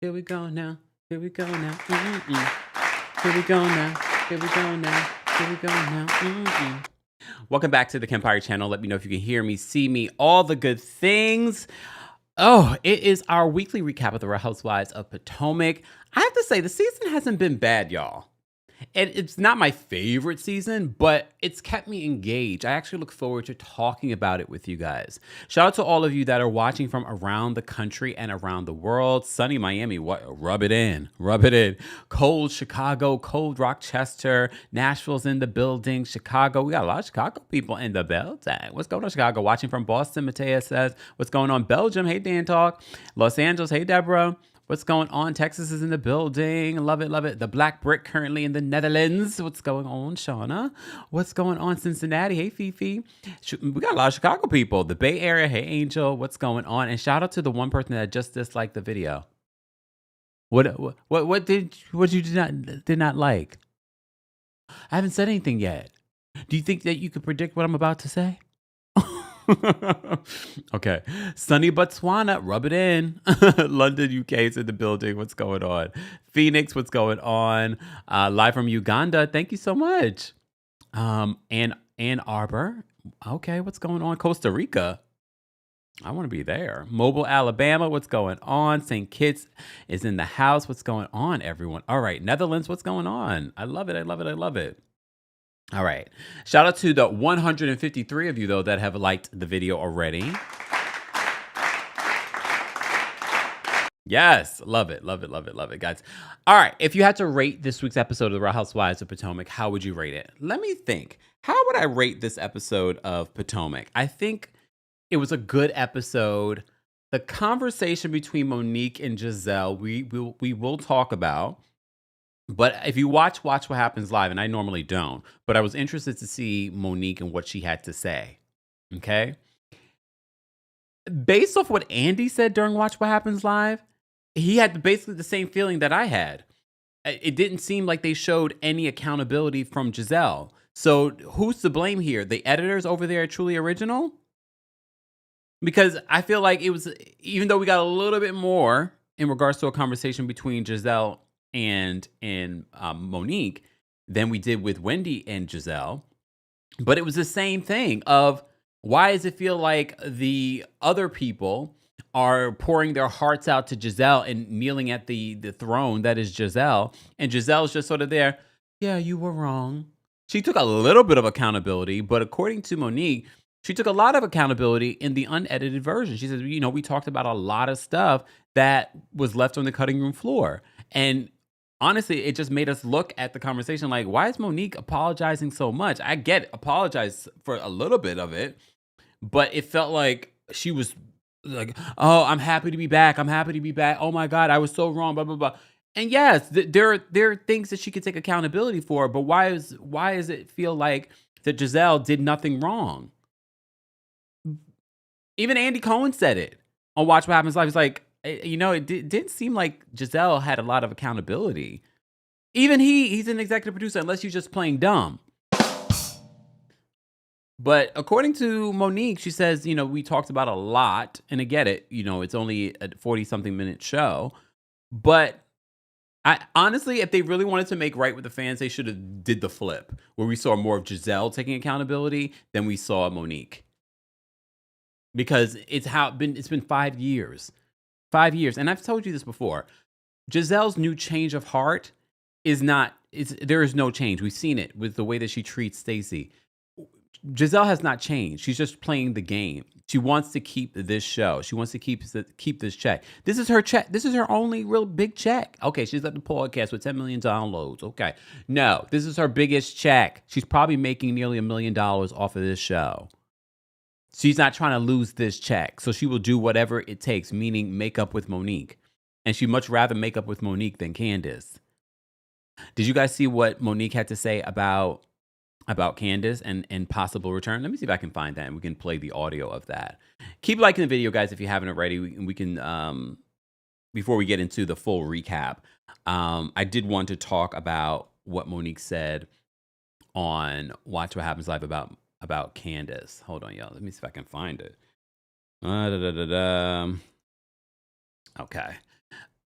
Here we go now. Here we go now. Here we go now. Here we go now. Here we go now. Here we go now. Welcome back to the Kempire channel. Let me know if you can hear me, see me, all the good things. Oh, it is our weekly recap of the Real Housewives of Potomac. I have to say, the season hasn't been bad, y'all. And it's not my favorite season, but it's kept me engaged. I actually look forward to talking about it with you guys. Shout out to all of you that are watching from around the country and around the world. Sunny Miami, what? Rub it in. Rub it in. Cold Chicago, cold Rochester, Nashville's in the building. Chicago, we got a lot of Chicago people in the building. What's going on, Chicago? Watching from Boston, Matea says. What's going on? Belgium, hey, Dan Talk. Los Angeles, hey, Deborah. What's going on? Texas is in the building. Love it, love it. The Black Brick currently in the Netherlands. What's going on, Shauna? What's going on, Cincinnati? Hey, Fifi. We got a lot of Chicago people. The Bay Area. Hey, Angel. What's going on? And shout out to the one person that just disliked the video. What did you did not like? I haven't said anything yet. Do you think that you could predict what I'm about to say? Okay. Sunny Botswana, rub it in. London, UK is in the building. What's going on? Phoenix, what's going on? Live from Uganda. Thank you so much. Ann Arbor. Okay, what's going on? Costa Rica. I want to be there. Mobile, Alabama. What's going on? St. Kitts is in the house. What's going on, everyone? All right. Netherlands, what's going on? I love it. I love it. I love it. All right. Shout out to the 153 of you, though, that have liked the video already. Yes. Love it. Love it. Love it. Love it, guys. All right. If you had to rate this week's episode of The Real Housewives of Potomac, how would you rate it? Let me think. How would I rate this episode of Potomac? I think it was a good episode. The conversation between Monique and Giselle, we will talk about. But if you watch What Happens Live, and I normally don't, but I was interested to see Monique and what she had to say. Okay? Based off what Andy said during Watch What Happens Live, he had basically the same feeling that I had. It didn't seem like they showed any accountability from Giselle. So who's to blame here? The editors over there at Truly Original? Because I feel like it was, even though we got a little bit more in regards to a conversation between Giselle and Monique than we did with Wendy and Giselle, but it was the same thing of why does it feel like the other people are pouring their hearts out to Giselle and kneeling at the throne that is Giselle, and Giselle's just sort of there, yeah, you were wrong. She took a little bit of accountability, but according to Monique, she took a lot of accountability in the unedited version. She said, you know, we talked about a lot of stuff that was left on the cutting room floor. And honestly, it just made us look at the conversation like, why is Monique apologizing so much? I get it, apologize for a little bit of it, but it felt like she was like, oh, I'm happy to be back. I'm happy to be back. Oh my God, I was so wrong, blah, blah, blah. And yes, there are things that she could take accountability for, but why does it feel like that Giselle did nothing wrong? Even Andy Cohen said it on Watch What Happens Live. He's like, you know, it didn't seem like Giselle had a lot of accountability. Even he's an executive producer, unless you're just playing dumb. But according to Monique, she says, you know, we talked about a lot, and I get it. You know, it's only a 40-something minute show, but I honestly, if they really wanted to make right with the fans, they should have did the flip, where we saw more of Giselle taking accountability than we saw Monique. Because it's been 5 years. 5 years, and I've told you this before. Giselle's new change of heart is not there is no change. We've seen it with the way that she treats Stacey. Giselle has not changed. She's just playing the game. She wants to keep this show. She wants to keep this check. This is her check. This is her only real big check. Okay, she's at the podcast with 10 million downloads. Okay. No, this is her biggest check. She's probably making nearly $1 million off of this show. She's not trying to lose this check. So she will do whatever it takes, meaning make up with Monique. And she'd much rather make up with Monique than Candace. Did you guys see what Monique had to say about Candace and possible return? Let me see if I can find that and we can play the audio of that. Keep liking the video, guys, if you haven't already. We can before we get into the full recap, I did want to talk about what Monique said on Watch What Happens Live about Candace. Hold on, y'all. Let me see if I can find it. Okay.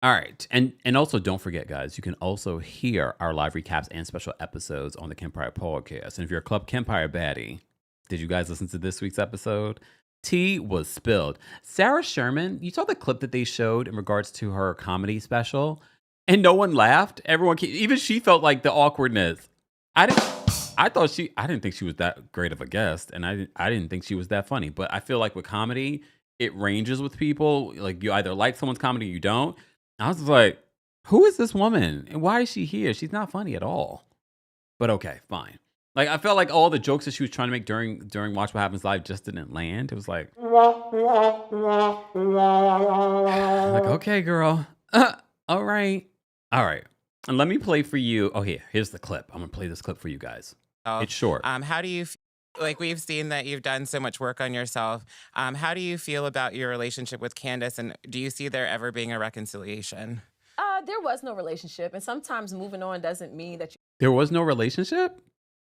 All right. And also don't forget, guys, you can also hear our live recaps and special episodes on the Kempire podcast. And if you're a Club Kempire baddie, did you guys listen to this week's episode? Tea was spilled. Sarah Sherman, you saw the clip that they showed in regards to her comedy special, and no one laughed. Even she felt like the awkwardness. I didn't think she was that great of a guest, and I didn't think she was that funny. But I feel like with comedy, it ranges with people. Like you either like someone's comedy or you don't. I was like, who is this woman? And why is she here? She's not funny at all. But okay, fine. Like I felt like all the jokes that she was trying to make during Watch What Happens Live just didn't land. It was like okay, girl. All right. All right. And let me play for you. Oh, here's the clip. I'm gonna play this clip for you guys. It's short. How do you like we've seen that you've done so much work on yourself. How do you feel about your relationship with Candace, and do you see there ever being a reconciliation? There was no relationship, and sometimes moving on doesn't mean that There was no relationship?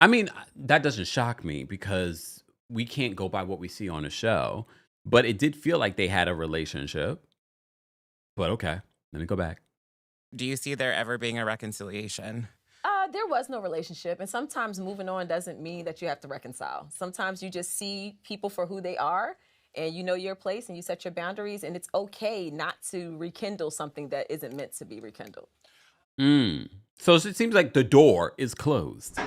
I mean, that doesn't shock me because we can't go by what we see on the show. But it did feel like they had a relationship. But okay, let me go back. Do you see there ever being a reconciliation? there was no relationship, and sometimes moving on doesn't mean that you have to reconcile. Sometimes you just see people for who they are, and you know your place, and you set your boundaries, and it's okay not to rekindle something that isn't meant to be rekindled. So it seems like the door is closed.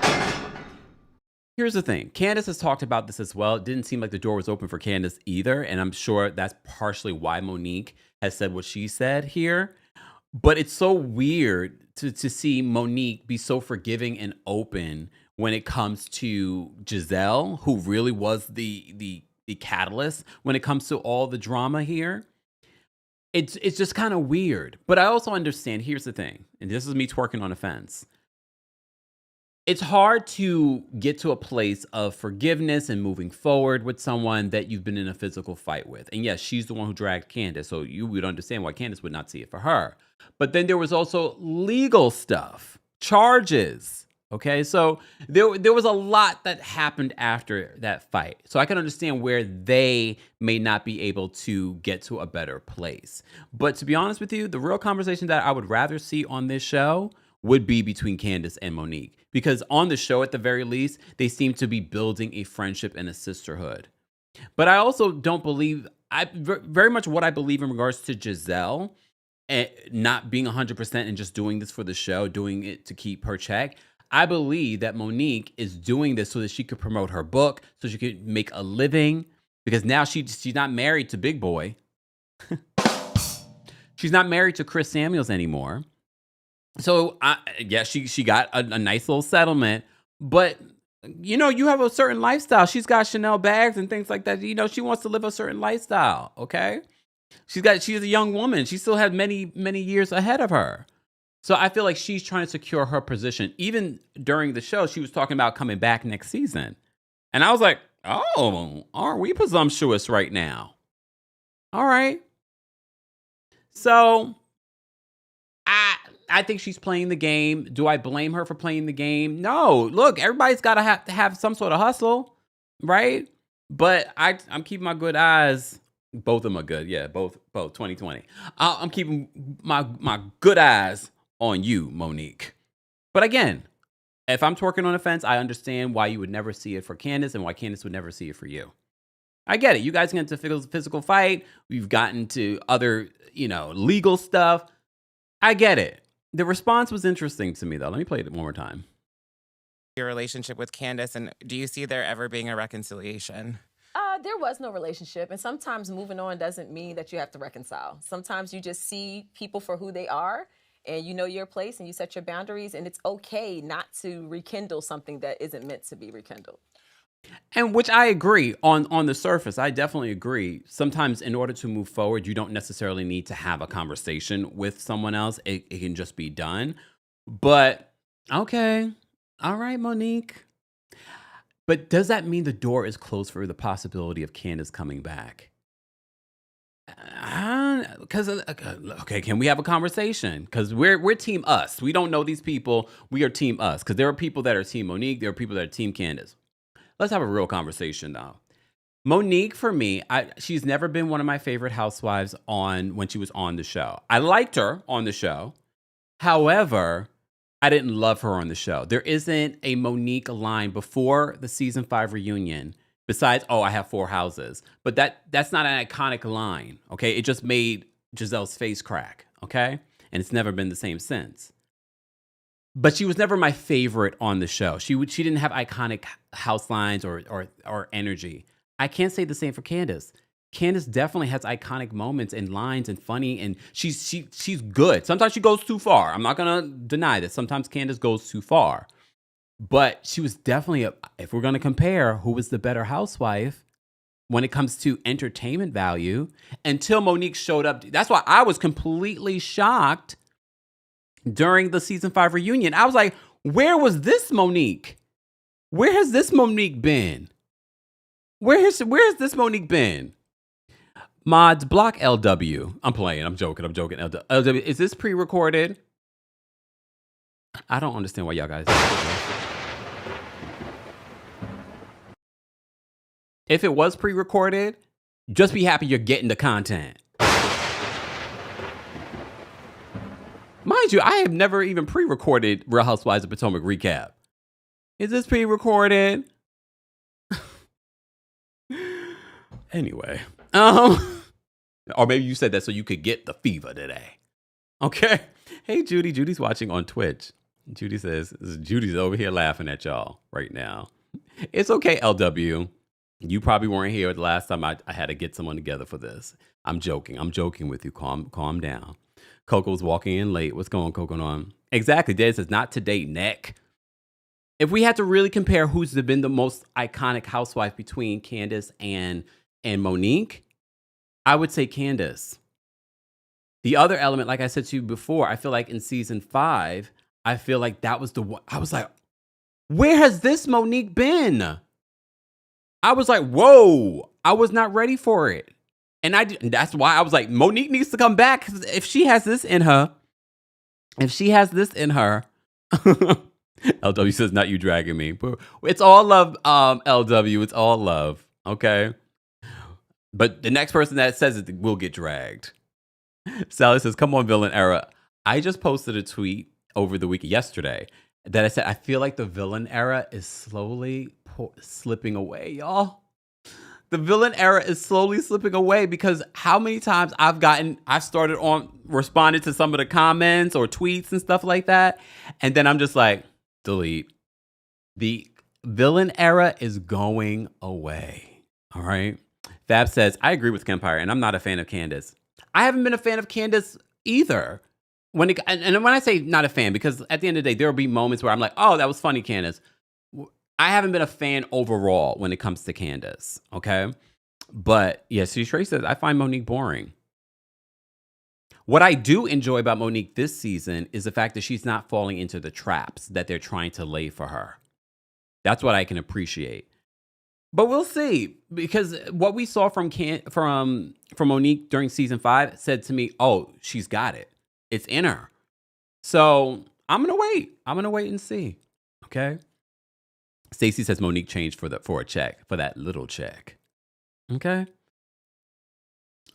Here's the thing. Candace has talked about this as well. It didn't seem like the door was open for Candace either. And I'm sure that's partially why Monique has said what she said here. But it's so weird to see Monique be so forgiving and open when it comes to Giselle, who really was the catalyst when it comes to all the drama here. It's just kind of weird. But I also understand, here's the thing, and this is me twerking on a fence. It's hard to get to a place of forgiveness and moving forward with someone that you've been in a physical fight with. And yes, she's the one who dragged Candace, so you would understand why Candace would not see it for her. But then there was also legal stuff, charges. Okay, so there was a lot that happened after that fight. So I can understand where they may not be able to get to a better place. But to be honest with you, the real conversation that I would rather see on this show would be between Candace and Monique. Because on the show, at the very least, they seem to be building a friendship and a sisterhood. But I also don't believe, very much what I believe in regards to Giselle, and not being 100% and just doing this for the show, doing it to keep her check. I believe that Monique is doing this so that she could promote her book, so she could make a living, because now she's not married to Big Boy. She's not married to Chris Samuels anymore. So, yeah, she got a nice little settlement, but, you know, you have a certain lifestyle. She's got Chanel bags and things like that. You know, she wants to live a certain lifestyle, okay? She's a young woman. She still has many, many years ahead of her. So I feel like she's trying to secure her position. Even during the show, she was talking about coming back next season. And I was like, oh, aren't we presumptuous right now? All right. So I think she's playing the game. Do I blame her for playing the game? No. Look, everybody's got to have some sort of hustle, right? But I'm keeping my good eyes. Both of them are good. Yeah, both 2020. I'm keeping my good eyes on you, Monique. But again, if I'm twerking on the fence, I understand why you would never see it for Candace and why Candace would never see it for you. I get it. You guys get into physical fight. We've gotten to other, legal stuff. I get it. The response was interesting to me, though. Let me play it one more time. Your relationship with Candace, and do you see there ever being a reconciliation? There was no relationship, and sometimes moving on doesn't mean that you have to reconcile. Sometimes you just see people for who they are, and you know your place, and you set your boundaries, and it's okay not to rekindle something that isn't meant to be rekindled. And which I agree on the surface. I definitely agree. Sometimes in order to move forward, you don't necessarily need to have a conversation with someone else. It can just be done. But okay. All right, Monique. But does that mean the door is closed for the possibility of Candace coming back? Because okay, can we have a conversation? Because we're team us. We don't know these people. We are team us. Because there are people that are team Monique. There are people that are team Candace. Let's have a real conversation now. Monique, for me, she's never been one of my favorite housewives when she was on the show. I liked her on the show. However, I didn't love her on the show. There isn't a Monique line before the season 5 reunion besides, I have 4 houses. But that's not an iconic line, okay? It just made Giselle's face crack, okay? And it's never been the same since. But she was never my favorite on the show. She didn't have iconic house lines or energy. I can't say the same for Candace. Candace definitely has iconic moments and lines and funny, and she's good. Sometimes she goes too far. I'm not gonna deny that. Sometimes Candace goes too far. But she was definitely, if we're gonna compare who was the better housewife when it comes to entertainment value, until Monique showed up. That's why I was completely shocked during the season 5 reunion. I was like, where was this Monique? Where has this Monique been? Where has this Monique been? Mods, block LW. I'm playing. I'm joking. LW, is this pre-recorded? I don't understand why y'all guys do this. If it was pre-recorded, just be happy you're getting the content. Mind you, I have never even pre-recorded Real Housewives of Potomac recap. Is this pre-recorded? Anyway. Or maybe you said that so you could get the fever today. Okay. Hey, Judy. Judy's watching on Twitch. Judy says, Judy's over here laughing at y'all right now. It's okay, LW. You probably weren't here the last time I had to get someone together for this. I'm joking. I'm joking with you. Calm down. Coco's walking in late. What's going on, Coco? On? Exactly. Dad says, not to date, neck. If we had to really compare who's been the most iconic housewife between Candace and Monique, I would say Candace. The other element, like I said to you before, I feel like in season 5, I feel like that was the one. I was like, where has this Monique been? I was like, whoa, I was not ready for it. And that's why I was like, Monique needs to come back. If she has this in her, LW says, not you dragging me. It's all love, LW. It's all love. Okay. But the next person that says it will get dragged. Sally says, come on, villain era. I just posted a tweet over the week yesterday that I said, I feel like the villain era is slowly slipping away, y'all. The villain era is slowly slipping away because how many times I've started responded to some of the comments or tweets and stuff like that. And then I'm just like, delete. The villain era is going away. All right. Fab says, I agree with Kempire and I'm not a fan of Candace. I haven't been a fan of Candace either. And when I say not a fan, because at the end of the day, there will be moments where I'm like, oh, that was funny, Candace. I haven't been a fan overall when it comes to Candace, okay? But yeah, see, Trey says, I find Monique boring. What I do enjoy about Monique this season is the fact that she's not falling into the traps that they're trying to lay for her. That's what I can appreciate. But we'll see, because what we saw from Monique during season 5 said to me, oh, she's got it. It's in her. So I'm going to wait. I'm going to wait and see, okay? Stacey says Monique changed for a check, for that little check. Okay.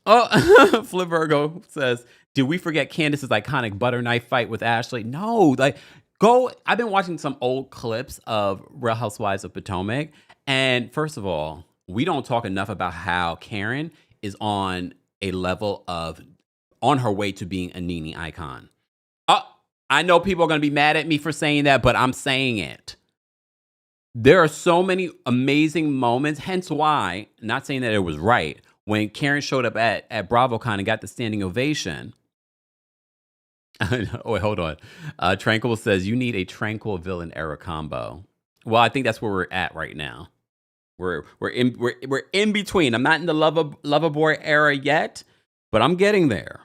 Oh, Flip Virgo says, Did we forget Candace's iconic butter knife fight with Ashley? No, go. I've been watching some old clips of Real Housewives of Potomac. And first of all, we don't talk enough about how Karen is on a level of on her way to being a Nene icon. I know people are going to be mad at me for saying that, but I'm saying it. There are so many amazing moments, hence why, not saying that it was right, when Karen showed up at BravoCon and got the standing ovation. Oh, wait, hold on. Tranquil says, you need a Tranquil villain era combo. Well, I think that's where we're at right now. We're in between. I'm not in the lover boy era yet, but I'm getting there.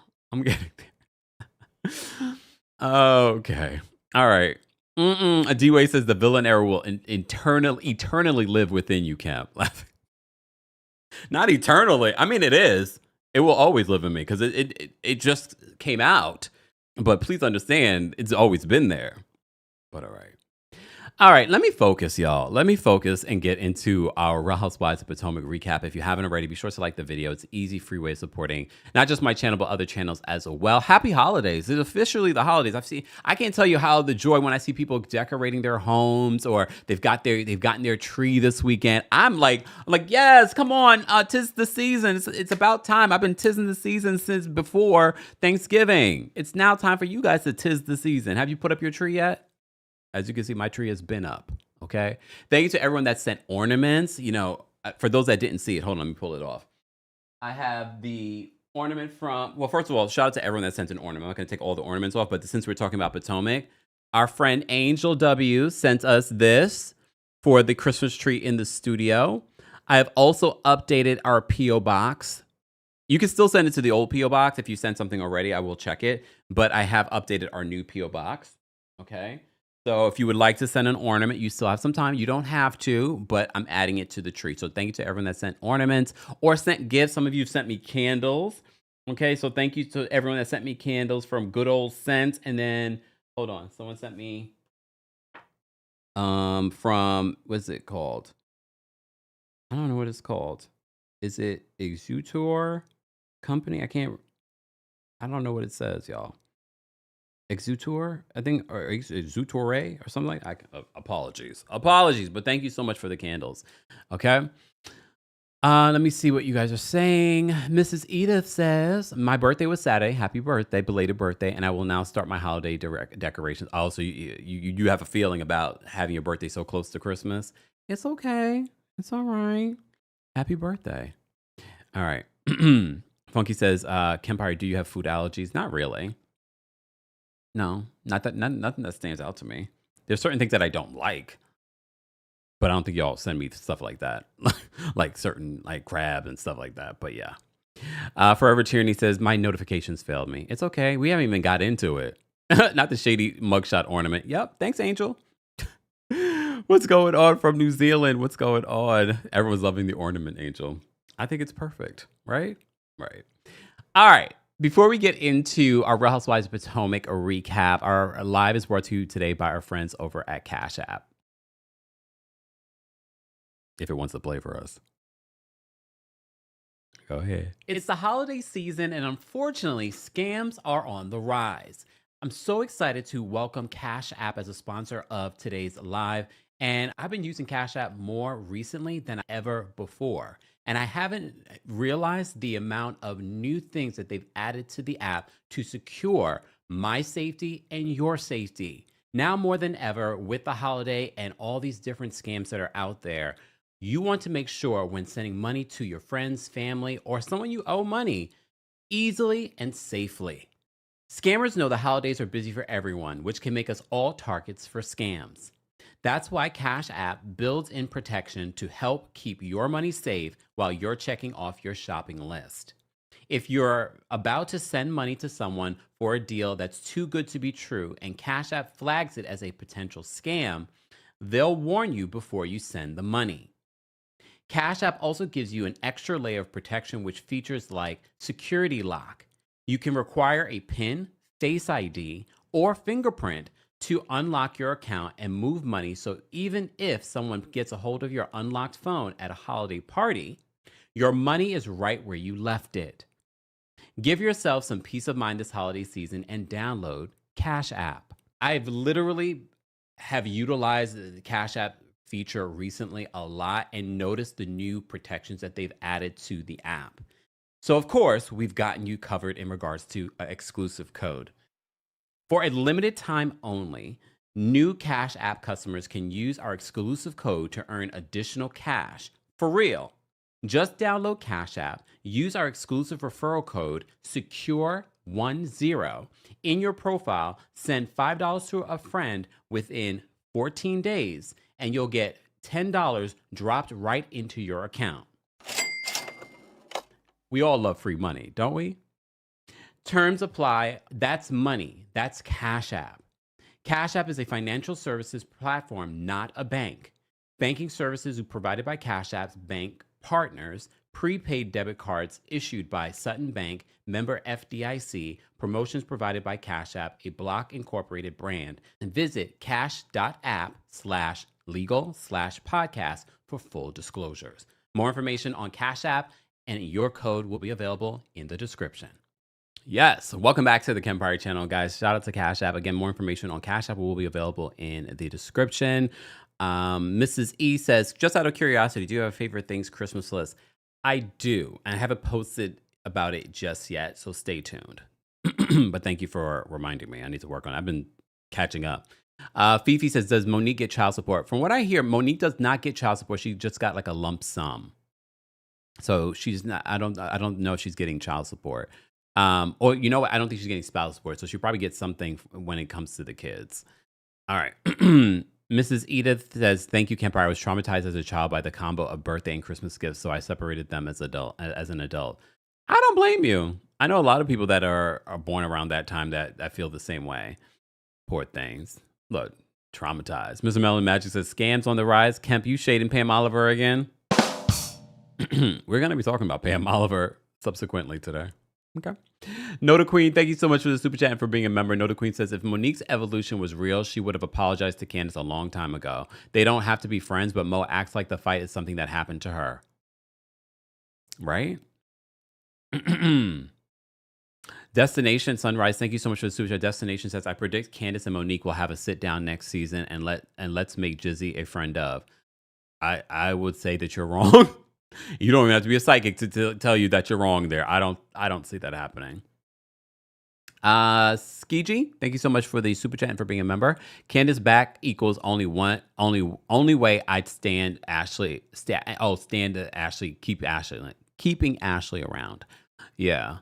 Okay. All right. D-Way says the villain era will eternally live within you, Camp. Not eternally. I mean, it is. It will always live in me because it just came out. But please understand, it's always been there. But all right. All right, let me focus, y'all. Let me focus and get into our Real Housewives of Potomac recap. If you haven't already, be sure to like the video. It's an easy, free way of supporting not just my channel, but other channels as well. Happy holidays. It's officially the holidays. I can't tell you how the joy when I see people decorating their homes or they've gotten their tree this weekend. I'm like, yes, come on. 'Tis the season. It's about time. I've been tizzing the season since before Thanksgiving. It's now time for you guys to tiz the season. Have you put up your tree yet? As you can see, my tree has been up, okay? Thank you to everyone that sent ornaments. You know, for those that didn't see it, hold on, let me pull it off. I have the ornament from, well, first of all, shout out to everyone that sent an ornament. I'm not going to take all the ornaments off, but since we're talking about Potomac, our friend Angel W sent us this for the Christmas tree in the studio. I have also updated our P.O. box. You can still send it to the old P.O. box. If you sent something already, I will check it. But I have updated our new P.O. box, okay? So if you would like to send an ornament, you still have some time. You don't have to, but I'm adding it to the tree. So thank you to everyone that sent ornaments or sent gifts. Some of you sent me candles. Okay, so thank you to everyone that sent me candles from Good Old Scent. And then, hold on, someone sent me from, what's it called? I don't know what it's called. Is it Exutor Company? I don't know what it says, y'all. Exutor, I think, or Exutore or something like that. Apologies, but thank you so much for the candles. Okay. Let me see what you guys are saying. Mrs. Edith says, my birthday was Saturday. Happy birthday, belated birthday. And I will now start my holiday decorations. Also, you have a feeling about having your birthday so close to Christmas. It's okay. It's all right. Happy birthday. All right. Funky says, Kempire, do you have food allergies? Not really. No, nothing that stands out to me. There's certain things that I don't like, but I don't think y'all send me stuff like that, like certain like crab and stuff like that. But yeah, Forever Tyranny says my notifications failed me. It's okay. We haven't even got into it. Not the shady mugshot ornament. Yep. Thanks, Angel. What's going on from New Zealand? What's going on? Everyone's loving the ornament, Angel. I think it's perfect. Right. All right. Before we get into our Real Housewives of Potomac recap, our live is brought to you today by our friends over at Cash App. If it wants to play for us. Go ahead. It's the holiday season, and unfortunately, scams are on the rise. I'm so excited to welcome Cash App as a sponsor of today's live, and I've been using Cash App more recently than ever before. And I haven't realized the amount of new things that they've added to the app to secure my safety and your safety. Now more than ever, with the holiday and all these different scams that are out there, you want to make sure when sending money to your friends, family, or someone you owe money, easily and safely. Scammers know the holidays are busy for everyone, which can make us all targets for scams. That's why Cash App builds in protection to help keep your money safe while you're checking off your shopping list. If you're about to send money to someone for a deal that's too good to be true and Cash App flags it as a potential scam, they'll warn you before you send the money. Cash App also gives you an extra layer of protection with features like security lock. You can require a PIN, Face ID, or fingerprint to unlock your account and move money, so even if someone gets a hold of your unlocked phone at a holiday party, your money is right where you left it. Give yourself some peace of mind this holiday season and download Cash App. I've literally have utilized the Cash App feature recently a lot and noticed the new protections that they've added to the app. So, of course, we've gotten you covered in regards to an exclusive code. For a limited time only, new Cash App customers can use our exclusive code to earn additional cash. For real. Just download Cash App, use our exclusive referral code, SECURE10, in your profile, send $5 to a friend within 14 days, and you'll get $10 dropped right into your account. We all love free money, don't we? Terms apply. That's money. That's Cash App. Cash App is a financial services platform, not a bank. Banking services are provided by Cash App's bank partners, prepaid debit cards issued by Sutton Bank, member FDIC, promotions provided by Cash App, a Block Incorporated brand, and visit cash.app/legal/podcast for full disclosures. More information on Cash App and your code will be available in the description. Yes, welcome back to the Kempire channel, guys. Shout out to Cash App. Again, more information on Cash App will be available in the description. Mrs. E says, just out of curiosity, do you have a favorite things Christmas list? I do. I haven't posted about it just yet, so stay tuned. But thank you for reminding me. I need to work on it. I've been catching up. Fifi says, does Monique get child support? From what I hear, Monique does not get child support. She just got like a lump sum. So she's not, I don't know if she's getting child support. Or you know what? I don't think she's getting spousal support. So she'll probably get something when it comes to the kids. All right. Mrs. Edith says, thank you, Kempire. I was traumatized as a child by the combo of birthday and Christmas gifts, so I separated them as an adult. I don't blame you. I know a lot of people that are born around that time that feel the same way. Poor things. Look, traumatized. Mr. Melon Magic says, scams on the rise. Kemp, you shading Pam Oliver again? We're going to be talking about Pam Oliver subsequently today. Okay. Noda Queen, thank you so much for the super chat and for being a member. Noda Queen says, if Monique's evolution was real, she would have apologized to Candace a long time ago. They don't have to be friends, but Mo acts like the fight is something that happened to her. Right? Destination Sunrise, thank you so much for the super chat. Destination says, I predict Candace and Monique will have a sit down next season and let's make Jizzy a friend of. I would say that you're wrong. You don't even have to be a psychic to tell you that you're wrong there. I don't see that happening. Skiji, thank you so much for the super chat and for being a member. Candace back equals only way I'd stand Ashley. Stand to Ashley, keeping Ashley around. Yeah.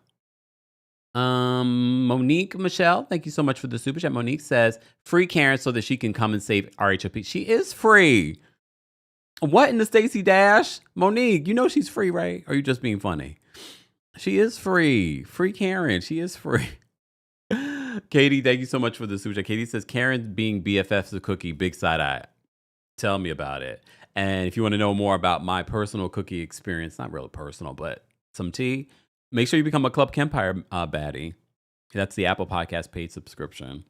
Monique Michelle, thank you so much for the super chat. Monique says, free Karen so that she can come and save RHOP. She is free. What in the Stacey Dash? Monique, you know she's free, right? Or are you just being funny? She is free. Free Karen. She is free. Katie, thank you so much for the super chat. Katie says, Karen being BFF's a cookie, big side eye. Tell me about it. And if you want to know more about my personal cookie experience, not really personal, but some tea, make sure you become a Club Kempire baddie. That's the Apple Podcast paid subscription.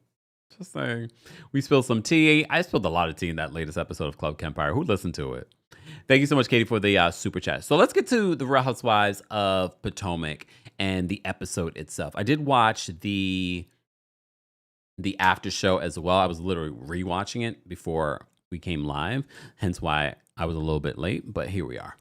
Just saying. We spilled some tea. I spilled a lot of tea in that latest episode of Club Kempire. Who listened to it? Thank you so much, Katie, for the super chat. So let's get to the Real Housewives of Potomac and the episode itself. I did watch the after show as well. I was literally rewatching it before we came live, hence why I was a little bit late, but here we are.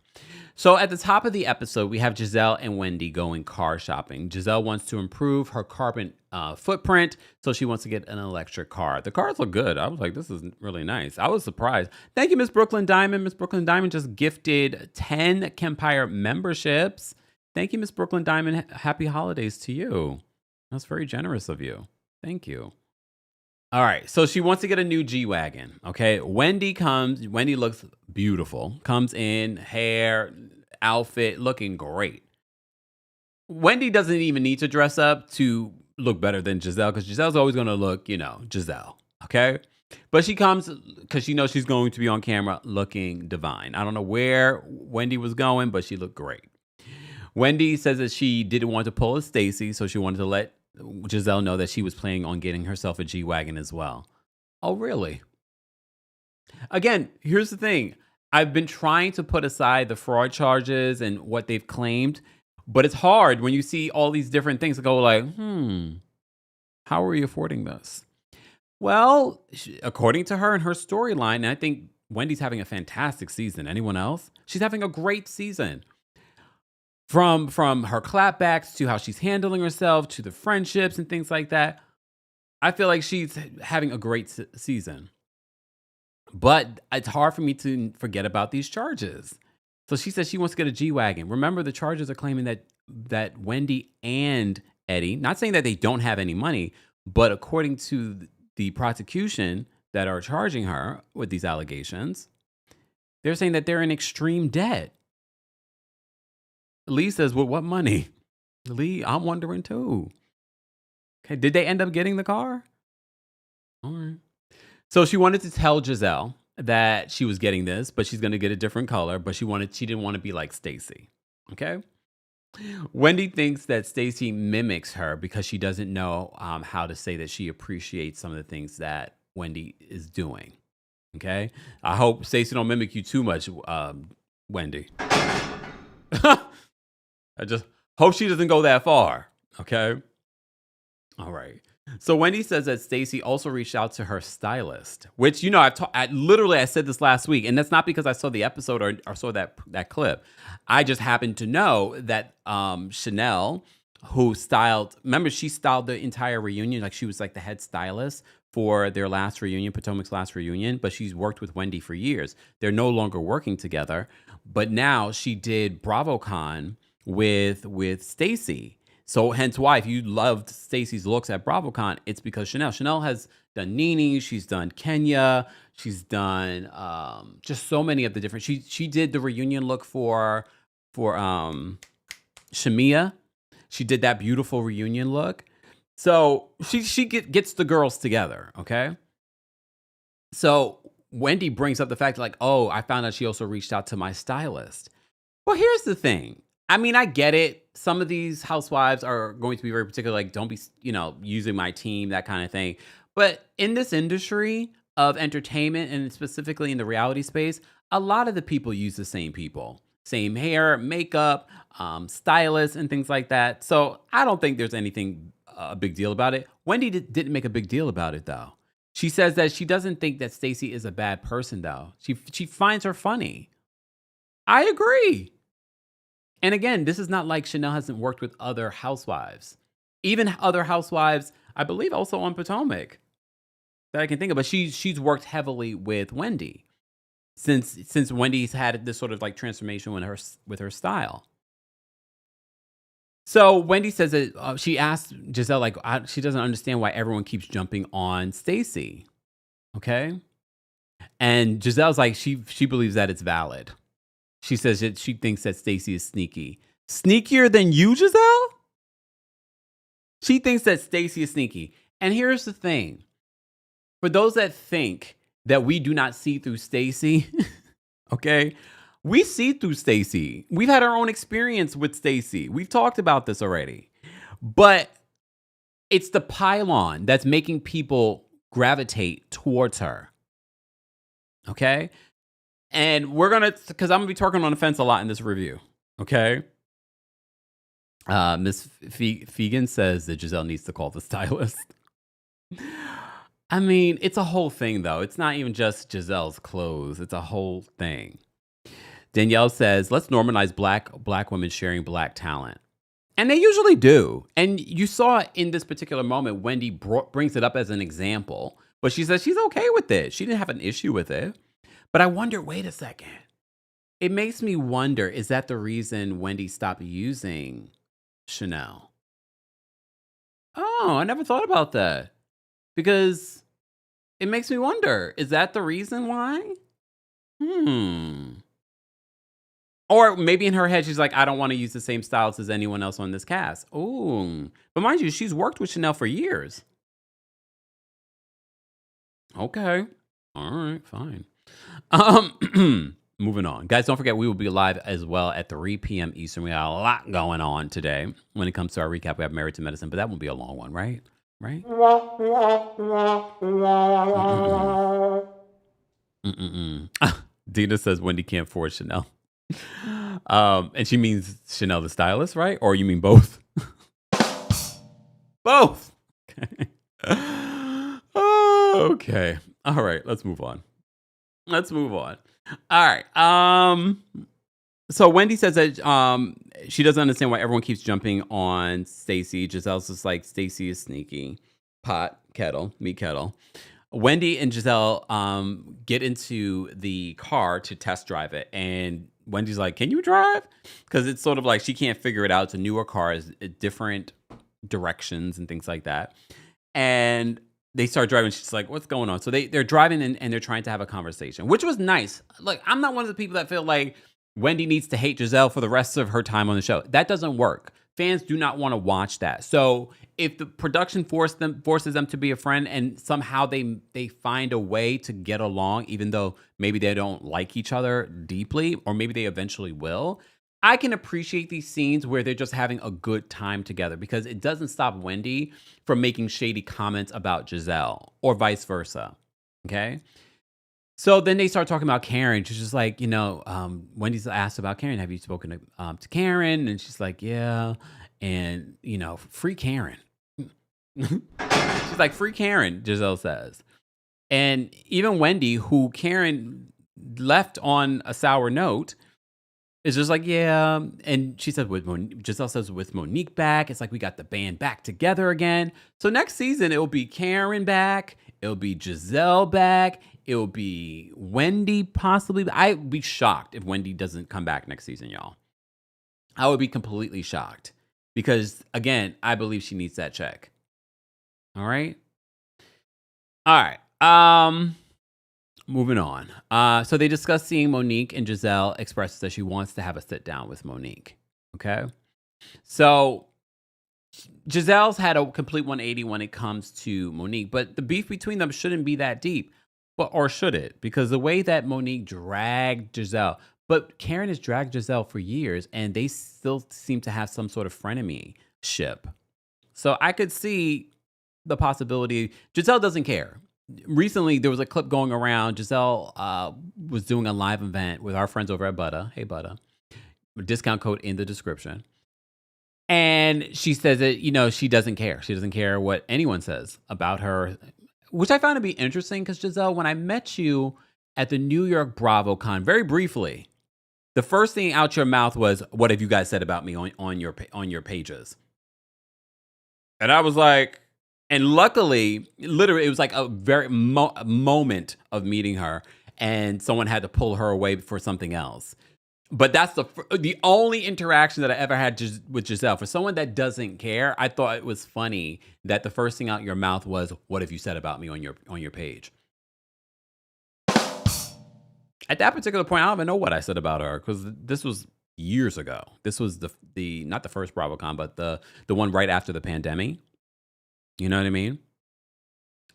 So at the top of the episode, we have Giselle and Wendy going car shopping. Giselle wants to improve her carbon footprint, so she wants to get an electric car. The cars look good. I was like, this is really nice. I was surprised. Thank you, Miss Brooklyn Diamond. Miss Brooklyn Diamond just gifted 10 Kempire memberships. Thank you, Miss Brooklyn Diamond. Happy holidays to you. That's very generous of you. Thank you. All right, so she wants to get a new G-Wagon, okay? Wendy looks beautiful, comes in, hair, outfit, looking great. Wendy doesn't even need to dress up to look better than Giselle, because Giselle's always going to look, Giselle, okay? But she comes because she knows she's going to be on camera looking divine. I don't know where Wendy was going, but she looked great. Wendy says that she didn't want to pull a Stacey, so she wanted to let Giselle know that she was planning on getting herself a G-Wagon as well. Oh, really? Again, here's the thing. I've been trying to put aside the fraud charges and what they've claimed, But it's hard when you see all these different things to go like, how are you affording this? Well, according to her and her storyline, and I think Wendy's having a fantastic season. Anyone else? She's having a great season. From her clapbacks to how she's handling herself to the friendships and things like that. I feel like she's having a great season. But it's hard for me to forget about these charges. So she says she wants to get a G-Wagon. Remember, the charges are claiming that Wendy and Eddie, not saying that they don't have any money, but according to the prosecution that are charging her with these allegations, they're saying that they're in extreme debt. Lee says, well, what money? Lee, I'm wondering too. Okay, did they end up getting the car? All right. So she wanted to tell Giselle that she was getting this, but she's going to get a different color, but she didn't want to be like Stacey. Okay? Wendy thinks that Stacey mimics her because she doesn't know how to say that she appreciates some of the things that Wendy is doing. Okay? I hope Stacey don't mimic you too much, Wendy. I just hope she doesn't go that far. Okay? All right. So Wendy says that Stacey also reached out to her stylist, which, you know, I said this last week, and that's not because I saw the episode or saw that clip. I just happened to know that Chanel, who she styled the entire reunion, like she was like the head stylist for their last reunion, Potomac's last reunion, but she's worked with Wendy for years. They're no longer working together, but now she did BravoCon with Stacey. So hence why, if you loved Stacey's looks at BravoCon, it's because Chanel has done Nene, she's done Kenya, she's done just so many of the different. She did the reunion look for Shamia. She did that beautiful reunion look. So she gets the girls together, okay? So Wendy brings up the fact like, oh, I found out she also reached out to my stylist. Well, here's the thing. I mean, I get it. Some of these housewives are going to be very particular, like, don't be, using my team, that kind of thing. But in this industry of entertainment, and specifically in the reality space, a lot of the people use the same people. Same hair, makeup, stylists, and things like that. So I don't think there's anything a big deal about it. Wendy didn't make a big deal about it, though. She says that she doesn't think that Stacey is a bad person, though. She finds her funny. I agree. And again, this is not like Chanel hasn't worked with other housewives. Even other housewives, I believe also on Potomac, that I can think of. But she's worked heavily with Wendy since Wendy's had this sort of like transformation with her style. So Wendy says that she asked Giselle, like, she doesn't understand why everyone keeps jumping on Stacey. Okay? And Giselle's like, she believes that it's valid. She says that she thinks that Stacey is sneaky. Sneakier than you, Giselle? She thinks that Stacey is sneaky. And here's the thing. For those that think that we do not see through Stacey, okay? We see through Stacey. We've had our own experience with Stacey. We've talked about this already. But it's the pylon that's making people gravitate towards her. Okay? And we're going to, because I'm going to be talking on the fence a lot in this review. Okay? Miss Fegan says that Giselle needs to call the stylist. I mean, it's a whole thing, though. It's not even just Giselle's clothes. It's a whole thing. Danielle says, let's normalize black women sharing black talent. And they usually do. And you saw in this particular moment, Wendy brings it up as an example. But she says she's okay with it. She didn't have an issue with it. But I wonder, wait a second. It makes me wonder, is that the reason Wendy stopped using Chanel? Oh, I never thought about that. Because it makes me wonder, is that the reason why? Or maybe in her head, she's like, I don't want to use the same styles as anyone else on this cast. Ooh. But mind you, she's worked with Chanel for years. Okay. All right, fine. Moving on. Guys, don't forget we will be live as well at 3 p.m. Eastern. We got a lot going on today. When it comes to our recap, we have Married to Medicine, but that won't be a long one, right? Right? Dina says Wendy can't afford Chanel. And she means Chanel the stylist, right? Or you mean both? Both. Okay. Okay. All right. Let's move on. All right. So Wendy says that she doesn't understand why everyone keeps jumping on Stacey. Giselle's just like, Stacey is sneaky. Meat kettle. Wendy and Giselle get into the car to test drive it. And Wendy's like, can you drive? Because it's sort of like she can't figure it out. It's a newer car, it's different directions and things like that. And they start driving. She's like, what's going on? So they're driving and they're trying to have a conversation, which was nice. Look, I'm not one of the people that feel like Wendy needs to hate Giselle for the rest of her time on the show. That doesn't work. Fans do not want to watch that. So if the production forces them to be a friend and somehow they find a way to get along, even though maybe they don't like each other deeply, or maybe they eventually will, I can appreciate these scenes where they're just having a good time together, because it doesn't stop Wendy from making shady comments about Giselle or vice versa. Okay? So then they start talking about Karen. She's just like, Wendy's asked about Karen. Have you spoken to Karen? And she's like, yeah. And, free Karen. She's like, free Karen, Giselle says. And even Wendy, who Karen left on a sour note, is just like, yeah. And she said, Giselle says, with Monique back, it's like we got the band back together again. So next season, it'll be Karen back. It'll be Giselle back. It'll be Wendy possibly. I'd be shocked if Wendy doesn't come back next season, y'all. I would be completely shocked because, again, I believe she needs that check. All right. Moving on. So they discuss seeing Monique, and Giselle expresses that she wants to have a sit down with Monique. Okay. So Giselle's had a complete 180 when it comes to Monique, but the beef between them shouldn't be that deep. Or should it? Because the way that Monique dragged Giselle, but Karen has dragged Giselle for years, and they still seem to have some sort of frenemy-ship. So I could see the possibility. Giselle doesn't care. Recently, there was a clip going around. Giselle was doing a live event with our friends over at Butter. Hey, Butter. Discount code in the description. And she says that, she doesn't care. She doesn't care what anyone says about her, which I found to be interesting because, Giselle, when I met you at the New York BravoCon, very briefly, the first thing out your mouth was, what have you guys said about me on your pages? And I was like, and luckily, literally, it was like a very moment of meeting her, and someone had to pull her away for something else. But that's the only interaction that I ever had with Giselle. For someone that doesn't care, I thought it was funny that the first thing out your mouth was, what have you said about me on your page? At that particular point, I don't even know what I said about her, because this was years ago. This was the not the first BravoCon, but the one right after the pandemic. You know what I mean?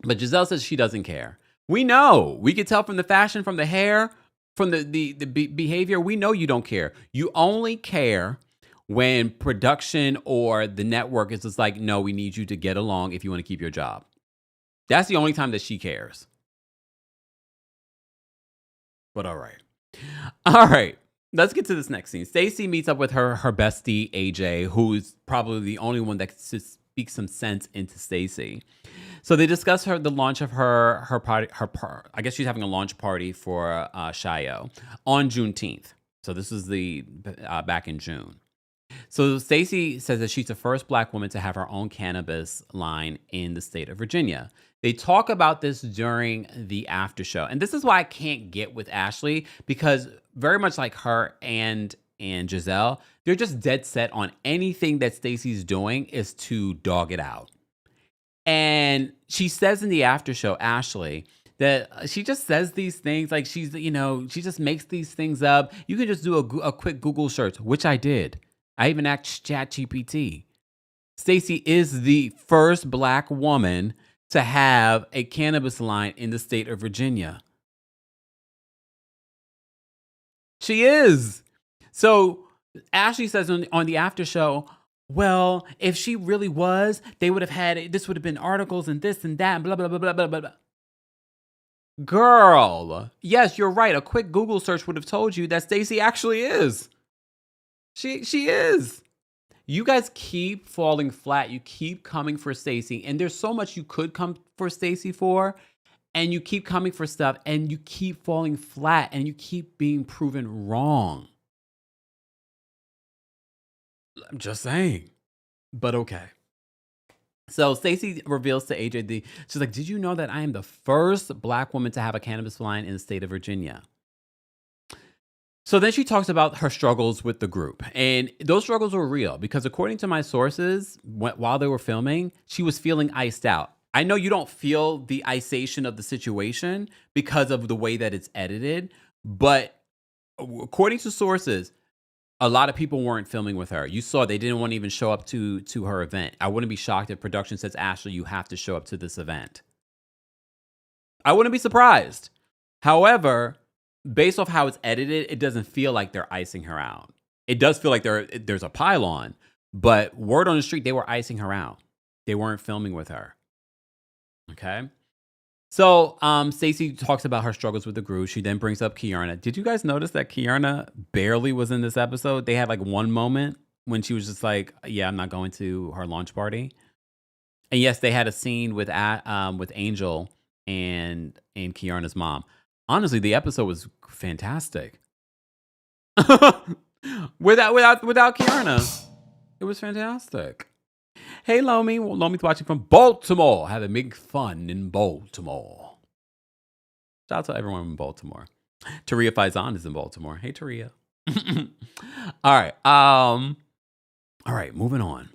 But Giselle says she doesn't care. We know. We could tell from the fashion, from the hair, from the behavior. We know you don't care. You only care when production or the network is just like, no, we need you to get along if you want to keep your job. That's the only time that she cares. But all right. Let's get to this next scene. Stacey meets up with her bestie, AJ, who's probably the only one that can speak some sense into Stacey. So they discuss the launch of her party. I guess she's having a launch party for Shio on Juneteenth. So this is back in June. So Stacey says that she's the first Black woman to have her own cannabis line in the state of Virginia. They talk about this during the after show. And this is why I can't get with Ashley, because very much like her and Giselle, they're just dead set on anything that Stacey's doing is to dog it out. And she says in the after show, Ashley, that she just says these things like she just makes these things up. You can just do a quick Google search, which I did. I even asked ChatGPT. Stacey is the first Black woman to have a cannabis line in the state of Virginia. She is. So Ashley says on the after show, well, if she really was, they would have had, this would have been articles and this and that and blah, blah, blah, blah, blah, blah. Girl, yes, you're right. A quick Google search would have told you that Stacey actually is. She is. You guys keep falling flat. You keep coming for Stacey, and there's so much you could come for Stacey for, and you keep coming for stuff, and you keep falling flat, and you keep being proven wrong. I'm just saying. But okay. So Stacey reveals to AJ, she's like, did you know that I am the first Black woman to have a cannabis line in the state of Virginia? So then she talks about her struggles with the group. And those struggles were real because according to my sources, while they were filming, she was feeling iced out. I know you don't feel the icing of the situation because of the way that it's edited, but according to sources, a lot of people weren't filming with her. You saw they didn't want to even show up to her event. I wouldn't be shocked if production says, Ashley, you have to show up to this event. I wouldn't be surprised. However, based off how it's edited, it doesn't feel like they're icing her out. It does feel like there's a pylon, but word on the street, they were icing her out. They weren't filming with her. Okay. So Stacey talks about her struggles with the group. She then brings up Kiarna. Did you guys notice that Kiarna barely was in this episode? They had like one moment when she was just like, yeah, I'm not going to her launch party. And yes, they had a scene with Angel and Kiarna's mom. Honestly, the episode was fantastic. without Kiarna, it was fantastic. Hey, Lomi. Lomi's watching from Baltimore. Having big fun in Baltimore. Shout out to everyone in Baltimore. Taria Faison is in Baltimore. Hey, Taria. All right. All right, moving on.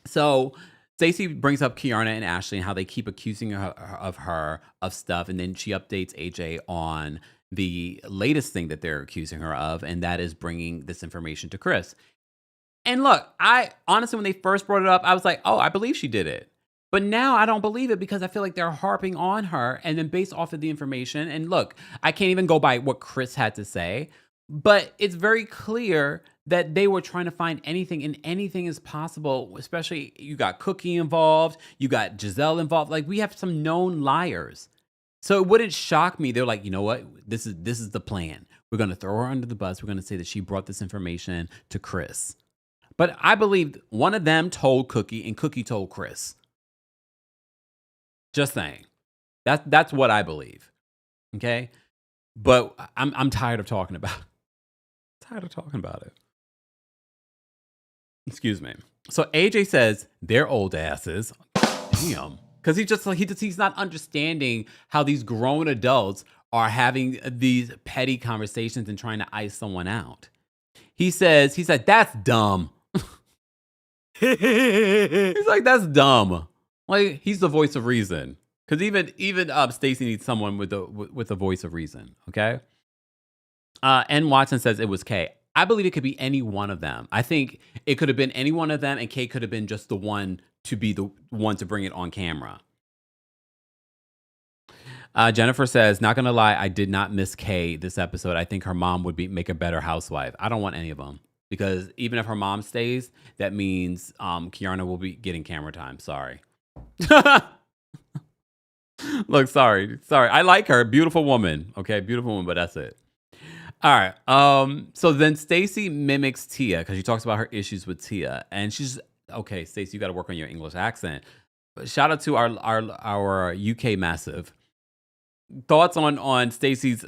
So Stacey brings up Kiarna and Ashley and how they keep accusing her of stuff. And then she updates AJ on the latest thing that they're accusing her of. And that is bringing this information to Chris. And look, I honestly, when they first brought it up, I was like, oh, I believe she did it. But now I don't believe it because I feel like they're harping on her. And then based off of the information, and look, I can't even go by what Chris had to say, but it's very clear that they were trying to find anything, and anything is possible, especially you got Cookie involved, you got Giselle involved. Like, we have some known liars. So it wouldn't shock me. They're like, you know what? This is the plan. We're going to throw her under the bus. We're going to say that she brought this information to Chris. But I believe one of them told Cookie and Cookie told Chris. Just saying. That's what I believe. Okay? But I'm tired of talking about it. Excuse me. So AJ says they're old asses. Damn. Because he's not understanding how these grown adults are having these petty conversations and trying to ice someone out. He said, that's dumb. He's like, that's dumb. Like, he's the voice of reason. Because even Stacey needs someone with a voice of reason. Okay. And Watson says it was Kay. I believe it could be any one of them. I think it could have been any one of them, and Kay could have been just the one to be the one to bring it on camera. Jennifer says, not gonna lie, I did not miss Kay this episode. I think her mom would make a better housewife. I don't want any of them. Because even if her mom stays, that means Kiarna will be getting camera time. Sorry. Look, sorry. I like her. Beautiful woman. Okay, beautiful woman, but that's it. All right. So then Stacey mimics Tia because she talks about her issues with Tia. And she's, okay, Stacey, you got to work on your English accent. But shout out to our UK massive. Thoughts on Stacey's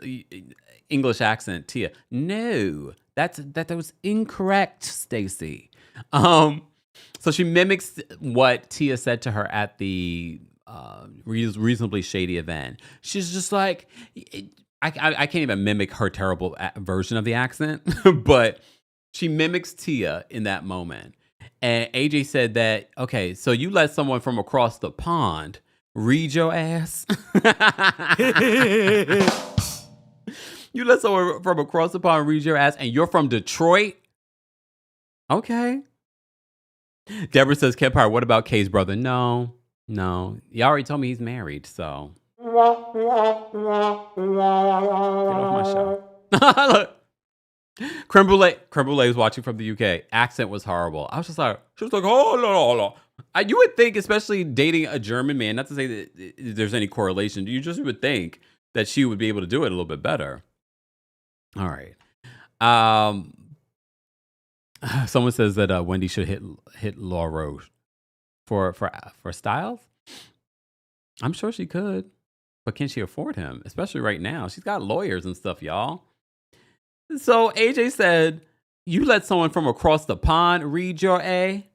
English accent, Tia? No. That was incorrect, Stacey. So she mimics what Tia said to her at the reasonably shady event. She's just like, I can't even mimic her terrible version of the accent, but she mimics Tia in that moment. And AJ said that, okay, so you let someone from across the pond read your ass? You let someone from across the pond read your ass, and you're from Detroit? Okay. Deborah says, Kempire, what about Kay's brother? No. You already told me he's married, so. Get off my show. Look. Creme Brulee is watching from the UK. Accent was horrible. I was just like, she was like, oh, no. You would think, especially dating a German man, not to say that there's any correlation, you just would think that she would be able to do it a little bit better. All right. Someone says that Wendy should hit Law Roche for Styles. I'm sure she could, but can she afford him? Especially right now, she's got lawyers and stuff, y'all. So AJ said, "You let someone from across the pond read your A,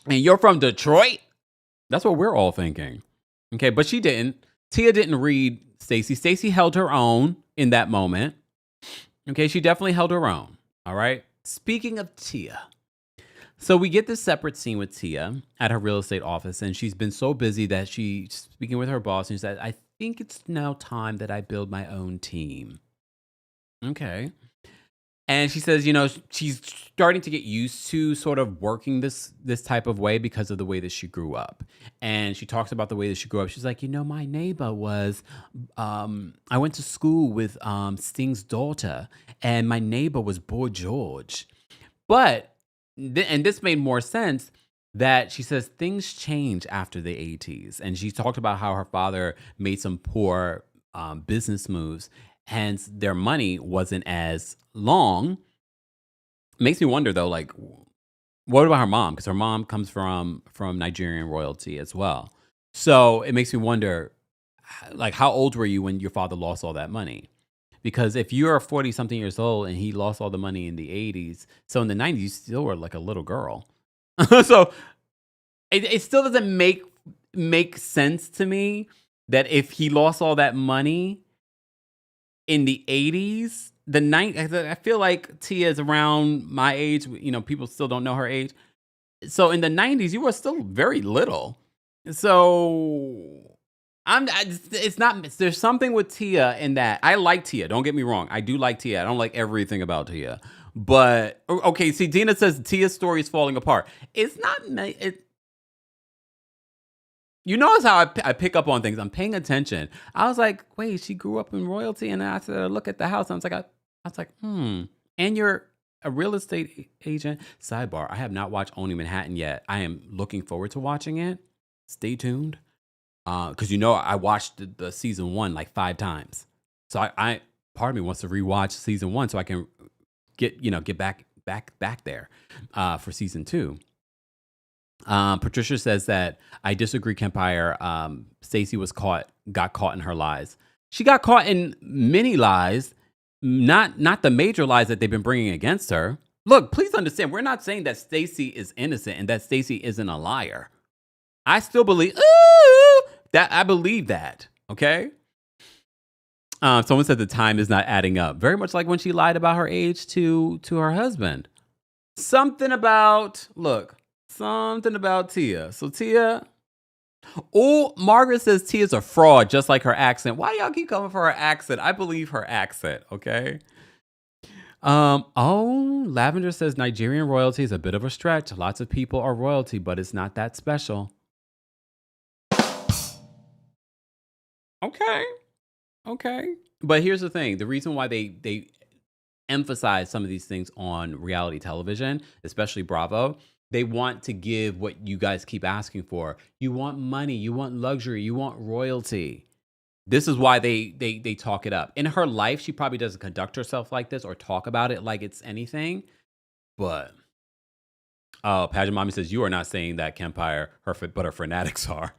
and you're from Detroit." That's what we're all thinking. Okay, but she didn't. Tia didn't read Stacey. Stacey held her own in that moment. Okay, she definitely held her own. All right. Speaking of Tia, so we get this separate scene with Tia at her real estate office, and she's been so busy that she's speaking with her boss, and she said, "I think it's now time that I build my own team." Okay. And she says, she's starting to get used to sort of working this type of way because of the way that she grew up. And she talks about the way that she grew up. She's like, my neighbor was, I went to school with Sting's daughter, and my neighbor was Boy George. But, and this made more sense, that she says things change after the 80s. And she talked about how her father made some poor business moves. Hence, their money wasn't as long. Makes me wonder though, like, what about her mom? Because her mom comes from Nigerian royalty as well. So it makes me wonder, like, how old were you when your father lost all that money? Because if you're 40 something years old and he lost all the money in the 80s, so in the 90s you still were like a little girl. So it still doesn't make sense to me that if he lost all that money in the 80s, I feel like Tia is around my age. People still don't know her age. So in the 90s, you were still very little. So it's not, there's something with Tia in that. I like Tia. Don't get me wrong. I do like Tia. I don't like everything about Tia. But, okay, see, Dina says Tia's story is falling apart. It's not, you notice how I pick up on things. I'm paying attention. I was like, wait, she grew up in royalty, and I said, look at the house. I was like, and you're a real estate agent. Sidebar: I have not watched Only Manhattan yet. I am looking forward to watching it. Stay tuned, because I watched the season 1 like 5 times. So I part of me wants to rewatch season 1 so I can get back there for season 2. Patricia says that I disagree, Kempire. Stacey got caught in her lies. She got caught in many lies, not the major lies that they've been bringing against her. Look, please understand, we're not saying that Stacey is innocent and that Stacey isn't a liar. I still believe that. I believe that. Okay. Someone said the time is not adding up. Very much like when she lied about her age to her husband. Something about Tia. So Tia. Oh, Margaret says Tia's a fraud, just like her accent. Why do y'all keep coming for her accent? I believe her accent, okay? Lavender says Nigerian royalty is a bit of a stretch. Lots of people are royalty, but it's not that special. Okay. But here's the thing. The reason why they emphasize some of these things on reality television, especially Bravo, they want to give what you guys keep asking for. You want money, you want luxury, you want royalty. This is why they talk it up. In her life, she probably doesn't conduct herself like this or talk about it like it's anything. But Pageant Mommy says you are not saying that, Kempire, but her fanatics are.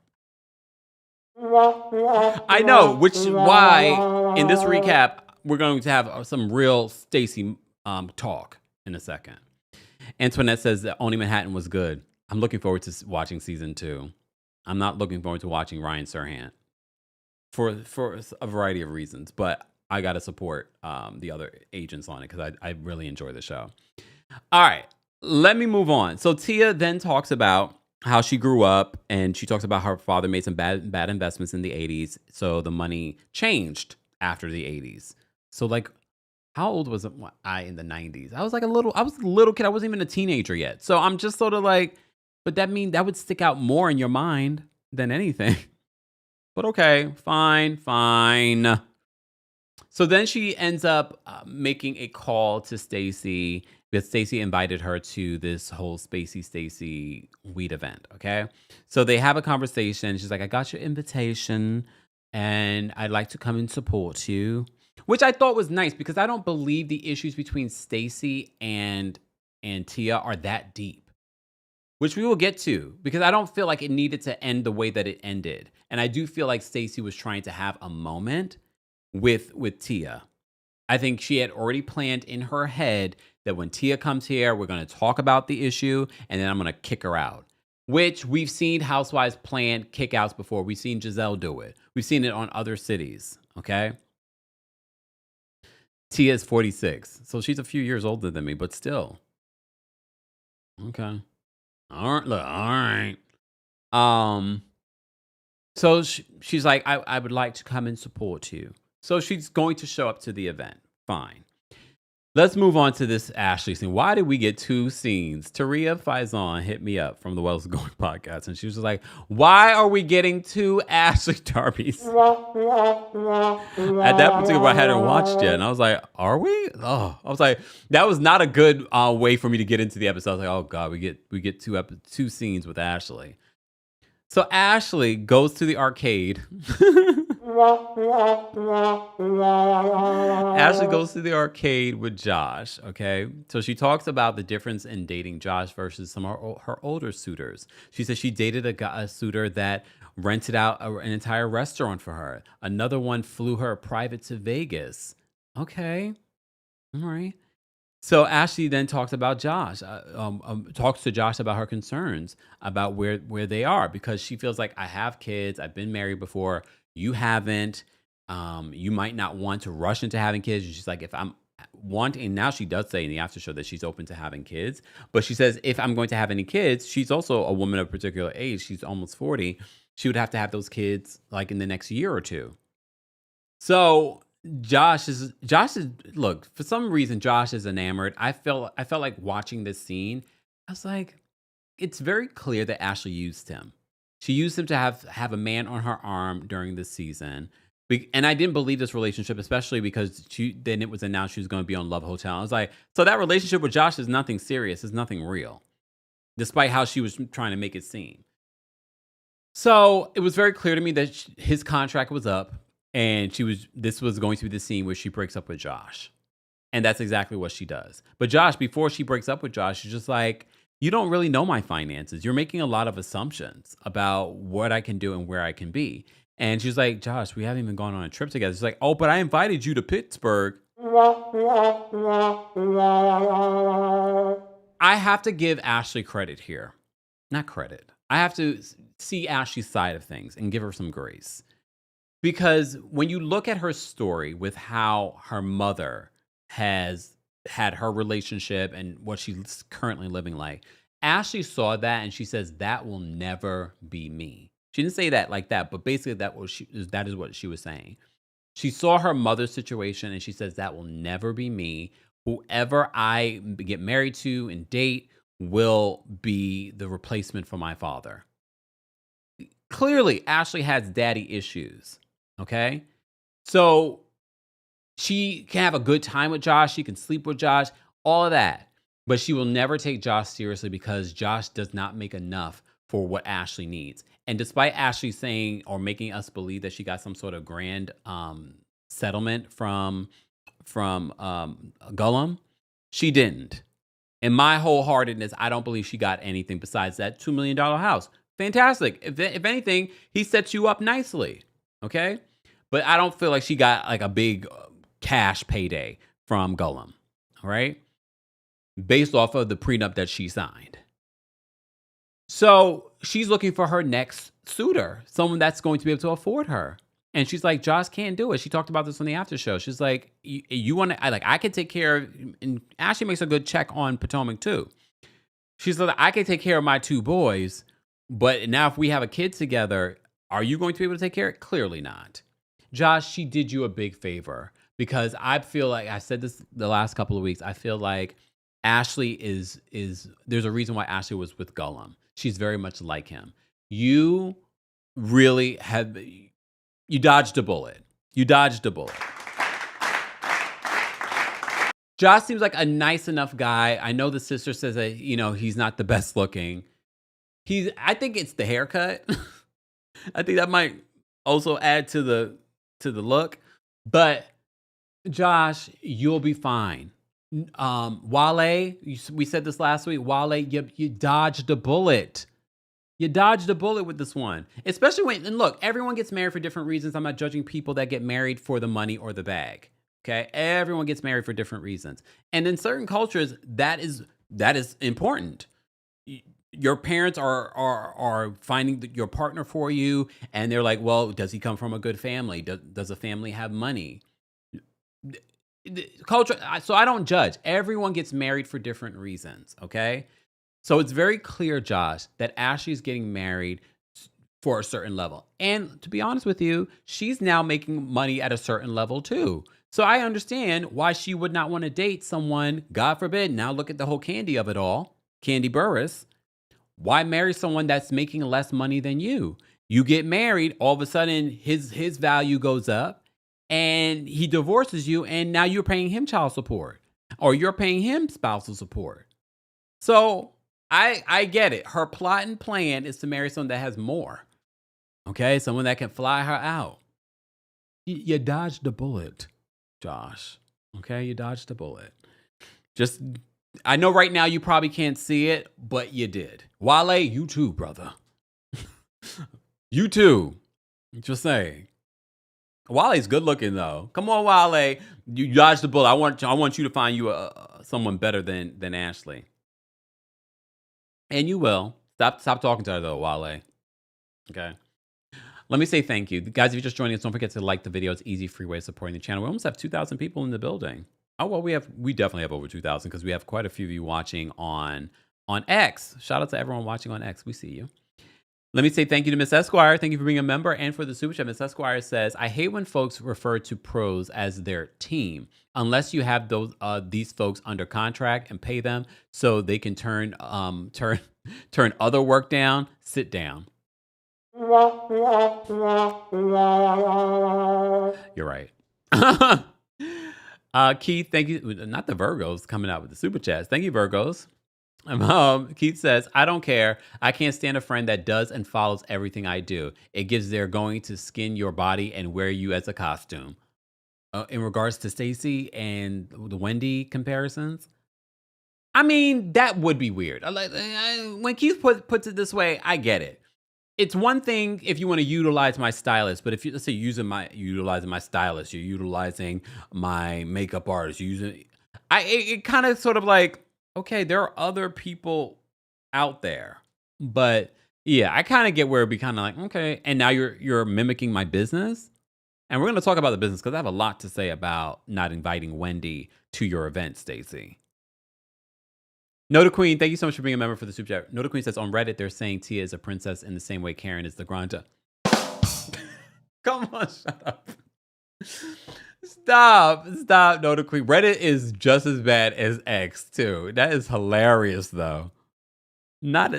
I know, which is why in this recap we're going to have some real Stacey talk in a second. Antoinette says that Only Manhattan was good. I'm looking forward to watching season 2. I'm not looking forward to watching Ryan Serhant for a variety of reasons, but I got to support the other agents on it because I really enjoy the show. All right, let me move on. So Tia then talks about how she grew up, and she talks about her father made some bad investments in the 80s, so the money changed after the 80s. So like, how old was I in the 90s? I was a little kid. I wasn't even a teenager yet. So I'm just sort of like, but that would stick out more in your mind than anything. But okay, fine. So then she ends up making a call to Stacey because Stacey invited her to this whole Spacey Stacey weed event. Okay. So they have a conversation. She's like, I got your invitation and I'd like to come and support you. which I thought was nice because I don't believe the issues between Stacey and Tia are that deep, which we will get to because I don't feel like it needed to end the way that it ended. And I do feel like Stacey was trying to have a moment with Tia. I think she had already planned in her head that when Tia comes here, we're going to talk about the issue and then I'm going to kick her out. Which we've seen housewives plan kickouts before. We've seen Giselle do it. We've seen it on other cities, okay? Tia is 46, so she's a few years older than me, but still. Okay. All right, look, all right. So she's like, I would like to come and support you. So she's going to show up to the event. Fine. Let's move on to this Ashley scene. Why did we get 2 scenes? Taria Faison hit me up from the Wells Going podcast, and she was just like, why are we getting 2 Ashley Darby's? At that particular point, I hadn't watched yet, and I was like, are we? Oh, I was like, that was not a good way for me to get into the episode. I was like, oh God, we get 2 scenes with Ashley. So Ashley goes to the arcade. Ashley goes to the arcade with Josh, okay? So she talks about the difference in dating Josh versus some of her older suitors. She says she dated a suitor that rented out an entire restaurant for her. Another one flew her private to Vegas. Okay. All right. So Ashley then talks about Josh, talks to Josh about her concerns about where they are because she feels like I have kids. I've been married before. You haven't. You might not want to rush into having kids. She's like, if I'm wanting, and now she does say in the after show that she's open to having kids, but she says if I'm going to have any kids, she's also a woman of a particular age. She's almost 40. She would have to have those kids like in the next year or two. So Josh is look, for some reason Josh is enamored. I felt like watching this scene. I was like, it's very clear that Ashley used him. She used him to have a man on her arm during this season. And I didn't believe this relationship, especially because then it was announced she was going to be on Love Hotel. I was like, so that relationship with Josh is nothing serious, is nothing real, despite how she was trying to make it seem. So it was very clear to me that his contract was up. And this was going to be the scene where she breaks up with Josh. And that's exactly what she does. But Josh, before she breaks up with Josh, she's just like, you don't really know my finances. You're making a lot of assumptions about what I can do and where I can be. And she's like, Josh, we haven't even gone on a trip together. She's like, oh, but I invited you to Pittsburgh. I have to give Ashley credit here. Not credit. I have to see Ashley's side of things and give her some grace. Because when you look at her story with how her mother has had her relationship and what she's currently living like, Ashley saw that and she says, that will never be me. She didn't say that like that, but basically that is what she was saying. She saw her mother's situation and she says, that will never be me. Whoever I get married to and date will be the replacement for my father. Clearly, Ashley has daddy issues. Okay, so she can have a good time with Josh. She can sleep with Josh, all of that. But she will never take Josh seriously because Josh does not make enough for what Ashley needs. And despite Ashley saying or making us believe that she got some sort of grand settlement from Gullum, she didn't. In my wholeheartedness, I don't believe she got anything besides that $2 million house. Fantastic. If anything, he sets you up nicely. Okay, but I don't feel like she got like a big cash payday from Gullum, all right? Based off of the prenup that she signed. So she's looking for her next suitor, someone that's going to be able to afford her. And she's like, Josh can't do it. She talked about this on the after show. She's like, you want to, I can take care of, and Ashley makes a good check on Potomac too. She's like, I can take care of my 2 boys, but now if we have a kid together, are you going to be able to take care of it? Clearly not. Josh, she did you a big favor because I feel like, I said this the last couple of weeks, I feel like Ashley is there's a reason why Ashley was with Gullum. She's very much like him. You really you dodged a bullet. You dodged a bullet. Josh seems like a nice enough guy. I know the sister says that, he's not the best looking. I think it's the haircut. I think that might also add to the look. But Josh, you'll be fine. Wale, we said this last week. Wale, you dodged a bullet. You dodged a bullet with this one. Especially when, and look, everyone gets married for different reasons. I'm not judging people that get married for the money or the bag. Okay? Everyone gets married for different reasons. And in certain cultures, that is important. Your parents are finding your partner for you, and they're like, well, does he come from a good family? Does a family have money? Culture. So I don't judge. Everyone gets married for different reasons. Okay. So it's very clear, Josh, that Ashley's getting married for a certain level. And to be honest with you, she's now making money at a certain level too. So I understand why she would not want to date someone, God forbid, now look at the whole Candy of it all, Candy Burris. Why marry someone that's making less money than you? You get married, all of a sudden his value goes up and he divorces you, and now you're paying him child support or you're paying him spousal support. So I get it. Her plot and plan is to marry someone that has more. Okay? Someone that can fly her out. You dodged a bullet, Josh. Okay? You dodged a bullet. Just, I know right now you probably can't see it, but you did. Wale, you too, brother. You too. Just saying. Wale's good looking though. Come on, Wale. You dodged the bullet. I want you to find you someone better than Ashley. And you will. Stop talking to her though, Wale. Okay. Let me say thank you. Guys, if you're just joining us, don't forget to like the video. It's easy, free way of supporting the channel. We almost have 2,000 people in the building. Oh, well, we definitely have over 2,000 because we have quite a few of you watching on X. Shout out to everyone watching on X. We see you. Let me say thank you to Miss Esquire. Thank you for being a member and for the super chat. Miss Esquire says, I hate when folks refer to pros as their team. Unless you have these folks under contract and pay them so they can turn other work down, sit down. You're right. Keith, thank you. Not the Virgos coming out with the super chats. Thank you, Virgos. Keith says, I don't care. I can't stand a friend that does and follows everything I do. It gives they're going to skin your body and wear you as a costume. In regards to Stacey and the Wendy comparisons, I mean, that would be weird. When Keith puts it this way, I get it. It's one thing if you want to utilize my stylist, but if you, let's say, utilizing my stylist, you're utilizing my makeup artist, it kind of sort of like, okay, there are other people out there, but yeah, I kind of get where it'd be kind of like, okay, and now you're mimicking my business. And we're going to talk about the business because I have a lot to say about not inviting Wendy to your event, Stacey. Noda Queen, thank you so much for being a member for the super chat. Noda Queen says, on Reddit, they're saying Tia is a princess in the same way Karen is the Granta. Come on, shut up. Stop, Noda Queen. Reddit is just as bad as X, too. That is hilarious, though. Not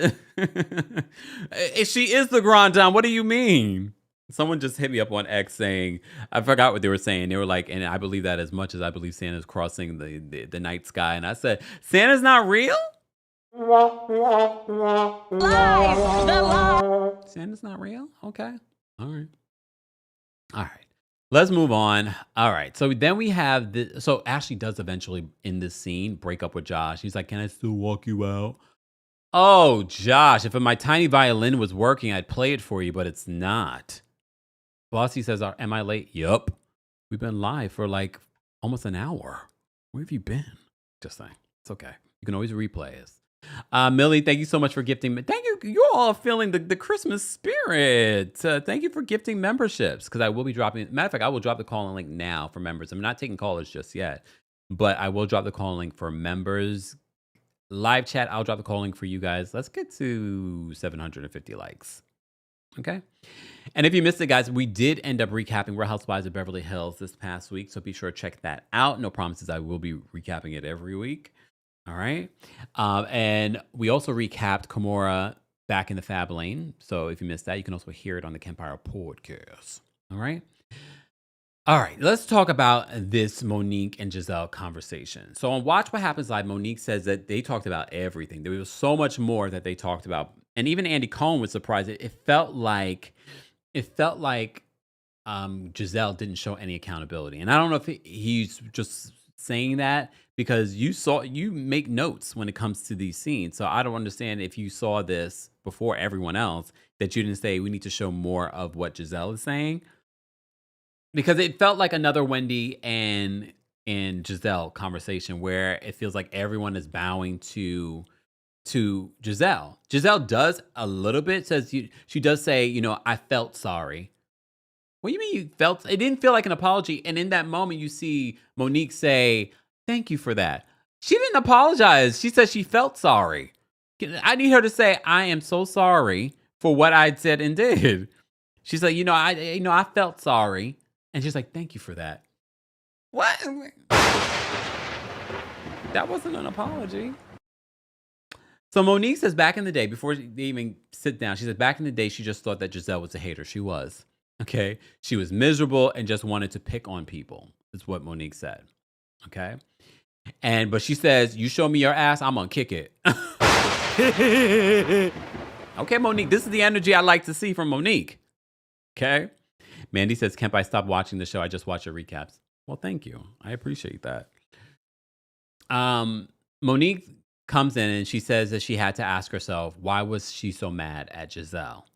she is the Granta. What do you mean? Someone just hit me up on X saying, I forgot what they were saying. They were like, and I believe that as much as I believe Santa's crossing the night sky. And I said, Santa's not real? Santa's not real? Okay. All right. Let's move on. All right. So then we have so Ashley does eventually in this scene break up with Josh. He's like, can I still walk you out? Oh, Josh, if my tiny violin was working, I'd play it for you, but it's not. Bossy says, am I late? Yup. We've been live for like almost an hour. Where have you been? Just saying. It's okay. You can always replay us. Millie, thank you so much for gifting. Thank you. You're all feeling the Christmas spirit. Thank you for gifting memberships because I will be dropping. Matter of fact, I will drop the call-in link now for members. I'm not taking callers just yet, but I will drop the call-in link for members. Live chat, I'll drop the call link for you guys. Let's get to 750 likes. Okay. And if you missed it, guys, we did end up recapping Real Housewives of Beverly Hills this past week. So be sure to check that out. No promises. I will be recapping it every week. All right. And we also recapped Kimora back in the Fab Lane. So if you missed that, you can also hear it on the Kempire podcast. All right. All right, let's talk about this Monique and Giselle conversation. So on Watch What Happens Live, Monique says that they talked about everything. There was so much more that they talked about. And even Andy Cohen was surprised. It felt like Giselle didn't show any accountability. And I don't know if he's just saying that because you make notes when it comes to these scenes. So I don't understand if you saw this before everyone else that you didn't say we need to show more of what Giselle is saying, because it felt like another Wendy and Giselle conversation where it feels like everyone is bowing to Giselle. Giselle does a little bit, she does say, I felt sorry. What do you mean you felt? It didn't feel like an apology. And in that moment, you see Monique say, thank you for that. She didn't apologize. She said she felt sorry. I need her to say, I am so sorry for what I said and did. She's like, I felt sorry. And she's like, thank you for that. What? That wasn't an apology. So Monique says back in the day, before they even sit down, she said back in the day, she just thought that Giselle was a hater. She was. Okay. She was miserable and just wanted to pick on people, is what Monique said. Okay. But she says, you show me your ass, I'm going to kick it. Okay, Monique, this is the energy I like to see from Monique. Okay. Mandy says, Kemp, I stopped watching the show. I just watch your recaps. Well, thank you. I appreciate that. Monique comes in and she says that she had to ask herself, why was she so mad at Giselle?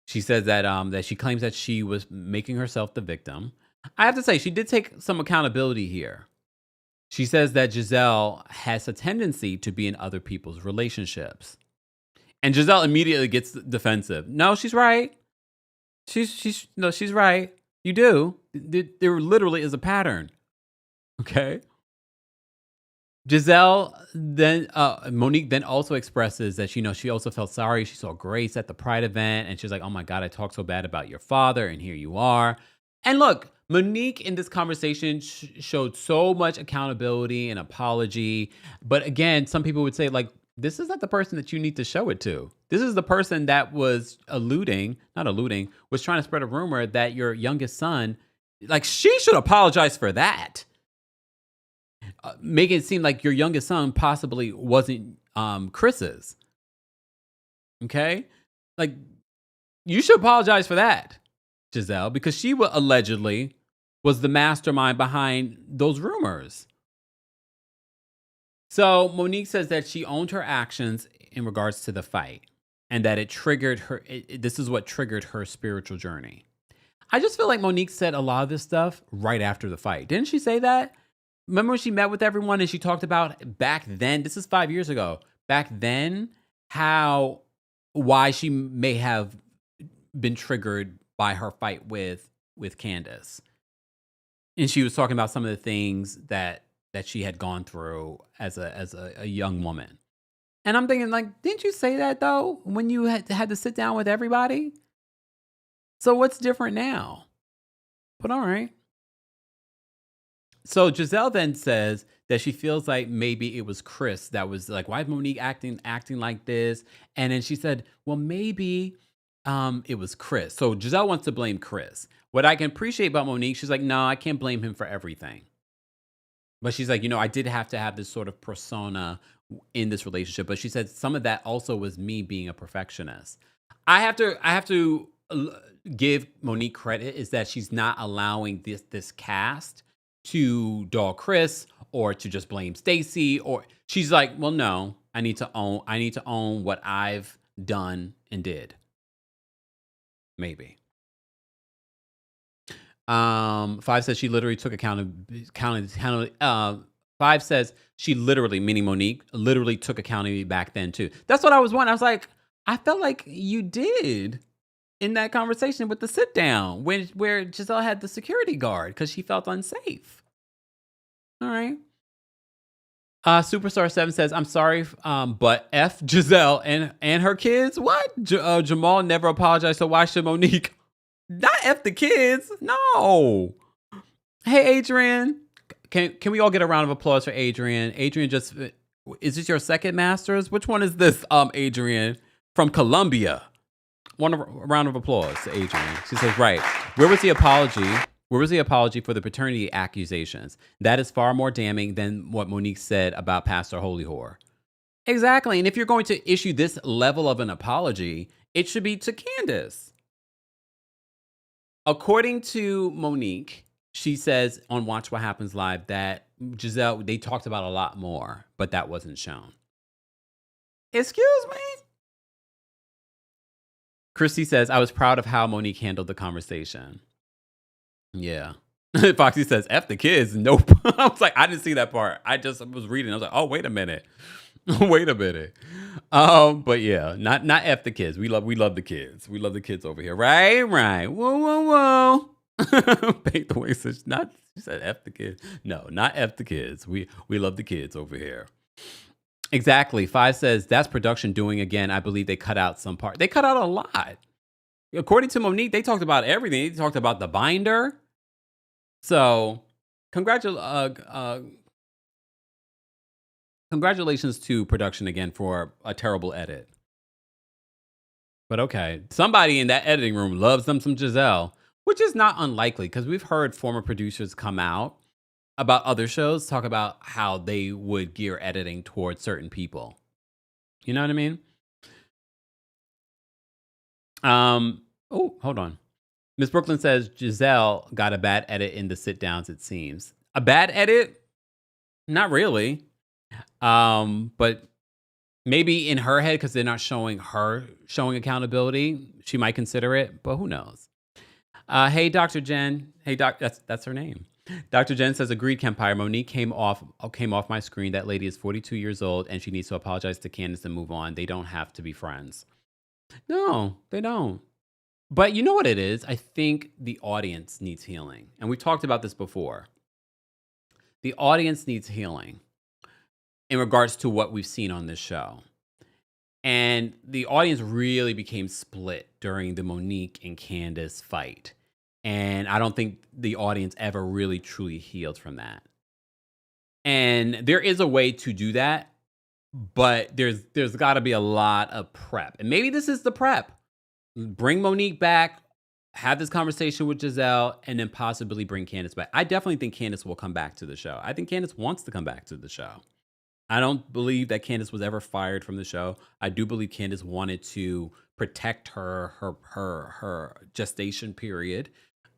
She says that she claims that she was making herself the victim. I have to say, she did take some accountability here. She says that Giselle has a tendency to be in other people's relationships. And Giselle immediately gets defensive. No, she's right. She's right. You do. There literally is a pattern. Okay. Monique then also expresses that, she also felt sorry. She saw Grace at the Pride event and she's like, oh my God, I talked so bad about your father and here you are. And look, Monique in this conversation showed so much accountability and apology. But again, some people would say like, this is not the person that you need to show it to. This is the person that was was trying to spread a rumor that your youngest son, like she should apologize for that. Making it seem like your youngest son possibly wasn't Chris's. Okay? Like, you should apologize for that, Giselle, because she allegedly was the mastermind behind those rumors. So Monique says that she owned her actions in regards to the fight and that it triggered her. This is what triggered her spiritual journey. I just feel like Monique said a lot of this stuff right after the fight. Didn't she say that? Remember when she met with everyone and she talked about back then, this is 5 years ago, back then, why she may have been triggered by her fight with Candace. And she was talking about some of the things that she had gone through as a young woman. And I'm thinking like, didn't you say that though, when you had to sit down with everybody? So what's different now? But all right. So Giselle then says that she feels like maybe it was Chris that was like, why is Monique acting like this? And then she said, well, maybe it was Chris. So Giselle wants to blame Chris. What I can appreciate about Monique, she's like, no, I can't blame him for everything. But she's like, I did have to have this sort of persona in this relationship. But she said some of that also was me being a perfectionist. I have to give Monique credit is that she's not allowing this cast to dog Chris or to just blame Stacy, or she's like, well, no, I need to own what I've done and did. Maybe. 5 says she literally took accountability. 5 says she literally, meaning Monique, literally took accountability back then too. That's what I was wondering. I was like, I felt like you did in that conversation with the sit down where Giselle had the security guard because she felt unsafe. All right. Superstar 7 says, I'm sorry, but F Giselle and her kids. What? Jamal never apologized, so why should Monique? Not F the kids. No. Hey, Adrian. Can we all get a round of applause for Adrian? Adrian is this your second master's? Which one is this, Adrian? From Colombia. A round of applause to Adrian. She says, right. Where was the apology? Where was the apology for the paternity accusations? That is far more damning than what Monique said about Pastor Holy Whore. Exactly. And if you're going to issue this level of an apology, it should be to Candace. According to Monique, she says on Watch What Happens Live that Giselle, they talked about a lot more, but that wasn't shown. Excuse me? Christy says, I was proud of how Monique handled the conversation. Yeah. Foxy says, F the kids. Nope. I was like, I didn't see that part. I just was reading. I was like, oh, wait a minute. Wait a minute. But yeah, not F the kids. We love the kids. We love the kids over here. Right. Whoa, whoa, whoa. Paint the way she said F the kids. No, not F the kids. We love the kids over here. Exactly. 5 says, that's production doing again. I believe they cut out some part. They cut out a lot. According to Monique, they talked about everything. They talked about the binder. So, congratulations to production again for a terrible edit. But okay, somebody in that editing room loves them some Giselle, which is not unlikely because we've heard former producers come out about other shows, talk about how they would gear editing towards certain people. You know what I mean? Oh, hold on. Miss Brooklyn says Giselle got a bad edit in the sit downs, it seems. A bad edit? Not really. But maybe in her head, because they're not showing accountability, she might consider it, but who knows? Hey, Dr. Jen. Hey, that's her name. Dr. Jen says, agreed, Kempire. Monique came off my screen. That lady is 42 years old, and she needs to apologize to Candace and move on. They don't have to be friends. No, they don't. But you know what it is? I think the audience needs healing. And we've talked about this before. The audience needs healing in regards to what we've seen on this show. And the audience really became split during the Monique and Candace fight. And I don't think the audience ever really truly healed from that. And there is a way to do that, but there's got to be a lot of prep. And maybe this is the prep. Bring Monique back, have this conversation with Giselle, and then possibly bring Candace back. I definitely think Candace will come back to the show. I think Candace wants to come back to the show. I don't believe that Candace was ever fired from the show. I do believe Candace wanted to protect her gestation period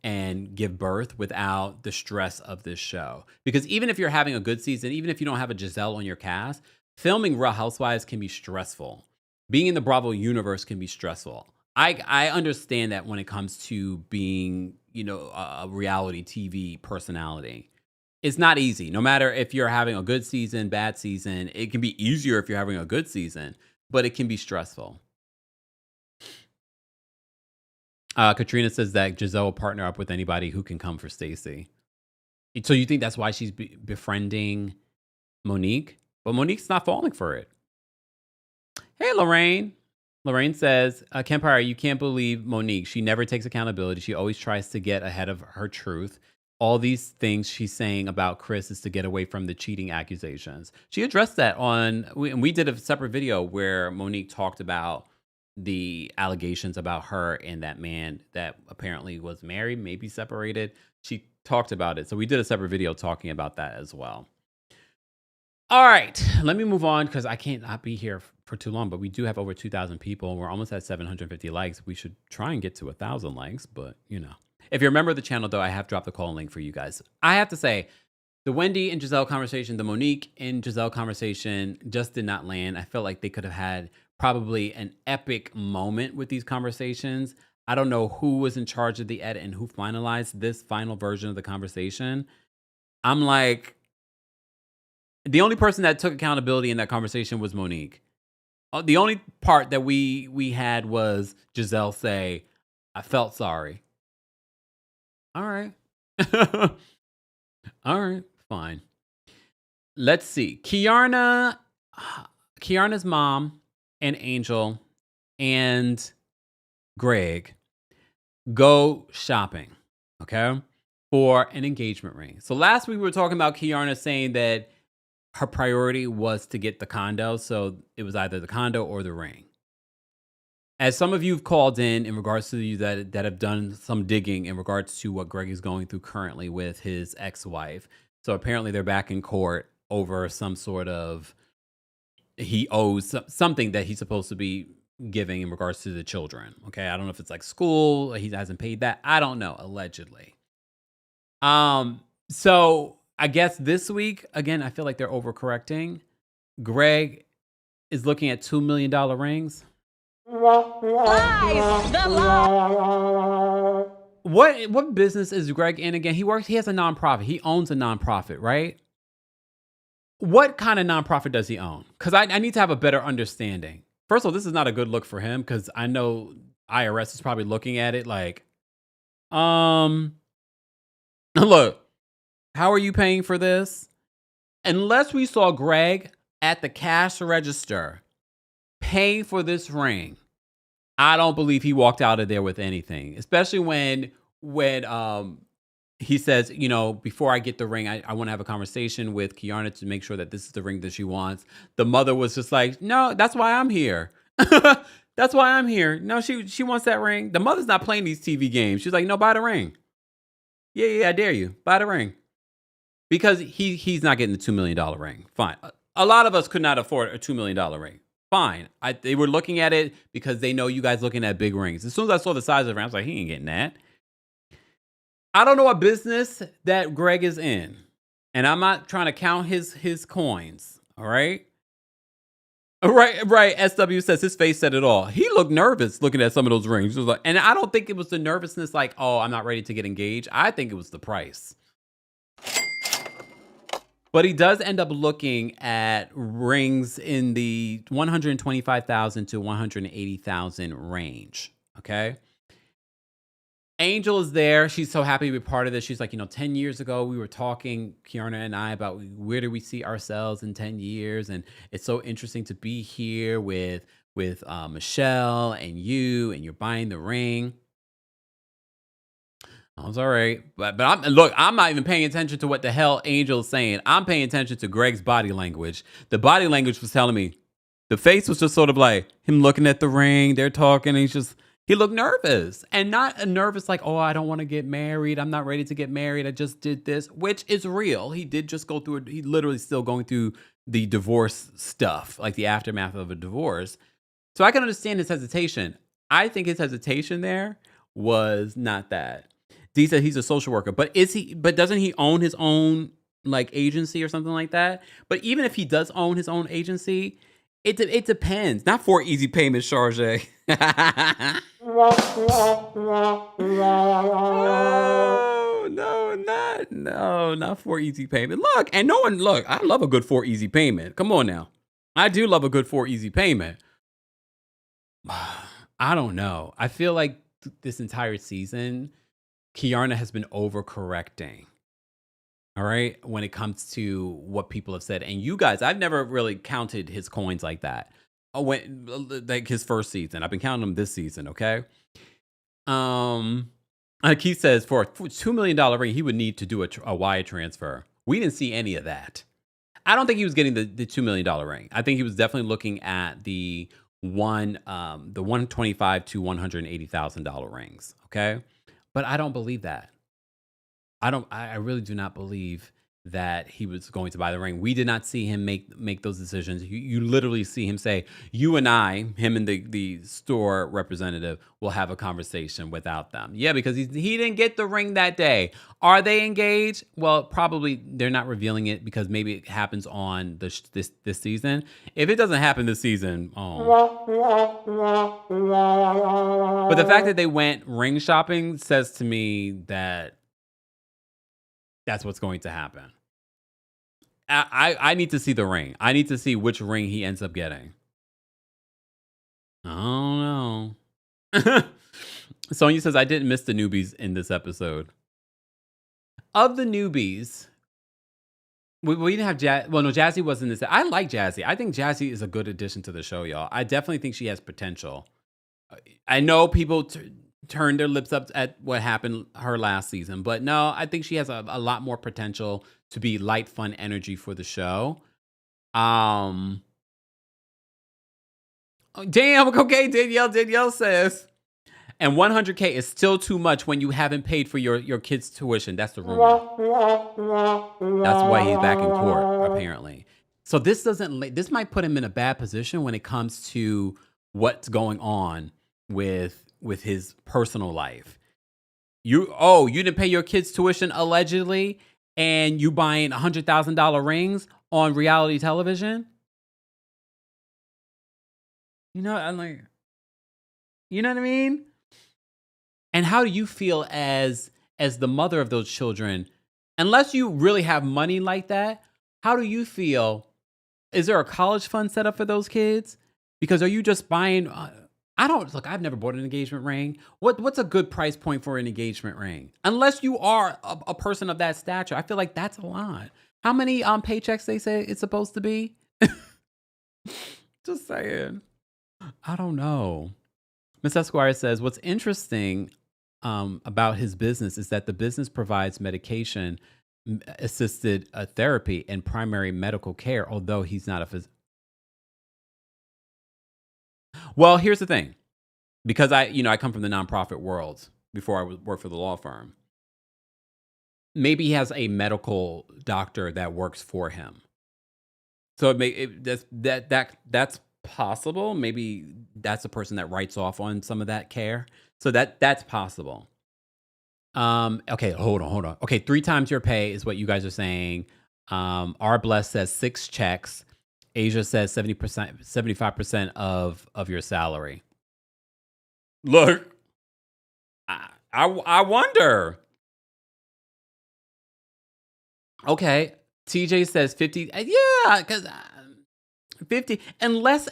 and give birth without the stress of this show. Because even if you're having a good season, even if you don't have a Giselle on your cast, filming Real Housewives can be stressful. Being in the Bravo universe can be stressful. I understand that when it comes to being, a reality TV personality. It's not easy. No matter if you're having a good season, bad season, it can be easier if you're having a good season, but it can be stressful. Katrina says that Giselle will partner up with anybody who can come for Stacey. So you think that's why she's befriending Monique? But Monique's not falling for it. Hey, Lorraine. Lorraine says, Kempire, you can't believe Monique. She never takes accountability. She always tries to get ahead of her truth. All these things she's saying about Chris is to get away from the cheating accusations. She addressed that we did a separate video where Monique talked about the allegations about her and that man that apparently was married, maybe separated. She talked about it. So we did a separate video talking about that as well. All right, let me move on because I can't not be here for too long, but we do have over 2,000 people. We're almost at 750 likes. We should try and get to 1,000 likes, but If you're a member of the channel, though, I have dropped the call link for you guys. I have to say, the Wendy and Giselle conversation, the Monique and Giselle conversation just did not land. I felt like they could have had probably an epic moment with these conversations. I don't know who was in charge of the edit and who finalized this final version of the conversation. I'm like, the only person that took accountability in that conversation was Monique. The only part that we had was Giselle say, I felt sorry. All right. All right, fine. Let's see. Kiarna's mom and Angel and Greg go shopping, okay, for an engagement ring. So last week we were talking about Kiarna saying that her priority was to get the condo. So it was either the condo or the ring. As some of you have called in regards to you that have done some digging in regards to what Greg is going through currently with his ex-wife. So apparently they're back in court over some sort of, he owes something that he's supposed to be giving in regards to the children. Okay, I don't know if it's like school, he hasn't paid that. I don't know, allegedly. So I guess this week, again, I feel like they're overcorrecting. Greg is looking at $2 million rings. Lies! The lie! What business is Greg in again? He has a nonprofit. He owns a nonprofit, right? What kind of nonprofit does he own? Because I need to have a better understanding. First of all, this is not a good look for him because I know IRS is probably looking at it like, look, how are you paying for this? Unless we saw Greg at the cash register paying for this ring, I don't believe he walked out of there with anything, especially when he says, before I get the ring, I want to have a conversation with Kiana to make sure that this is the ring that she wants. The mother was just like, no, that's why I'm here. That's why I'm here. No, she wants that ring. The mother's not playing these TV games. She's like, no, buy the ring. Yeah, I dare you. Buy the ring. Because he's not getting the $2 million ring. Fine. A lot of us could not afford a $2 million ring. Fine. They were looking at it because they know you guys looking at big rings. As soon as I saw the size of the ring, I was like, he ain't getting that. I don't know what business that Greg is in. And I'm not trying to count his coins. All right? Right. SW says his face said it all. He looked nervous looking at some of those rings. And I don't think it was the nervousness like, oh, I'm not ready to get engaged. I think it was the price. But he does end up looking at rings in the $125,000 to $180,000 range. Okay. Angel is there. She's so happy to be part of this. She's like, 10 years ago, we were talking, Kiana and I, about where do we see ourselves in 10 years? And it's so interesting to be here with Michelle and you're buying the ring. I was all right. But I'm not even paying attention to what the hell Angel's saying. I'm paying attention to Greg's body language. The body language was telling me, the face was just sort of like him looking at the ring. They're talking. And he looked nervous, and not a nervous like, oh, I don't want to get married. I'm not ready to get married. I just did this, which is real. He did just go through it. He literally still going through the divorce stuff, like the aftermath of a divorce. So I can understand his hesitation. I think his hesitation there was not that. D said he's a social worker, but doesn't he own his own like agency or something like that? But even if he does own his own agency, it depends. Not for easy payment, Charge. Not for easy payment. Look, I love a good for easy payment. Come on now. I do love a good for easy payment. I don't know. I feel like this entire season, Kiana has been overcorrecting. All right. When it comes to what people have said. And you guys, I've never really counted his coins like that. Like his first season. I've been counting them this season. Okay. Keith says for a $2 million ring, he would need to do a wire transfer. We didn't see any of that. I don't think he was getting the $2 million ring. I think he was definitely looking at the $125,000 to $180,000 rings. Okay. But I don't believe that. I really do not believe that he was going to buy the ring. We did not see him make those decisions. You literally see him say, you and I, him and the store representative, will have a conversation without them. Yeah, because he didn't get the ring that day. Are they engaged? Well, probably they're not revealing it because maybe it happens on this season. If it doesn't happen this season, But the fact that they went ring shopping says to me that that's what's going to happen. I need to see the ring. I need to see which ring he ends up getting. I don't know. Sonia says, I didn't miss the newbies in this episode. Of the newbies, we didn't have Jazzy. Well, no, Jazzy wasn't in this. I like Jazzy. I think Jazzy is a good addition to the show, y'all. I definitely think she has potential. I know people turned their lips up at what happened her last season, but no, I think she has a lot more potential to be light, fun energy for the show. Damn, okay, Danielle says, and 100K is still too much when you haven't paid for your kid's tuition. That's the rumor. That's why he's back in court, apparently. So this might put him in a bad position when it comes to what's going on with his personal life. You didn't pay your kids' tuition allegedly, and you buying $100,000 rings on reality television. I'm like, you know what I mean? And how do you feel as the mother of those children? Unless you really have money like that, how do you feel? Is there a college fund set up for those kids? Because are you just buying? I've never bought an engagement ring. What's a good price point for an engagement ring? Unless you are a person of that stature, I feel like that's a lot. How many paychecks they say it's supposed to be? Just saying. I don't know. Miss Esquire says, what's interesting about his business is that the business provides medication assisted therapy and primary medical care, although he's not a physician. Well, here's the thing. Because I come from the nonprofit world before I worked for the law firm. Maybe he has a medical doctor that works for him. So that's possible. Maybe that's the person that writes off on some of that care. So that's possible. Okay, hold on. Okay, 3 times your pay is what you guys are saying. R Bless says 6 checks. Asia says 70%, 75% of your salary. Look, I wonder. Okay, TJ says 50. Yeah, because 50. Unless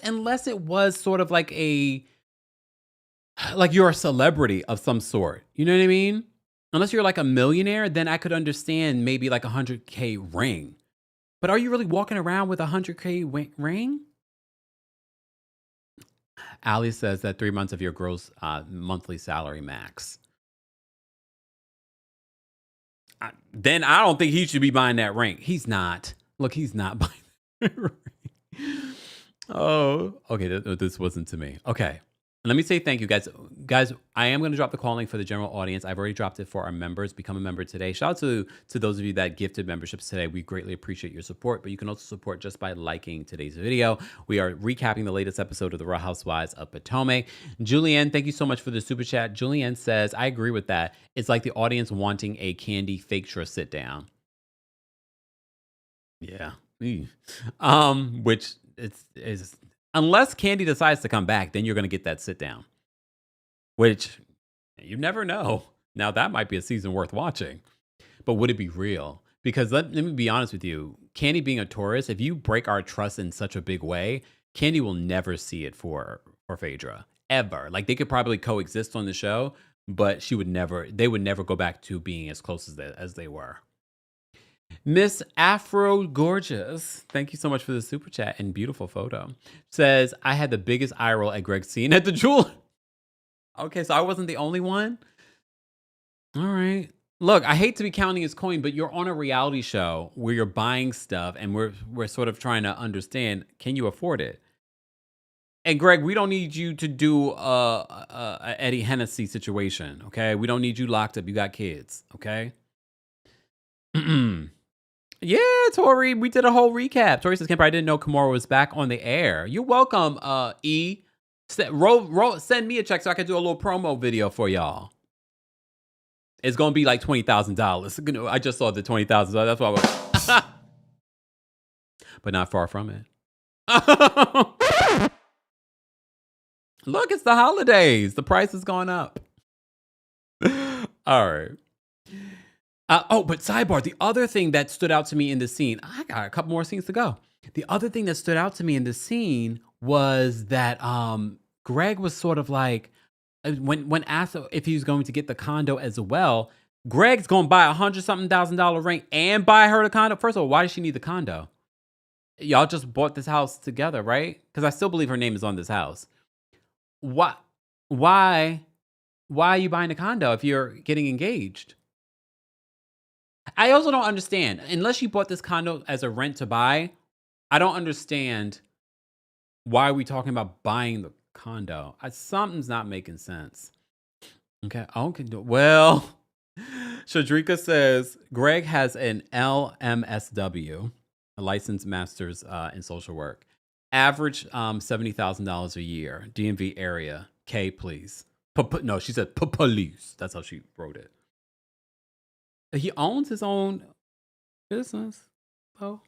it was sort of like like you're a celebrity of some sort. You know what I mean? Unless you're like a millionaire, then I could understand maybe like $100K ring. But are you really walking around with $100K ring? Ali says that 3 months of your gross monthly salary max. Then I don't think he should be buying that ring. He's not. Look, he's not buying that ring. Oh, okay. This wasn't to me. Okay. Let me say thank you, guys. Guys, I am going to drop the call link for the general audience. I've already dropped it for our members. Become a member today. Shout out to those of you that gifted memberships today. We greatly appreciate your support, but you can also support just by liking today's video. We are recapping the latest episode of The Real Housewives of Potomac. Julianne, thank you so much for the super chat. Julianne says, I agree with that. It's like the audience wanting a Candy Fakestra sit down. Yeah. Which is unless Candy decides to come back, then you're going to get that sit down, which you never know. Now that might be a season worth watching, but would it be real? Because let me be honest with you, Candy being a tourist, if you break our trust in such a big way, Candy will never see it for Phaedra ever. Like they could probably coexist on the show, but they would never go back to being as close as they were. Miss Afro Gorgeous, thank you so much for the super chat and beautiful photo. Says, I had the biggest eye roll at Greg's scene at the jeweler. Okay, so I wasn't the only one? All right. Look, I hate to be counting his coin, but you're on a reality show where you're buying stuff and we're sort of trying to understand, can you afford it? And Greg, we don't need you to do a Eddie Hennessy situation, okay? We don't need you locked up. You got kids, okay? Yeah, Tori, we did a whole recap. Tori says, Kempire, I didn't know Kimora was back on the air. You're welcome, E. Send me a check so I can do a little promo video for y'all. It's going to be like $20,000. I just saw the $20,000, so that's why I was... But not far from it. Look, it's the holidays. The price has gone up. All right. But sidebar, the other thing that stood out to me in the scene, I got a couple more scenes to go. The other thing that stood out to me in the scene was that Greg was sort of like, when asked if he was going to get the condo as well, Greg's going to buy $100,000 ring and buy her the condo. First of all, why does she need the condo? Y'all just bought this house together, right? Because I still believe her name is on this house. Why are you buying a condo if you're getting engaged? I also don't understand. Unless you bought this condo as a rent to buy, I don't understand why are we talking about buying the condo. Something's not making sense. Okay. Well, Shadrika says Greg has an LMSW, a licensed master's in social work. Average $70,000 a year. DMV area. K, please. No, she said police. That's how she wrote it. He owns his own business. Oh,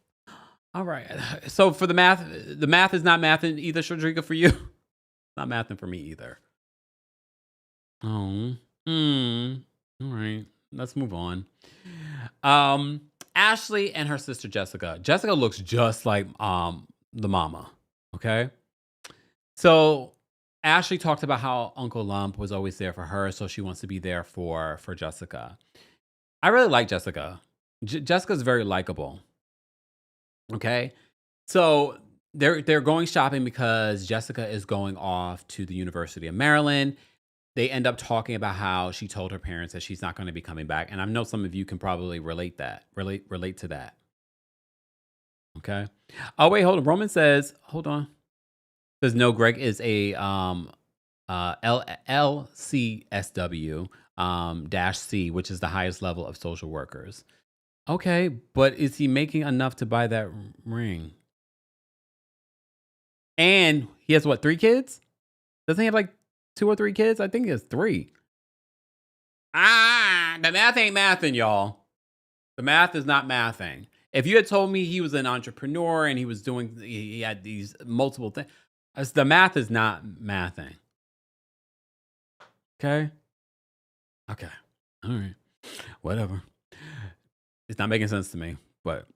all right. So for the math is not mathing either, Shadrika, for you. Not mathing for me either. Oh. All right. Let's move on. Ashley and her sister Jessica. Jessica looks just like the mama. Okay. So Ashley talked about how Uncle Lump was always there for her, so she wants to be there for Jessica. I really like Jessica. Jessica's very likable. Okay. So they're going shopping because Jessica is going off to the University of Maryland. They end up talking about how she told her parents that she's not going to be coming back. And I know some of you can probably relate to that. Okay. Oh, wait, hold on. Roman says, hold on. Says no, Greg is a LCSW -C, which is the highest level of social workers. Okay, but is he making enough to buy that ring? And he has what, 3 kids? Doesn't he have like 2 or 3 kids? I think he has 3. The math ain't mathing, y'all. The math is not mathing. If you had told me he was an entrepreneur and he had these multiple things, the math is not mathing. Okay. All right. Whatever. It's not making sense to me, but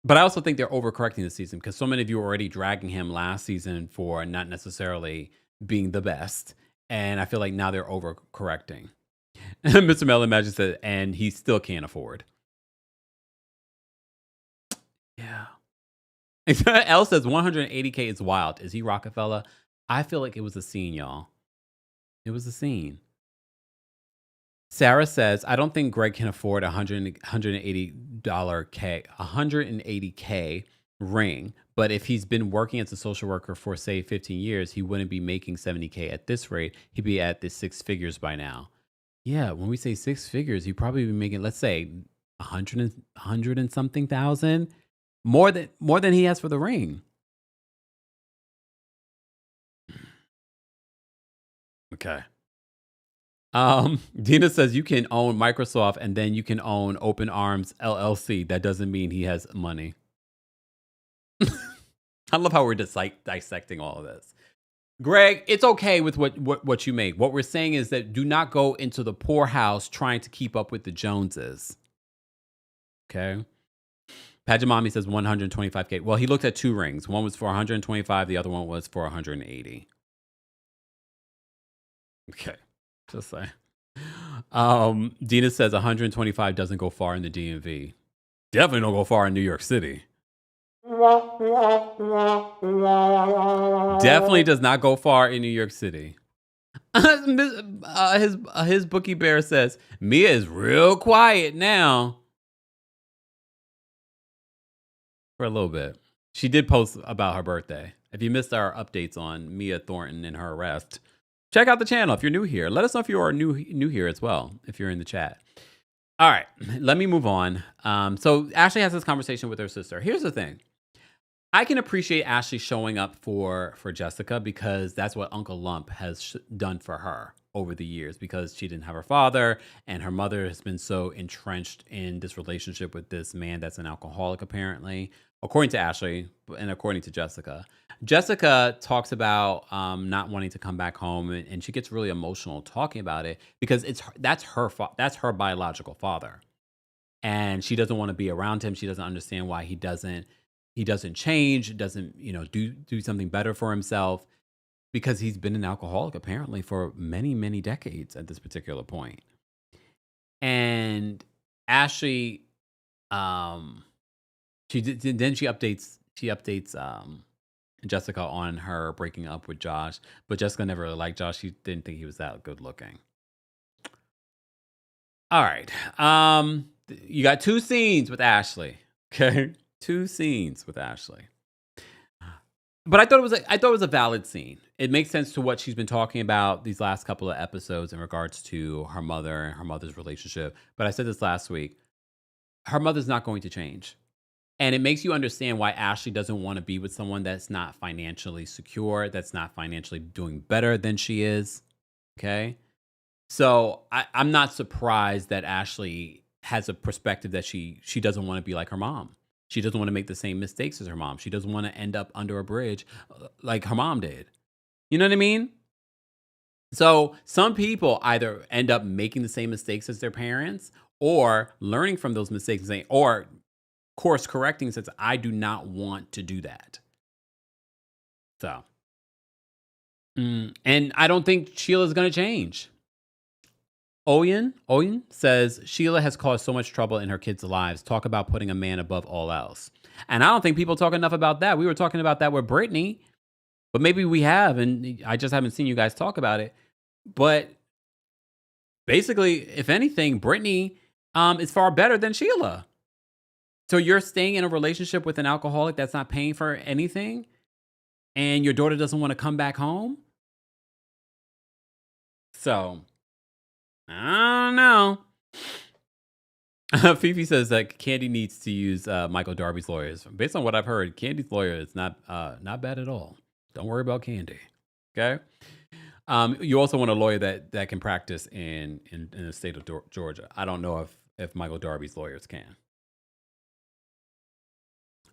I also think they're overcorrecting this season because so many of you were already dragging him last season for not necessarily being the best. And I feel like now they're overcorrecting. Mr. Mellon Magic said, and he still can't afford. Yeah. L says 180K is wild. Is he Rockefeller? I feel like it was a scene, y'all. It was a scene. Sarah says, I don't think Greg can afford $180K ring, but if he's been working as a social worker for, say, 15 years, he wouldn't be making 70K at this rate. He'd be at the 6 figures by now. Yeah, when we say 6 figures, he'd probably be making, let's say, 100 and something thousand, more than he has for the ring. Okay. Dina says you can own Microsoft and then you can own Open Arms LLC. That doesn't mean he has money. I love how we're dissecting all of this. Greg, it's okay with what you make. What we're saying is that do not go into the poorhouse trying to keep up with the Joneses. Okay. Pajamami says 125K. Well, he looked at 2 rings. One was for 125. The other one was for 180. Okay. Just say. Dina says 125 doesn't go far in the DMV. Definitely don't go far in New York City. Definitely does not go far in New York City. His bookie bear says Mia is real quiet now. For a little bit. She did post about her birthday. If you missed our updates on Mia Thornton and her arrest, check out the channel if you're new here. Let us know if you are new here as well, if you're in the chat. All right, let me move on. So Ashley has this conversation with her sister. Here's the thing. I can appreciate Ashley showing up for Jessica because that's what Uncle Lump has done for her over the years because she didn't have her father and her mother has been so entrenched in this relationship with this man that's an alcoholic, apparently, according to Ashley and according to Jessica. Jessica talks about not wanting to come back home and she gets really emotional talking about it because that's her biological father. And she doesn't want to be around him. She doesn't understand why he doesn't change, doesn't, do something better for himself because he's been an alcoholic apparently for many, many decades at this particular point. And Ashley, she updates Jessica on her breaking up with Josh, but Jessica never really liked Josh. She didn't think he was that good looking. All right. You got 2 scenes with Ashley. Okay. 2 scenes with Ashley. But I thought it was a valid scene. It makes sense to what she's been talking about these last couple of episodes in regards to her mother and her mother's relationship. But I said this last week. Her mother's not going to change. And it makes you understand why Ashley doesn't want to be with someone that's not financially secure, that's not financially doing better than she is. Okay. So I'm not surprised that Ashley has a perspective that she doesn't want to be like her mom. She doesn't want to make the same mistakes as her mom. She doesn't want to end up under a bridge like her mom did. You know what I mean? So some people either end up making the same mistakes as their parents or learning from those mistakes and saying, or course correcting, says, I do not want to do that. So, and I don't think Sheila's going to change. Oyen says, Sheila has caused so much trouble in her kids' lives. Talk about putting a man above all else. And I don't think people talk enough about that. We were talking about that with Brittany, but maybe we have, and I just haven't seen you guys talk about it. But basically, if anything, Brittany is far better than Sheila. So you're staying in a relationship with an alcoholic that's not paying for anything, and your daughter doesn't want to come back home? So, I don't know. Fifi says that Candy needs to use Michael Darby's lawyers. Based on what I've heard, Candy's lawyer is not bad at all. Don't worry about Candy. Okay? You also want a lawyer that can practice in the state of Georgia. I don't know if Michael Darby's lawyers can.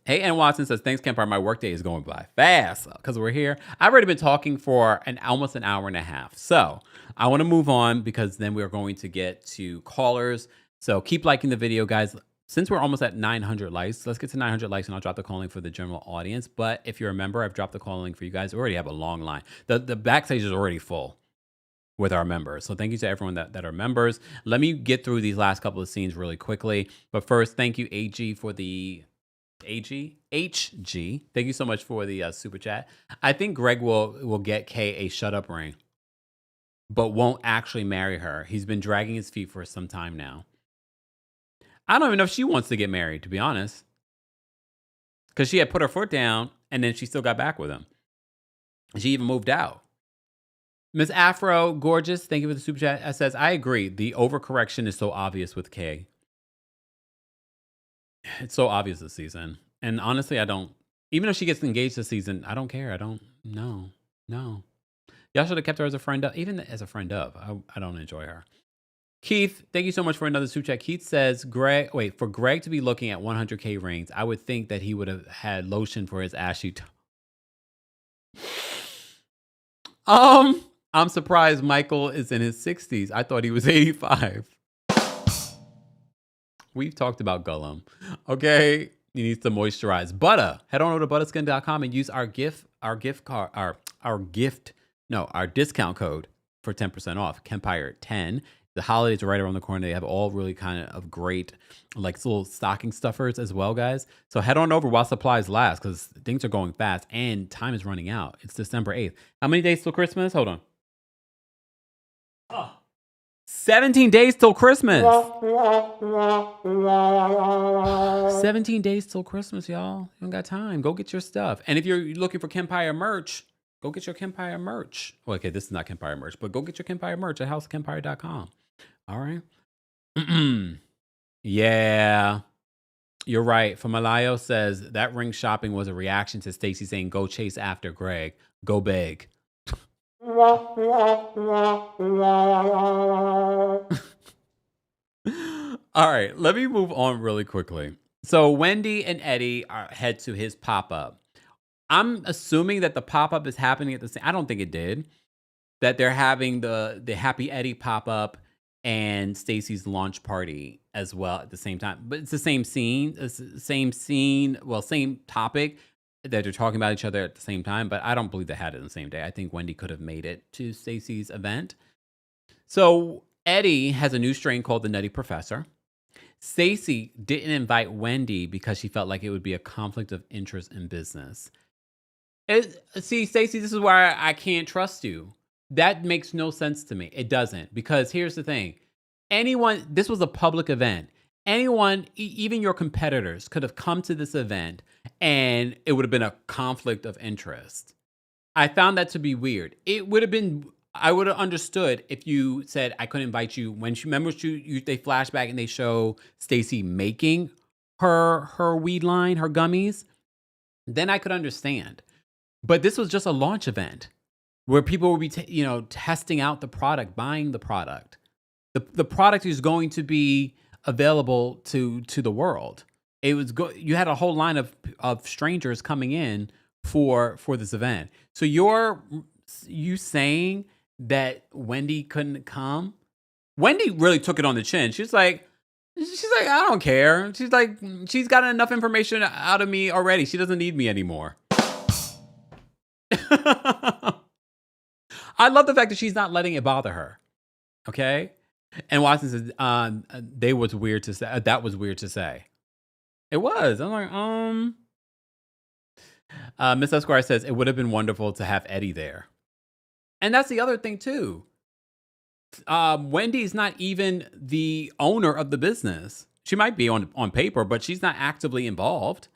Hey, Ann Watson says, thanks, Kempire. My workday is going by fast because we're here. I've already been talking for almost an hour and a half. So I want to move on because then we're going to get to callers. So keep liking the video, guys. Since we're almost at 900 likes, let's get to 900 likes and I'll drop the call link for the general audience. But if you're a member, I've dropped the call link for you guys. We already have a long line. The backstage is already full with our members. So thank you to everyone that are members. Let me get through these last couple of scenes really quickly. But first, thank you, AG, for the HG. Thank you so much for the super chat. I think Greg will get Kay a shut up ring, but won't actually marry her. He's been dragging his feet for some time now. I don't even know if she wants to get married, to be honest, because she had put her foot down and then she still got back with him. She even moved out. Miss Afro Gorgeous, thank you for the super chat. Says, I agree. The overcorrection is so obvious with Kay. It's so obvious this season. And honestly, I don't, even if she gets engaged this season, I don't care. I don't, no. Y'all should have kept her as a friend of, even as a friend of. I don't enjoy her. Keith, thank you so much for another super chat. Keith says, for Greg to be looking at 100K rings, I would think that he would have had lotion for his ashy I'm surprised Michael is in his 60s. I thought he was 85. We've talked about Gollum. Okay. He needs to moisturize. Butter. Head on over to butterskin.com and use our discount code for 10% off. Kempire 10. The holidays are right around the corner. They have all really kind of great, like little stocking stuffers as well, guys. So head on over while supplies last because things are going fast and time is running out. It's December 8th. How many days till Christmas? Hold on. 17 days till Christmas. 17 days till Christmas, y'all. You don't got time. Go get your stuff. And if you're looking for Kempire merch, go get your Kempire merch. Well, okay, this is not Kempire merch, but go get your Kempire merch at housekempire.com. All right. Yeah. You're right. Famalayo says that ring shopping was a reaction to Stacey saying, go chase after Greg. Go beg. All right, let me move on really quickly. So Wendy and Eddie head to his pop-up. I'm assuming that the pop-up is happening at the same. I don't think it did. That they're having the Happy Eddie pop-up and Stacey's launch party as well at the same time. But it's the same scene, same topic that they're talking about each other at the same time. But I don't believe they had it on the same day. I think Wendy could have made it to Stacey's event. So Eddie has a new strain called the Nutty Professor. Stacey didn't invite Wendy because she felt like it would be a conflict of interest in business. See, Stacey, this is why I can't trust you. That makes no sense to me. It doesn't. Because here's the thing. This was a public event. Anyone, even your competitors, could have come to this event and it would have been a conflict of interest. I found that to be weird. I would have understood if you said I couldn't invite you when they flashback and they show Stacey making her weed line, her gummies, then I could understand. But this was just a launch event where people will be, testing out the product, buying the product. The product is going to be available to the world. You had a whole line of strangers coming in for this event. So you saying that Wendy couldn't come? Wendy really took it on the chin. She's like, I don't care. She's like, she's gotten enough information out of me already. She doesn't need me anymore. I love the fact that she's not letting it bother her. Okay. And Watson says, that was weird to say. It was. I'm like, Miss Esquire says, it would have been wonderful to have Eddie there. And that's the other thing too. Wendy's not even the owner of the business. She might be on paper, but she's not actively involved.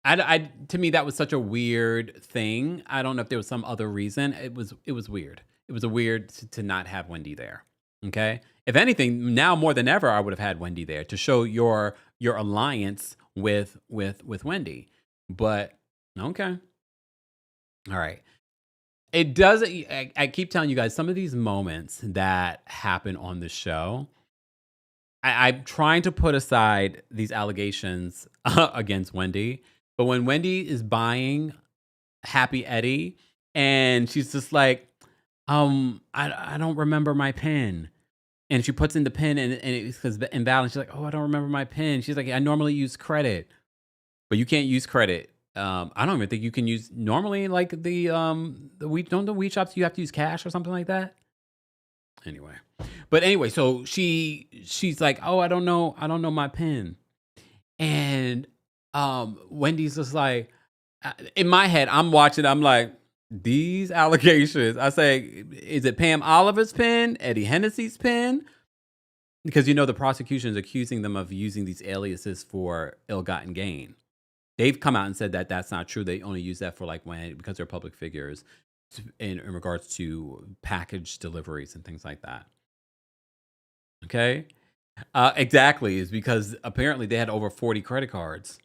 To me, that was such a weird thing. I don't know if there was some other reason. It was weird. It was weird to not have Wendy there. Okay. If anything, now more than ever, I would have had Wendy there to show your alliance with Wendy. But okay. All right. It doesn't. I keep telling you guys, some of these moments that happen on the show, I'm trying to put aside these allegations against Wendy. But when Wendy is buying Happy Eddie and she's just like, I don't remember my PIN. And she puts in the PIN and it says invalid. She's like, oh, I don't remember my PIN. She's like, I normally use credit, but you can't use credit. I don't even think you can use normally like the weed shops, you have to use cash or something like that. Anyway, so she's like, oh, I don't know my PIN. And Wendy's just like, in my head, I'm watching, I'm like, these allegations. I say, is it Pam Oliver's PIN? Eddie Hennessy's PIN? Because the prosecution is accusing them of using these aliases for ill-gotten gain. They've come out and said that that's not true. They only use that for because they're public figures in regards to package deliveries and things like that. Okay. Exactly. Is because apparently they had over 40 credit cards.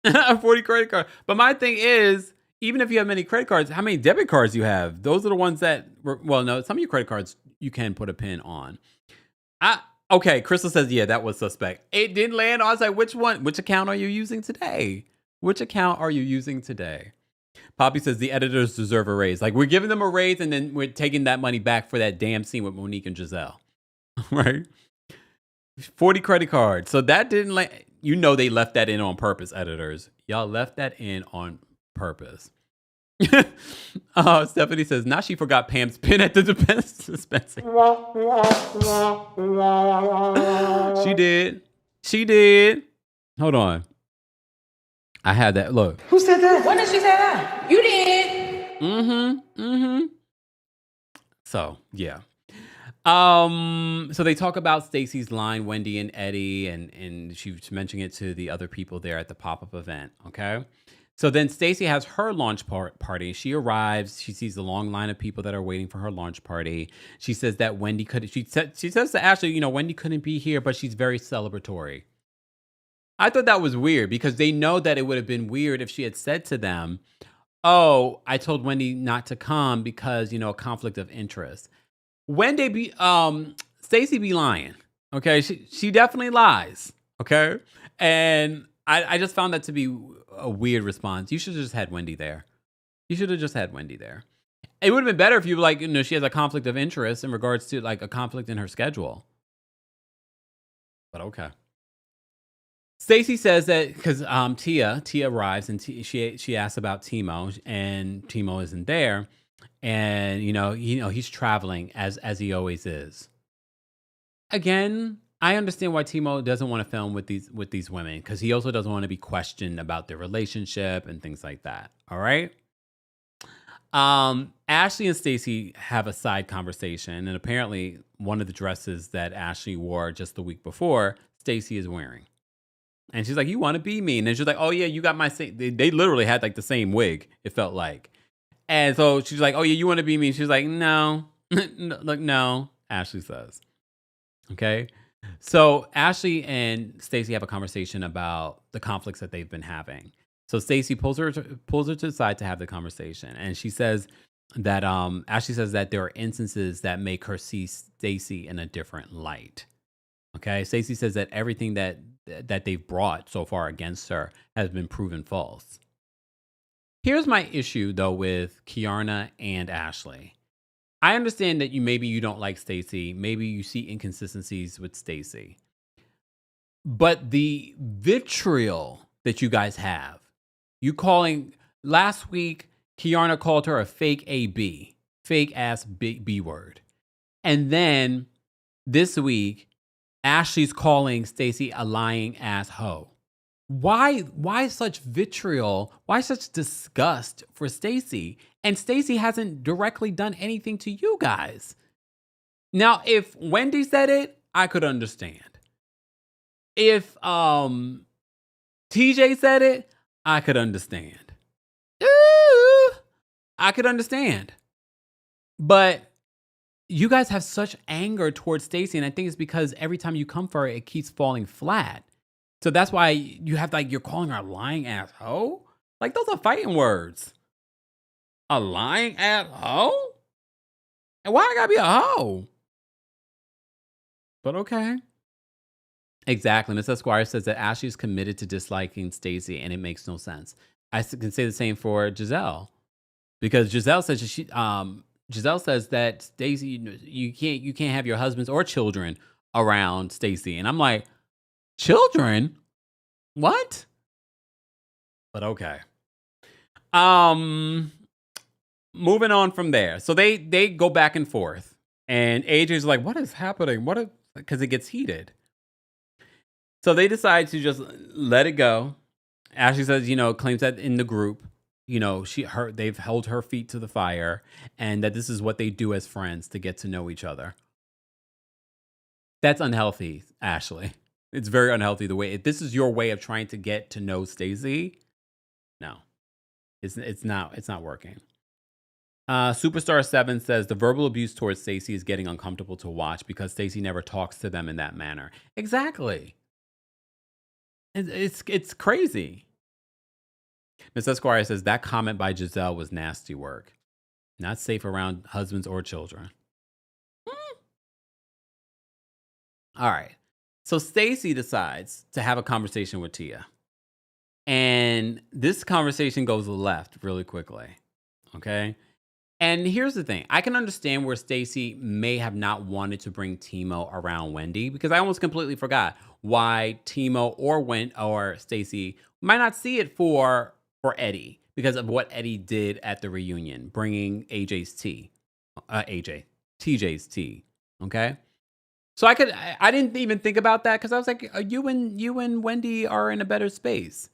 40 credit cards. But my thing is, even if you have many credit cards, how many debit cards you have? Those are the ones that, no, some of your credit cards you can put a pin on. Okay, Crystal says, yeah, that was suspect. It didn't land. I was like, which one? Which account are you using today? Poppy says the editors deserve a raise. Like, we're giving them a raise and then we're taking that money back for that damn scene with Monique and Giselle. Right? 40 credit cards. So that didn't land. They left that in on purpose, editors. Y'all left that in on purpose. Stephanie says, now she forgot Pam's pin at the dispensary. She did. Hold on. I had that. Look. Who said that? When did she say that? You did. Mm-hmm. So, yeah. So they talk about Stacey's line, Wendy and Eddie, and she was mentioning it to the other people there at the pop-up event. Okay. So then Stacey has her launch party. She arrives. She sees the long line of people that are waiting for her launch party. She says that Wendy she says to Ashley, Wendy couldn't be here, but she's very celebratory. I thought that was weird because they know that it would have been weird if she had said to them, oh, I told Wendy not to come because, a conflict of interest. Stacey be lying. Okay. She definitely lies. Okay. And I just found that to be a weird response. You should have just had Wendy there. It would have been better if you she has a conflict of interest in regards to a conflict in her schedule. But okay. Stacey says that because Tia arrives and she asks about Timo and Timo isn't there, and he's traveling as he always is. Again, I understand why Timo doesn't want to film with these women because he also doesn't want to be questioned about their relationship and things like that. All right. Ashley and Stacey have a side conversation, and apparently one of the dresses that Ashley wore just the week before, Stacey is wearing. And she's like, you want to be me? And then she's like, oh yeah, you got my same. They literally had the same wig, it felt like. And so she's like, oh yeah, you want to be me? She's like, no, no, Ashley says. Okay. So Ashley and Stacey have a conversation about the conflicts that they've been having. So Stacey pulls her to the side to have the conversation, and she says that Ashley says that there are instances that make her see Stacey in a different light. Okay, Stacey says that everything that they've brought so far against her has been proven false. Here's my issue though with Kiarna and Ashley. I understand that maybe you don't like Stacey, maybe you see inconsistencies with Stacey. But the vitriol that you guys have, last week, Kiarna called her a fake AB, fake ass B word. And then this week, Ashley's calling Stacey a lying ass hoe. Why such vitriol? Why such disgust for Stacey? And Stacey hasn't directly done anything to you guys. Now, if Wendy said it, I could understand. If TJ said it, I could understand. Ooh, I could understand. But you guys have such anger towards Stacey, and I think it's because every time you come for her, it keeps falling flat. So that's why you have you're calling her a lying ass hoe? Like, those are fighting words. A lying ass hoe? And why I gotta be a hoe? But okay. Exactly. Miss Esquire says that Ashley is committed to disliking Stacey, and it makes no sense. I can say the same for Giselle, because Giselle says Giselle says that Stacey, you can't have your husbands or children around Stacey, and I'm like, children? What? But okay. Moving on from there. So they go back and forth, and AJ's like, what is happening? Because it gets heated. So they decide to just let it go. Ashley says, claims that in the group, they've held her feet to the fire, and that this is what they do as friends to get to know each other. That's unhealthy, Ashley. It's very unhealthy if this is your way of trying to get to know Stacey. No, it's not working. Superstar 7 says the verbal abuse towards Stacey is getting uncomfortable to watch because Stacey never talks to them in that manner. Exactly. It's crazy. Miss Esquire says that comment by Giselle was nasty work. Not safe around husbands or children. All right. So Stacey decides to have a conversation with Tia. And this conversation goes left really quickly. Okay. And here's the thing. I can understand where Stacey may have not wanted to bring Timo around Wendy, because I almost completely forgot why Timo or Stacey might not see it for Eddie, because of what Eddie did at the reunion, bringing TJ's tea. Okay. So I didn't even think about that, because I was like, you and Wendy are in a better space.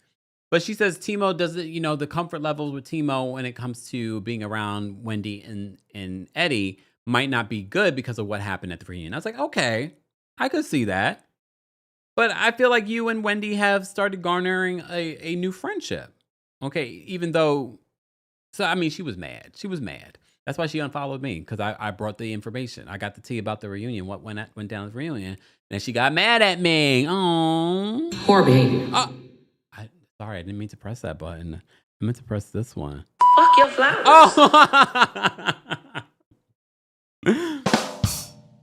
But she says Timo doesn't, the comfort levels with Timo when it comes to being around Wendy and Eddie might not be good because of what happened at the reunion. I was like, okay, I could see that. But I feel like you and Wendy have started garnering a new friendship. Okay, even though, she was mad. She was mad. That's why she unfollowed me, because I brought the information. I got the tea about the reunion, what went down at the reunion, and she got mad at me. Oh, Poor behavior. Sorry, I didn't mean to press that button. I meant to press this one. Fuck your flowers. Oh!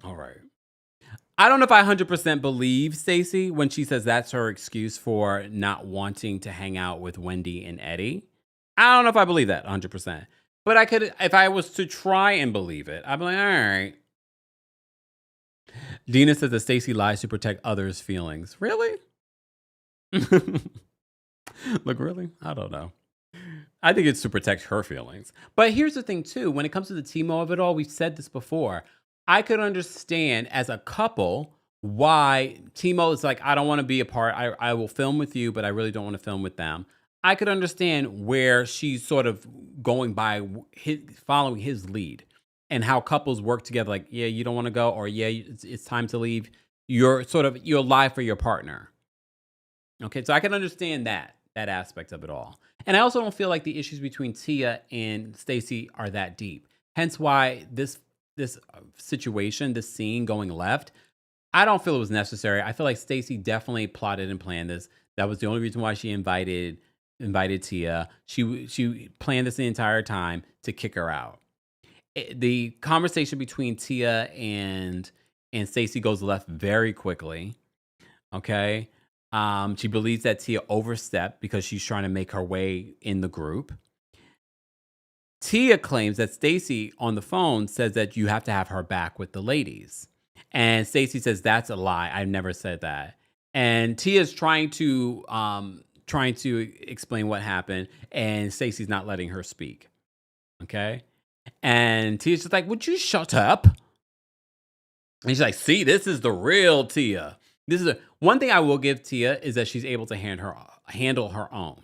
All right. I don't know if I 100% believe Stacey when she says that's her excuse for not wanting to hang out with Wendy and Eddie. I don't know if I believe that 100%. But I could, if I was to try and believe it, I'd be like, all right. Dina says that Stacey lies to protect others' feelings. Really? Look, really? I don't know. I think it's to protect her feelings. But here's the thing, too. When it comes to the Timo of it all, we've said this before. I could understand as a couple why Timo is like, I don't want to be a part. I will film with you, but I really don't want to film with them. I could understand where she's sort of going by following his lead, and how couples work together. Like, yeah, you don't want to go, or yeah, it's time to leave. You're alive for your partner. Okay, so I can understand that aspect of it all. And I also don't feel like the issues between Tia and Stacey are that deep. Hence why this situation, this scene going left, I don't feel it was necessary. I feel like Stacey definitely plotted and planned this. That was the only reason why she invited Tia. She planned this the entire time to kick her out. The conversation between Tia and Stacey goes left very quickly. Okay. She believes that Tia overstepped because she's trying to make her way in the group. Tia claims that Stacey on the phone says that you have to have her back with the ladies. And Stacey says that's a lie. I've never said that. And Tia's trying to explain what happened, and Stacey's not letting her speak. Okay? And Tia's just like, "Would you shut up?" And she's like, "See, this is the real Tia. One thing I will give Tia is that she's able to handle her own.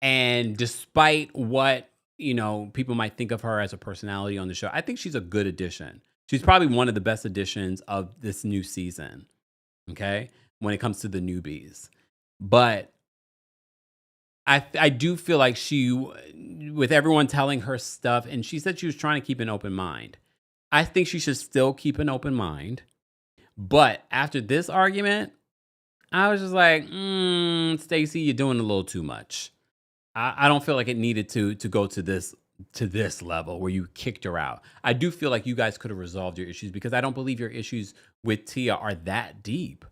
And despite what, people might think of her as a personality on the show, I think she's a good addition. She's probably one of the best additions of this new season, okay, when it comes to the newbies. But I do feel like with everyone telling her stuff, and she said she was trying to keep an open mind. I think she should still keep an open mind. But after this argument, I was just like, Stacey, you're doing a little too much. I don't feel like it needed to go to this level where you kicked her out. I do feel like you guys could have resolved your issues, because I don't believe your issues with Tia are that deep.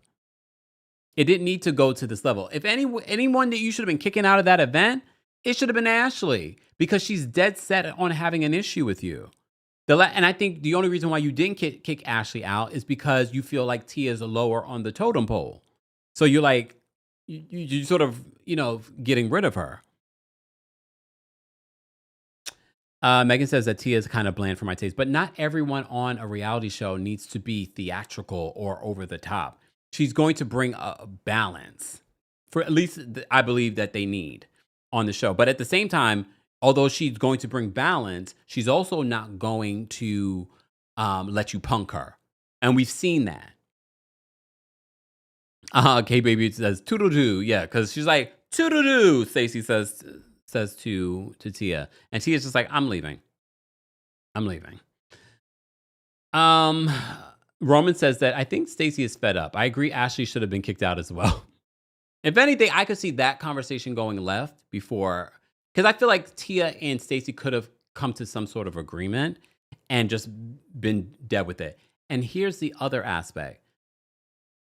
It didn't need to go to this level. If anyone that you should have been kicking out of that event, it should have been Ashley, because she's dead set on having an issue with you. And I think the only reason why you didn't kick Ashley out is because you feel like Tia is lower on the totem pole. So you're like, you sort of, getting rid of her. Megan says that Tia is kind of bland for my taste, but not everyone on a reality show needs to be theatrical or over the top. She's going to bring a balance, for at least I believe that they need on the show. But at the same time, although she's going to bring balance, she's also not going to let you punk her. And we've seen that. K-Baby says, toodle-doo. Yeah, because she's like, toodle-doo, Stacey says to Tia. And Tia's just like, I'm leaving. Roman says that I think Stacey is fed up. I agree Ashley should have been kicked out as well. If anything, I could see that conversation going left before, because I feel like Tia and Stacey could have come to some sort of agreement and just been dead with it. And here's the other aspect.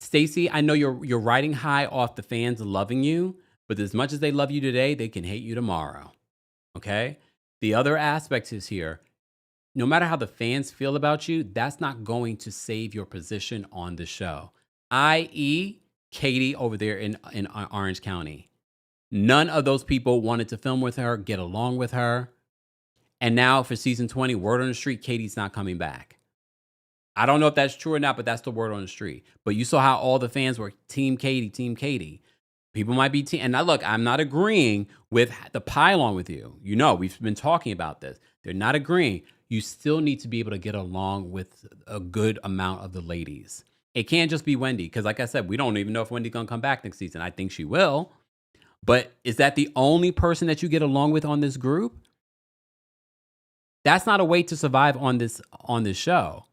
Stacey, I know you're riding high off the fans loving you, but as much as they love you today, they can hate you tomorrow. Okay? The other aspect is here. No matter how the fans feel about you, that's not going to save your position on the show. I.e., Katie over there in Orange County. None of those people wanted to film with her, get along with her. And now for season 20, word on the street, Katie's not coming back. I don't know if that's true or not, but that's the word on the street. But you saw how all the fans were Team Katie, Team Katie. People might be and now look, I'm not agreeing with the pylon with you. We've been talking about this. They're not agreeing. You still need to be able to get along with a good amount of the ladies. It can't just be Wendy, because like I said, we don't even know if Wendy's going to come back next season. I think she will. But is that the only person that you get along with on this group? That's not a way to survive on this show.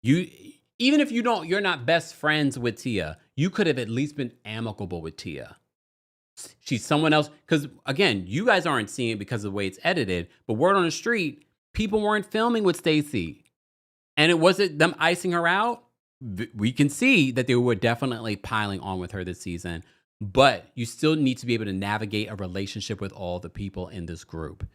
Even if you're not best friends with Tia, you could have at least been amicable with Tia. She's someone else, because again, you guys aren't seeing it because of the way it's edited, but word on the street, people weren't filming with Stacey. And it wasn't them icing her out. We can see that they were definitely piling on with her this season, but you still need to be able to navigate a relationship with all the people in this group.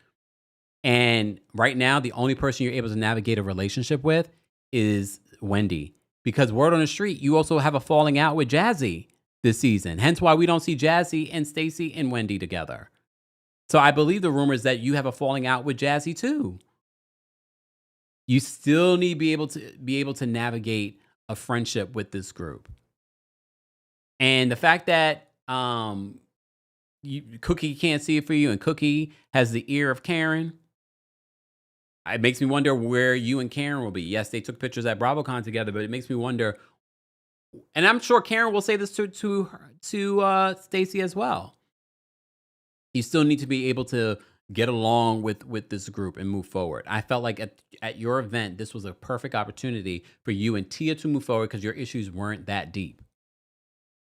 And right now, the only person you're able to navigate a relationship with is Wendy, because word on the street, you also have a falling out with Jazzy this season. Hence why we don't see Jazzy and Stacey and Wendy together. So I believe the rumors that you have a falling out with Jazzy too. You still need to be able to navigate a friendship with this group. And the fact that Cookie can't see it for you, and Cookie has the ear of Karen, it makes me wonder where you and Karen will be. Yes, they took pictures at BravoCon together, but it makes me wonder, and I'm sure Karen will say this to Stacey as well. You still need to be able to get along with this group and move forward. I felt like at your event, this was a perfect opportunity for you and Tia to move forward because your issues weren't that deep.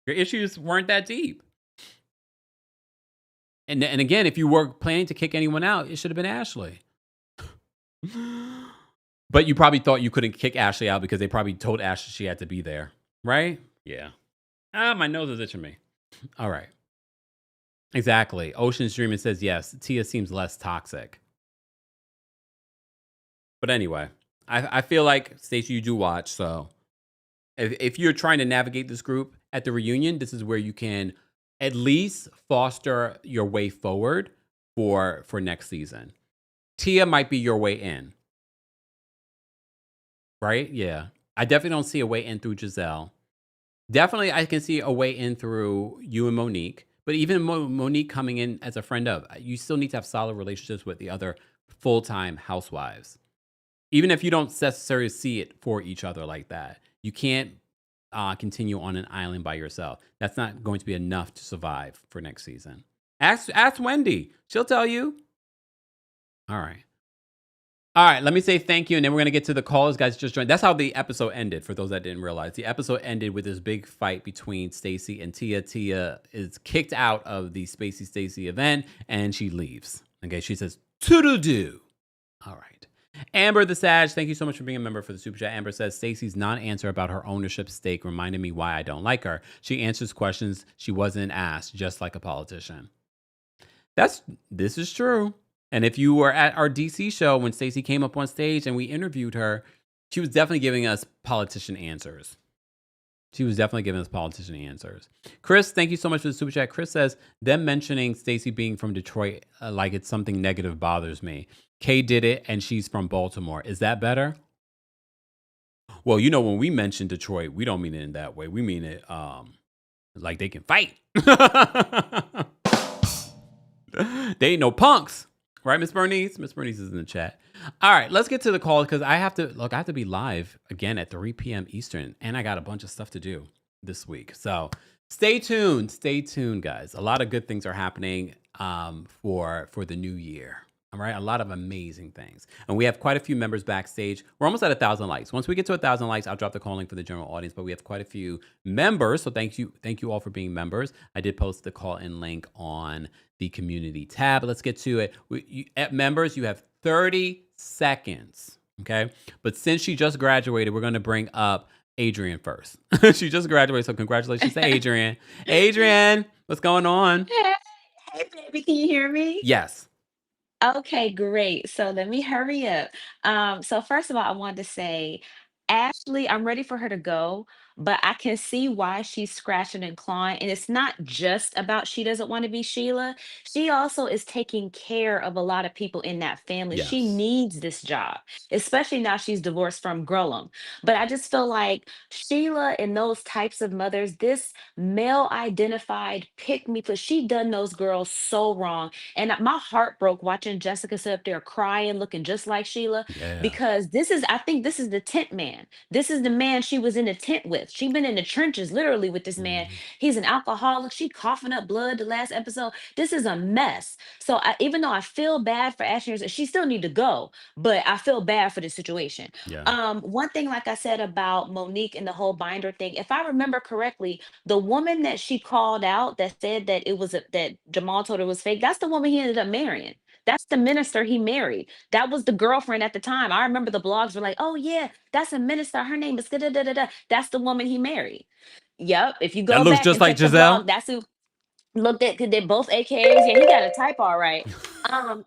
Your issues weren't that deep. And again, if you were planning to kick anyone out, it should have been Ashley. But you probably thought you couldn't kick Ashley out because they probably told Ashley she had to be there, right? Yeah. My nose is itching me. All right. Exactly. Ocean's Dreaming says yes. Tia seems less toxic. But anyway, I feel like, Stacey, you do watch. So if you're trying to navigate this group at the reunion, this is where you can at least foster your way forward for next season. Tia might be your way in. Right? Yeah. I definitely don't see a way in through Giselle. Definitely, I can see a way in through you and Monique. But even Monique coming in as a friend of, you still need to have solid relationships with the other full-time housewives. Even if you don't necessarily see it for each other like that. You can't continue on an island by yourself. That's not going to be enough to survive for next season. Ask Wendy. She'll tell you. All right. All right, let me say thank you, and then we're going to get to the callers. Guys, just joined. That's how the episode ended, for those that didn't realize. The episode ended with this big fight between Stacey and Tia. Tia is kicked out of the Spacey Stacey event, and she leaves. Okay, she says, toodle-doo. All right. Amber the Sag, thank you so much for being a member for the Super Chat. Amber says, Stacey's non-answer about her ownership stake reminded me why I don't like her. She answers questions she wasn't asked, just like a politician. This is true. And if you were at our DC show when Stacey came up on stage and we interviewed her, she was definitely giving us politician answers. Chris, thank you so much for the Super Chat. Chris says, them mentioning Stacey being from Detroit like it's something negative bothers me. Kay did it and she's from Baltimore. Is that better? Well, when we mention Detroit, we don't mean it in that way. We mean it like they can fight. They ain't no punks. Right, Miss Bernice? Miss Bernice is in the chat. All right, let's get to the call because I have to be live again at 3 p.m. Eastern, and I got a bunch of stuff to do this week. So stay tuned, guys. A lot of good things are happening for the new year. All right, a lot of amazing things. And we have quite a few members backstage. We're almost at 1,000 likes. Once we get to 1,000 likes, I'll drop the call link for the general audience, but we have quite a few members. So thank you all for being members. I did post the call-in link on the community tab. Let's get to it. At members, you have 30 seconds, okay? But since she just graduated, we're going to bring up Adrienne first. She just graduated, so congratulations to Adrienne. Adrienne, what's going on? Hey, baby, can you hear me? Yes. Okay, great. So let me hurry up. So first of all, I wanted to say, Ashley, I'm ready for her to go, but I can see why she's scratching and clawing. And it's not just about she doesn't want to be Sheila. She also is taking care of a lot of people in that family. She Yes. needs this job, especially now she's divorced from Grillum. But I just feel like Sheila and those types of mothers, this male identified pick me, but she done those girls so wrong. And my heart broke watching Jessica sit up there crying, looking just like Sheila, Yeah. because I think this is the tent man. This is the man she was in the tent with. She been in the trenches literally with this man. He's an alcoholic. She coughing up blood the last episode. This is a mess. So even though I feel bad for Ashley, she still need to go, but I feel bad for the situation. Yeah. One thing, like I said about Monique and the whole binder thing, if I remember correctly, the woman that she called out that said that that Jamal told her was fake, that's the woman he ended up marrying. That's the minister he married. That was the girlfriend at the time. I remember the blogs were like, "Oh yeah, that's a minister. Her name is da da da da da." That's the woman he married. Yep. If you That go looks back just and like check the Giselle. blog, that's who looked at. Cause they're both AKAs. Yeah, he got a type all right.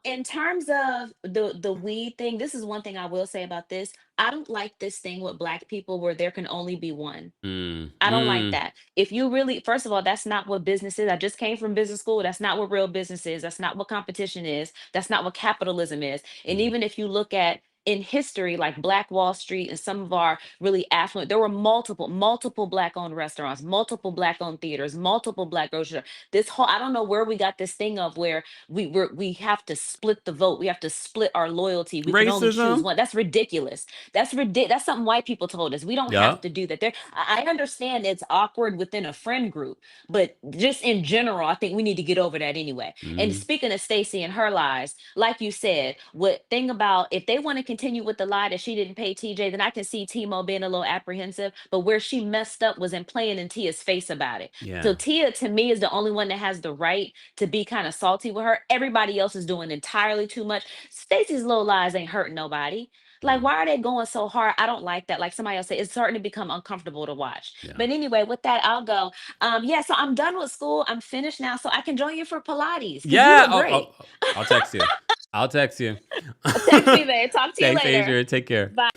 In terms of the weed thing, this is one thing I will say about this. I don't like this thing with black people where there can only be one. I don't like that. If you really, first of all, that's not what business is. I just came from business school. That's not what real business is. That's not what competition is. That's not what capitalism is. And even if you look at in history, like Black Wall Street and some of our really affluent, there were multiple Black owned restaurants, multiple Black owned theaters, multiple Black grocery stores. This whole, I don't know where we got this thing of where we have to split the vote. We have to split our loyalty. We can only choose Racism. one. That's ridiculous. That's ridiculous. That's something white people told us. We don't have Yeah. to do that. I understand it's awkward within a friend group, but just in general, I think we need to get over that anyway. And Mm, speaking of Stacey and her lies, like you said, what thing about if they want to continue with the lie that she didn't pay TJ, then I can see Timo being a little apprehensive. But where she messed up was in playing in Tia's face about it. So yeah. Tia, to me, is the only one that has the right to be kind of salty with her. Everybody else is doing entirely too much. Stacey's little lies ain't hurting nobody. Like, Mm, why are they going so hard? I don't like that. Like somebody else said, it's starting to become uncomfortable to watch. yeah. But anyway, with that, I'll go. Yeah, so I'm done with school. I'm finished now, so I can join you for Pilates because you Yeah. look great. I'll text you. I'll text you. Text me, babe. Talk to you Thanks, later. Adrian. Take care. Bye.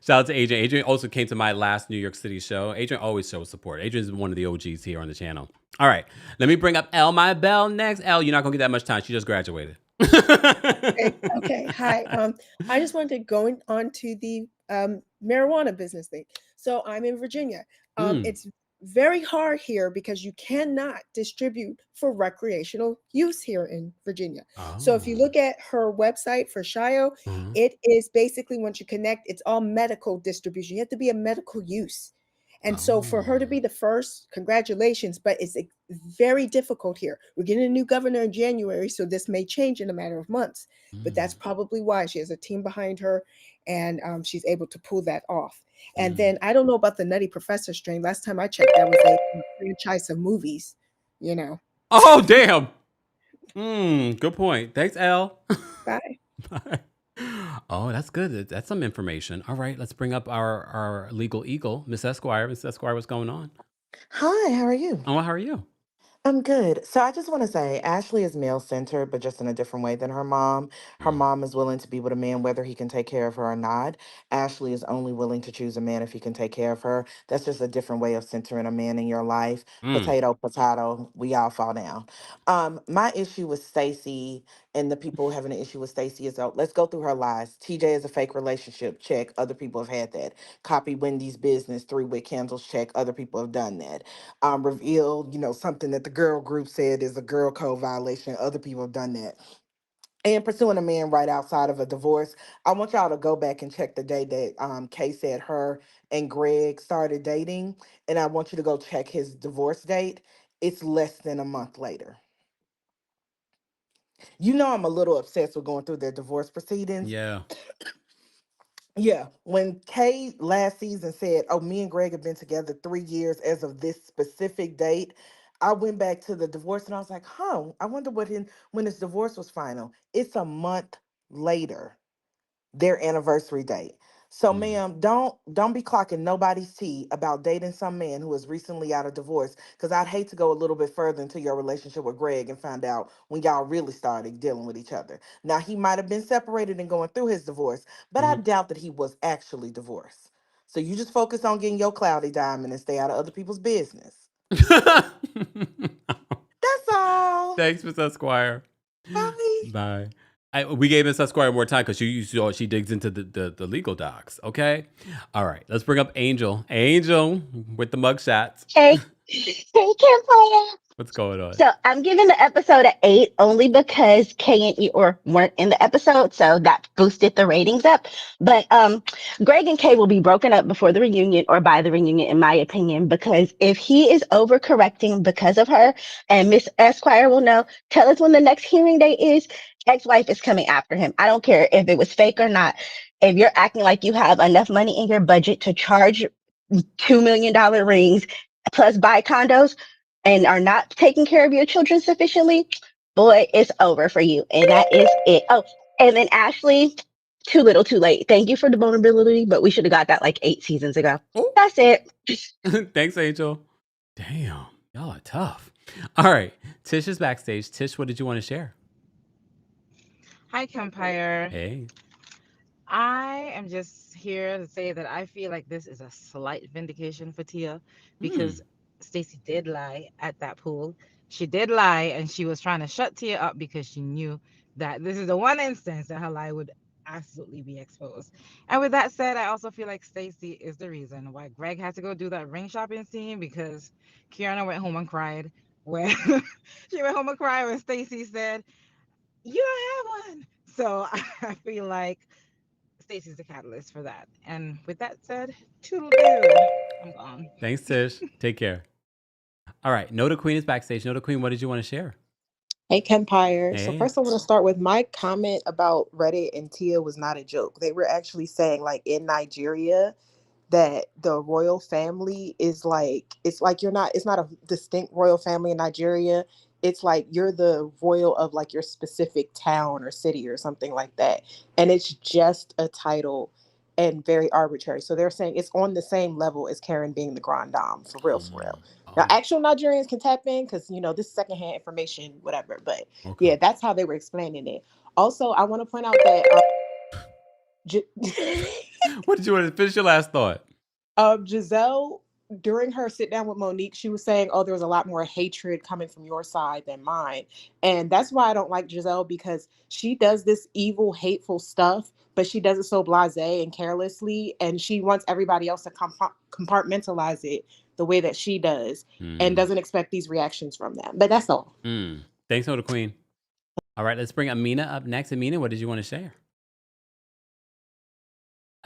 Shout out to Adrian. Adrian also came to my last New York City show. Adrian always shows support. Adrian's one of the OGs here on the channel. All right. Let me bring up Elle My Bell next. Elle, you're not going to get that much time. She just graduated. Okay. Hi. I just wanted to go on to the marijuana business thing. So I'm in Virginia. Mm. It's very hard here because you cannot distribute for recreational use here in Virginia. So if you Oh. look at her website for Shio, Mhm. it is basically once you connect, it's all medical distribution. You have to be a medical use. And so for her to Oh. be the first, congratulations, but it's very difficult here. We're getting a new governor in January, so this may change in a matter of months. But that's Mm. probably why she has a team behind her and she's able to pull that off. And Mm. then I don't know about the Nutty Professor strain. Last time I checked, that was a franchise of movies, you know. Oh, damn. Good point. Thanks, Elle. Bye. Bye. Oh, that's good. That's some information. All right, let's bring up our legal eagle, Miss Esquire. Miss Esquire, what's going on? Hi, how are you? Oh, how are you? I'm good. So I just want to say Ashley is male centered, but just in a different way than her mom. Her Mm. mom is willing to be with a man whether he can take care of her or not. Ashley is only willing to choose a man if he can take care of her. That's just a different way of centering a man in your life. Mm. Potato, potato, we all fall down. My issue with Stacy and the people having an issue with Stacy is let's go through her lies. TJ is a fake relationship. Check. Other people have had that. Copy Wendy's business, 3 wick candles. Check. Other people have done that. Revealed, something that the girl group said is a girl code violation. Other people have done that. And pursuing a man right outside of a divorce. I want y'all to go back and check the day that Kay said her and Greg started dating. And I want you to go check his divorce date. It's less than a month later. I'm a little obsessed with going through their divorce proceedings. Yeah. Yeah, when Kay last season said, "Oh, me and Greg have been together 3 years as of this specific date," I went back to the divorce and I was like, "Huh? I wonder when his divorce was final." It's a month later, their anniversary date. So, Mm. ma'am, don't be clocking nobody's tea about dating some man who is recently out of divorce. Because I'd hate to go a little bit further into your relationship with Greg and find out when y'all really started dealing with each other. Now, he might have been separated and going through his divorce, but I Mhm. doubt that he was actually divorced. So you just focus on getting your cloudy diamond and stay out of other people's business. That's all. Thanks, Miss Esquire. Bye. Bye. We gave Miss Esquire more time because you saw she digs into the legal docs. Okay. All right. Let's bring up Angel. Angel with the mugshots. Hey, hey, Kempire. What's going on? So I'm giving the episode an 8 only because K and E or weren't in the episode, so that boosted the ratings up. But Greg and Kay will be broken up before the reunion or by the reunion, in my opinion, because if he is overcorrecting because of her, and Miss Esquire will know, tell us when the next hearing date is. Ex-wife is coming after him. I don't care if it was fake or not. If you're acting like you have enough money in your budget to charge $2 million rings plus buy condos and are not taking care of your children sufficiently, boy, it's over for you. And that is it. Oh, and then Ashley, too little, too late. Thank you for the vulnerability, but we should have got that like 8 seasons ago. Oh. That's it. Thanks, Angel. Damn, y'all are tough. All right, Tish is backstage. Tish, what did you want to share? Hi, Kempire. Hey. I am just here to say that I feel like this is a slight vindication for Tia because Stacey did lie at that pool. She did lie and she was trying to shut Tia up because she knew that this is the one instance that her lie would absolutely be exposed. And with that said, I also feel like Stacey is the reason why Greg had to go do that ring shopping scene, because Kiana went home and cried when she went home and cried when Stacey said, "You don't have one." So I feel like Stacey's the catalyst for that. And with that said, toodle-doo. I'm gone. Thanks, Tish. Take care. All right. Noda Queen is backstage. Noda Queen, what did you want to share? Hey, Kempire. So Hey. first I want to start with my comment about Reddit and Tia was not a joke. They were actually saying like in Nigeria that the royal family is like, it's not a distinct royal family in Nigeria. It's like you're the royal of like your specific town or city or something like that. And it's just a title and very arbitrary. So they're saying it's on the same level as Karen being the grand dame, for real, for real. Now, actual Nigerians can tap in because, this is secondhand information, whatever. But yeah, that's how they were explaining it. Also, I want to point out that What did you want to finish your last thought? Giselle, during her sit down with Monique, she was saying, "Oh, there was a lot more hatred coming from your side than mine," and that's why I don't like Giselle, because she does this evil, hateful stuff, but she does it so blasé and carelessly, and she wants everybody else to compartmentalize it the way that she does, and doesn't expect these reactions from them. But that's all. Thanks, Noda Queen. All right, let's bring Amina up next. Amina, what did you want to share?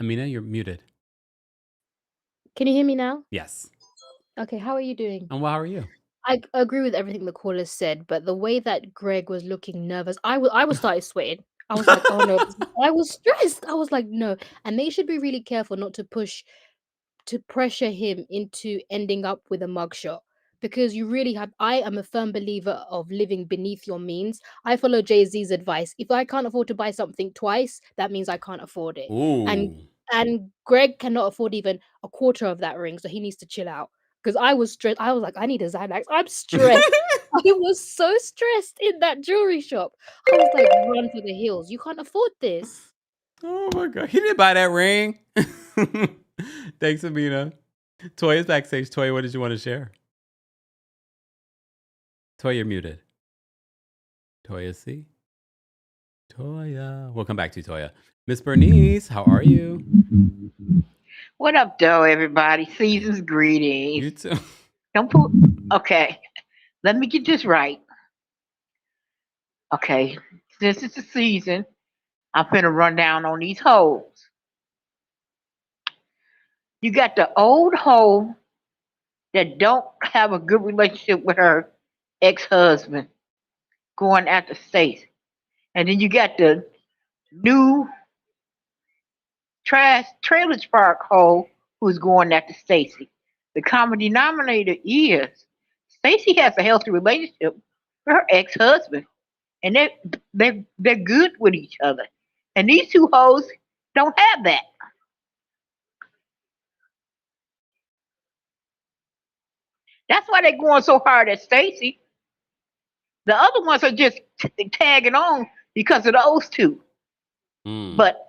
Amina, you're muted. Can you hear me now? Yes. Okay, how are you doing? And well, how are you? I agree with everything the caller said, but the way that Greg was looking nervous, I was started sweating. I was like, oh no, I was stressed. I was like, no. And they should be really careful not to pressure him into ending up with a mugshot, because you really have. I am a firm believer of living beneath your means. I follow Jay-Z's advice. If I can't afford to buy something twice, that means I can't afford it. And Ooh. and Greg cannot afford even a quarter of that ring, so he needs to chill out. Because I was stressed. I was like, I need a Xanax. I'm stressed. I was so stressed in that jewelry shop. I was like, run for the hills. You can't afford this. Oh my God. He didn't buy that ring. Thanks, Amina. Toya's backstage. Toya, what did you want to share? Toya, you're muted. Toya, see? Toya. We'll come back to you, Toya. Miss Bernice, how are you? What up, though, everybody? Season's greetings. You too. Don't put. Okay, let me get this right. Okay, since it's the season, I'm finna run down on these hoes. You got the old hoe that don't have a good relationship with her ex-husband going after Stacey, and then you got the new trash trailer park hoe who's going after Stacey. The common denominator is Stacey has a healthy relationship with her ex-husband, and they're good with each other. And these two hoes don't have that. That's why they're going so hard at Stacey. The other ones are just tagging on because of those two. But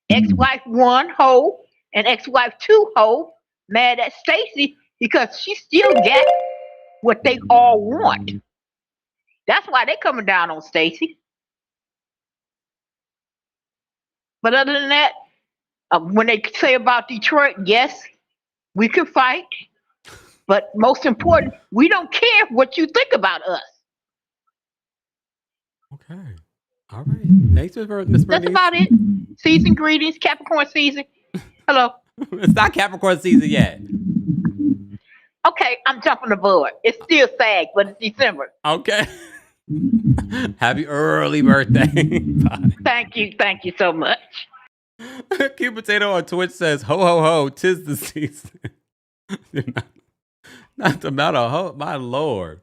ex-wife one hoe and ex-wife two hoe mad at Stacey because she still got what they all want. That's why they coming down on Stacey. But other than that, when they say about Detroit, yes, we can fight. But most important, we don't care what you think about us. Okay. All right. Thanks, Miss Bernice. That's about it. Season greetings, Capricorn season. Hello. It's not Capricorn season yet. Okay, I'm jumping aboard. It's still SAG, but it's December. Okay. Happy early birthday. Bye. Thank you so much. Cute Potato on Twitch says, ho, ho, ho, 'tis the season. not the amount of ho, my Lord.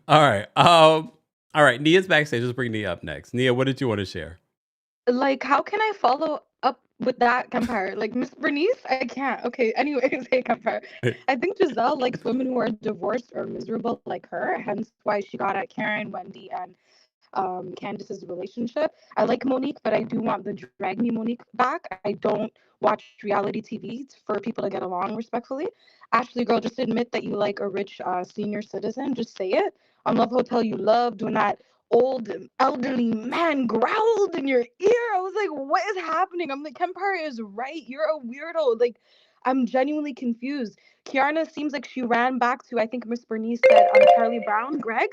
All right. All right. Nia's backstage. Let's bring Nia up next. Nia, what did you want to share? Like, how can I follow up with that, Kempire? Like, Miss Bernice, I can't. Okay, anyways, hey, Kempire. I think Giselle likes women who are divorced or miserable like her, hence why she got at Karen, Wendy, and Candace's relationship. I like Monique, but I do want the drag me Monique back. I don't watch reality TV for people to get along respectfully. Ashley, girl, just admit that you like a rich senior citizen. Just say it. On Love Hotel, you love. Do not old elderly man growled in your ear. I was like, what is happening? I'm like, Kempire is right. You're a weirdo. Like, I'm genuinely confused. Kiana seems like she ran back to, I think Miss Bernice said, Charlie Brown, Greg,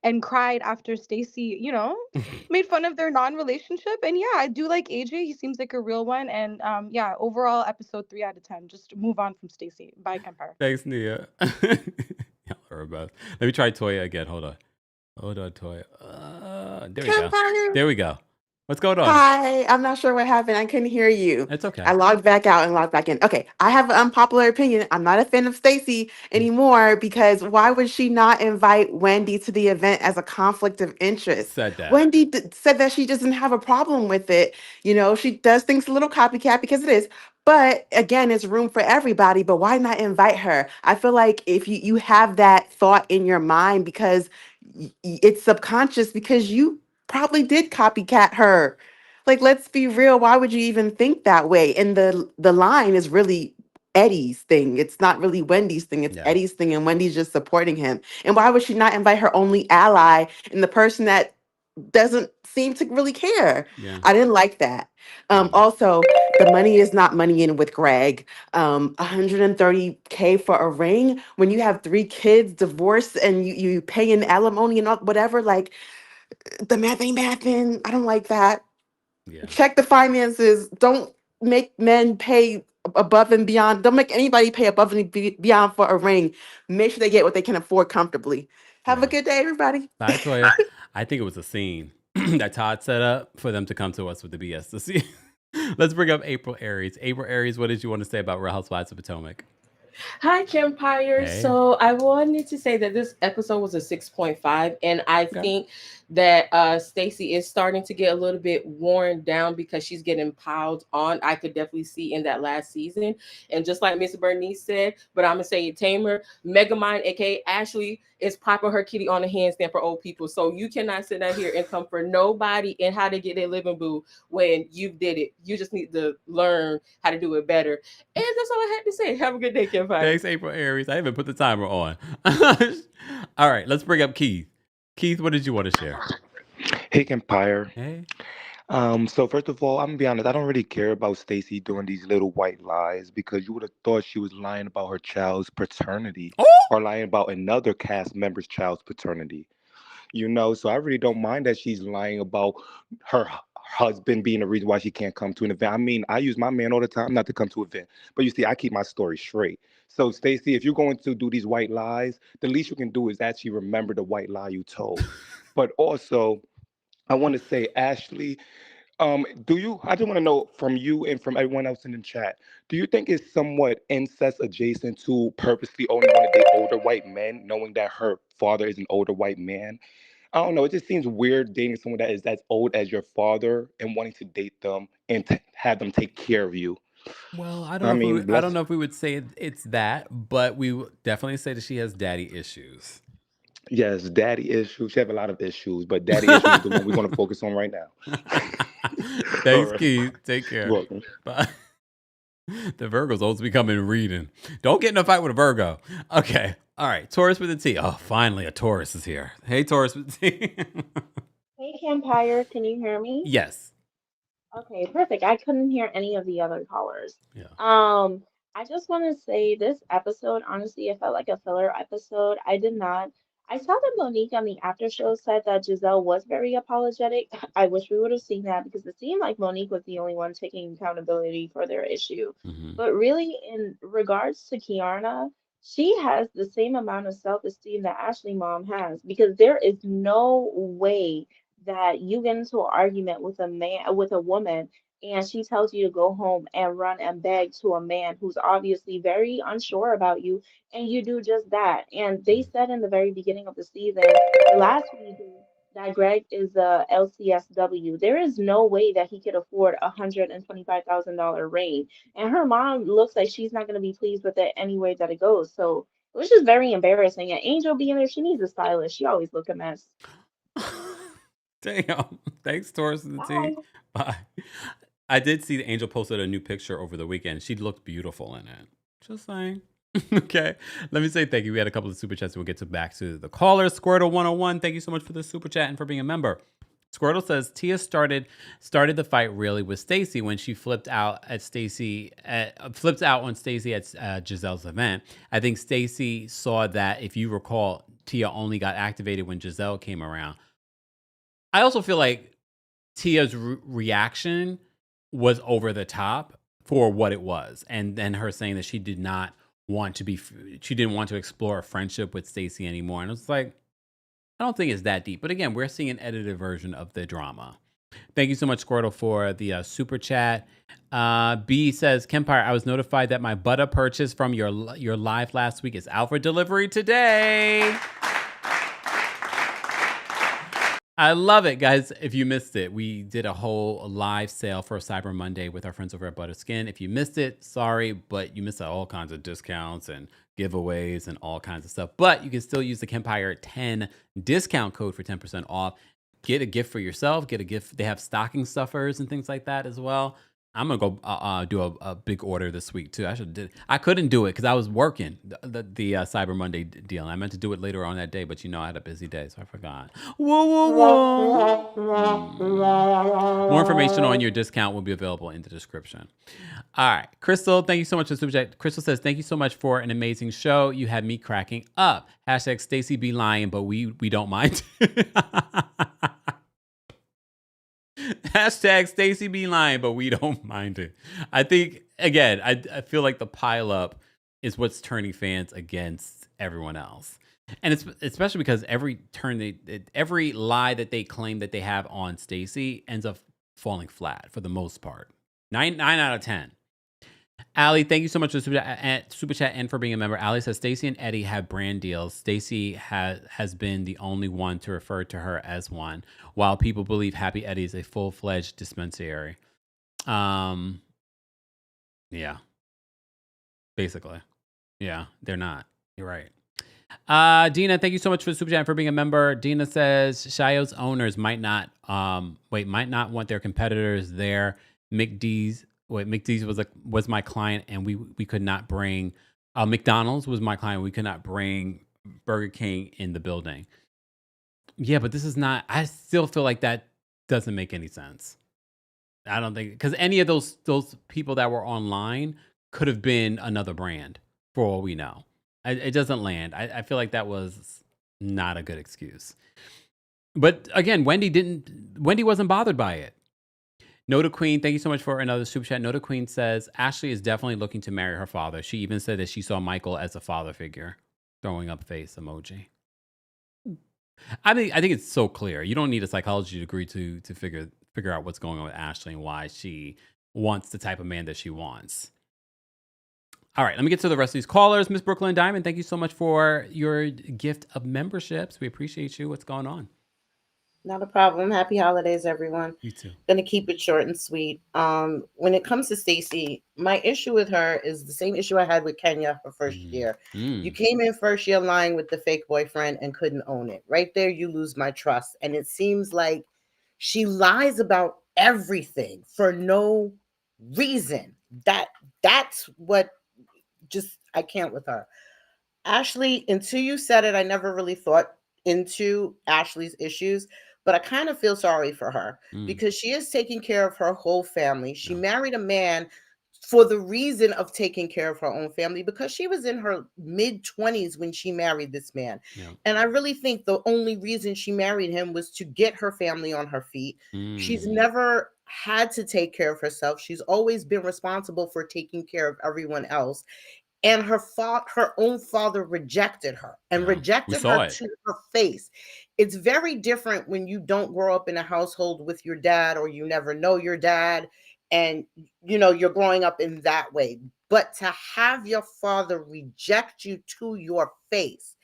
and cried after Stacy, made fun of their non-relationship. And yeah, I do like AJ. He seems like a real one. And yeah, overall episode 3 out of 10. Just move on from Stacy. Bye, Kempire. Thanks, Nia. Y'all are best. Let me try Toya again. Hold on, Toya. There we go. Kempire. There we go. What's going on? Hi, I'm not sure what happened. I couldn't hear you. It's okay. I logged back out and logged back in. Okay, I have an unpopular opinion. I'm not a fan of Stacy anymore because why would she not invite Wendy to the event as a conflict of interest? Said that. Wendy said that she doesn't have a problem with it. She does things a little copycat because it is. But again, it's room for everybody. But why not invite her? I feel like if you have that thought in your mind because it's subconscious because you probably did copycat her. Like, let's be real. Why would you even think that way? And the line is really Eddie's thing. It's not really Wendy's thing. It's Eddie's thing, and Wendy's just supporting him. And why would she not invite her only ally and the person that doesn't seem to really care? Yeah. I didn't like that. Also, the money is not money in with Greg. 130K for a ring when you have 3 kids, divorced, and you pay in alimony and all, whatever. Like, the math ain't mathing. I don't like that. Yeah. Check the finances. Don't make men pay above and beyond. Don't make anybody pay above and beyond for a ring. Make sure they get what they can afford comfortably. Have a good day, everybody. Bye, Toya. I think it was a scene that Todd set up for them to come to us with the BS to see. Let's bring up April Aries. April Aries, what did you want to say about Real Housewives of Potomac? Hi, Kempire. Hey. So I wanted to say that this episode was a 6.5, and I think that Stacy is starting to get a little bit worn down because she's getting piled on. I could definitely see in that last season. And just like Miss Bernice said, but I'm going to say it tamer, Megamind, aka Ashley, is popping her kitty on a handstand for old people. So you cannot sit down here and comfort nobody in how to get their living boo when you did it. You just need to learn how to do it better. And that's all I had to say. Have a good day, Kempire. Thanks, April Aries. I even put the timer on. All right, let's bring up Keith. Keith, what did you want to share? Hey, Kempire. Hey. So first of all, I'm gonna be honest. I don't really care about Stacy doing these little white lies because you would have thought she was lying about her child's paternity or lying about another cast member's child's paternity. So I really don't mind that she's lying about her husband being the reason why she can't come to an event. I mean, I use my man all the time not to come to an event, but you see, I keep my story straight. So, Stacey, if you're going to do these white lies, the least you can do is actually remember the white lie you told. But also, I want to say, Ashley, I just want to know from you and from everyone else in the chat, do you think it's somewhat incest adjacent to purposely only want to date older white men, knowing that her father is an older white man? I don't know. It just seems weird dating someone that is as old as your father and wanting to date them and have them take care of you. Well, I don't know if we would say it's that, but we would definitely say that she has daddy issues. Yes, daddy issues. She have a lot of issues, but daddy issues is the one we're going to focus on right now. Thanks, right. Keith. Take care. You're welcome. Bye. The Virgos always becoming reading. Don't get in a fight with a Virgo. Okay. All right. Taurus with a T. Oh, finally, a Taurus is here. Hey, Taurus with a T. Hey, Kempire, can you hear me? Yes. Okay, perfect. I couldn't hear any of the other callers. Yeah. I just want to say this episode, honestly, it felt like a filler episode. I saw that Monique on the after show said that Giselle was very apologetic. I wish we would have seen that because it seemed like Monique was the only one taking accountability for their issue. But really, in regards to Kiana, she has the same amount of self-esteem that Ashley mom has because there is no way that you get into an argument with a woman and she tells you to go home and run and beg to a man who's obviously very unsure about you and you do just that. And they said in the very beginning of the season last season that Greg is a LCSW. There is no way that he could afford $125,000 ring, and her mom looks like she's not going to be pleased with it any way that it goes. So it was just very embarrassing. And Angel being there, she needs a stylist. She always look a mess. Damn. Thanks, Taurus and the T. Bye. I did see the Angel posted a new picture over the weekend. She looked beautiful in it. Just saying. Okay. Let me say thank you. We had a couple of super chats. We'll get back to the callers. Squirtle 101. Thank you so much for the super chat and for being a member. Squirtle says Tia started the fight really with Stacey when she flipped out on Stacey at Giselle's event. I think Stacey saw that, if you recall, Tia only got activated when Giselle came around. I also feel like Tia's reaction was over the top for what it was, and then her saying that she didn't want to explore a friendship with Stacey anymore. And it's like, I don't think it's that deep. But again, we're seeing an edited version of the drama. Thank you so much, Squirtle, for the super chat. B says, Kempire, I was notified that my butter purchase from your live last week is out for delivery today. I love it, guys. If you missed it, we did a whole live sale for Cyber Monday with our friends over at Butterskin. If you missed it, sorry, but you missed all kinds of discounts and giveaways and all kinds of stuff. But you can still use the Kempire 10 discount code for 10% off. Get a gift for yourself. Get a gift. They have stocking stuffers and things like that as well. I'm gonna go do a big order this week too. I couldn't do it because I was working the Cyber Monday deal. And I meant to do it later on that day, but I had a busy day, so I forgot. Whoa. More information on your discount will be available in the description. All right, Crystal, thank you so much for the super chat. Crystal says, thank you so much for an amazing show. You had me cracking up. Hashtag Stacey be lying, but we don't mind. Hashtag Stacey be lying, but we don't mind it. I think, again, I feel like the pileup is what's turning fans against everyone else. And it's especially because every lie that they claim that they have on Stacey ends up falling flat for the most part. 9 out of 10. Allie, thank you so much for the super chat and for being a member. Allie says, Stacey and Eddie have brand deals. Stacey has been the only one to refer to her as one, while people believe Happy Eddie is a full-fledged dispensary. Yeah. Basically. Yeah, they're not. You're right. Dina, thank you so much for the super chat and for being a member. Dina says, Shio's owners might not want their competitors there. McD's was my client, and we could not bring McDonald's was my client. We could not bring Burger King in the building. Yeah, but this is not. I still feel like that doesn't make any sense. I don't think, because any of those people that were online could have been another brand for all we know. It doesn't land. I feel like that was not a good excuse. But again, Wendy wasn't bothered by it. Noda Queen, thank you so much for another super chat. Noda Queen says, Ashley is definitely looking to marry her father. She even said that she saw Michael as a father figure. Throwing up face emoji. I think it's so clear. You don't need a psychology degree to figure out what's going on with Ashley and why she wants the type of man that she wants. All right, let me get to the rest of these callers. Miss Brooklyn Diamond, thank you so much for your gift of memberships. We appreciate you. What's going on? Not a problem. Happy holidays, everyone. You too. Gonna keep it short and sweet. When it comes to Stacey, my issue with her is the same issue I had with Kenya her first year. You came in first year lying with the fake boyfriend and couldn't own it. Right there, you lose my trust. And it seems like she lies about everything for no reason. That's what I can't with her. Ashley, until you said it, I never really thought into Ashley's issues, but I kind of feel sorry for her because she is taking care of her whole family. She married a man for the reason of taking care of her own family because she was in her mid-20s when she married this man. Yeah. And I really think the only reason she married him was to get her family on her feet. She's never had to take care of herself. She's always been responsible for taking care of everyone else. And her own father rejected her and rejected her to her face. It's very different when you don't grow up in a household with your dad or you never know your dad and you're growing up in that way. But to have your father reject you to your face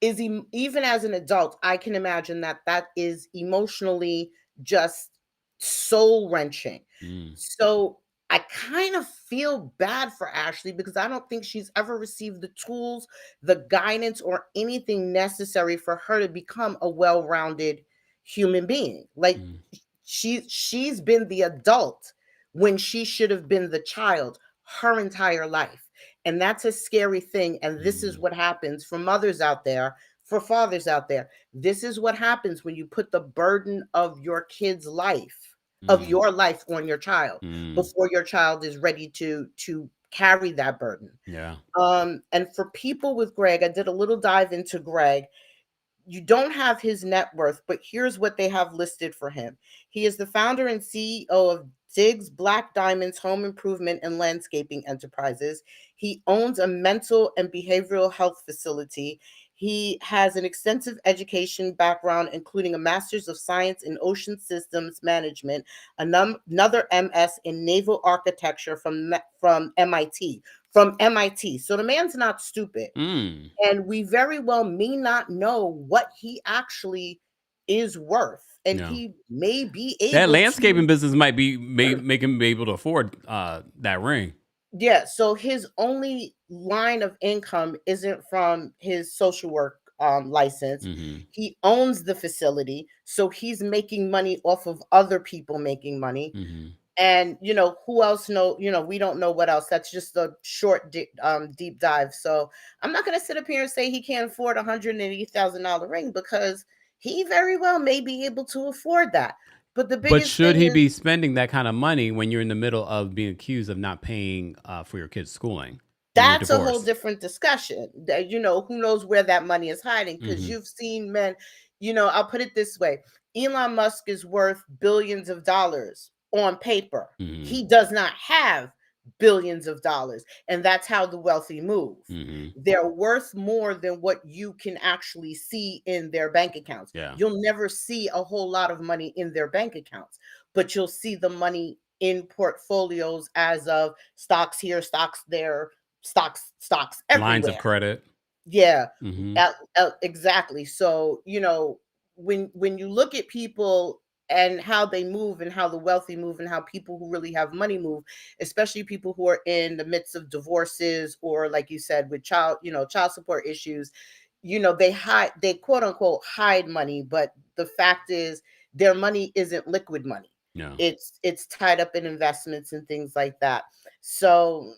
is, even as an adult, I can imagine that is emotionally just soul-wrenching. So I kind of feel bad for Ashley because I don't think she's ever received the tools, the guidance, or anything necessary for her to become a well-rounded human being. Like she's been the adult when she should have been the child her entire life. And that's a scary thing. And this is what happens for mothers out there, for fathers out there. This is what happens when you put the burden of your kid's life, of your life on your child before your child is ready to carry that burden. Yeah. And for people with Greg, I did a little dive into Greg. You don't have his net worth, but here's what they have listed for him. He is the founder and CEO of Diggs Black Diamonds Home Improvement and Landscaping Enterprises. He owns a mental and behavioral health facility. He has an extensive education background, including a Master's of Science in Ocean Systems Management, another MS in Naval Architecture from MIT. From MIT. So the man's not stupid. And we very well may not know what he actually is worth. And he may be able that landscaping business might make him be able to afford that ring. Yeah. So his only line of income isn't from his social work license. He owns the facility. So he's making money off of other people making money. And, who else know, we don't know what else. That's just a short, deep dive. So I'm not going to sit up here and say he can't afford $180,000 ring, because he very well may be able to afford that. But the biggest should thing he is, be spending that kind of money when you're in the middle of being accused of not paying for your kids' schooling? That's a whole different discussion. Who knows where that money is hiding? Because you've seen men, I'll put it this way. Elon Musk is worth billions of dollars on paper. He does not have billions of dollars. And that's how the wealthy move. They're worth more than what you can actually see in their bank accounts. You'll never see a whole lot of money in their bank accounts, but you'll see the money in portfolios as of stocks here, stocks there, stocks everywhere. Lines of credit. Yeah, exactly. So, when you look at people and how they move and how the wealthy move and how people who really have money move, especially people who are in the midst of divorces or, like you said, with child support issues, they quote unquote hide money, but the fact is their money isn't liquid money. No. It's tied up in investments and things like that. So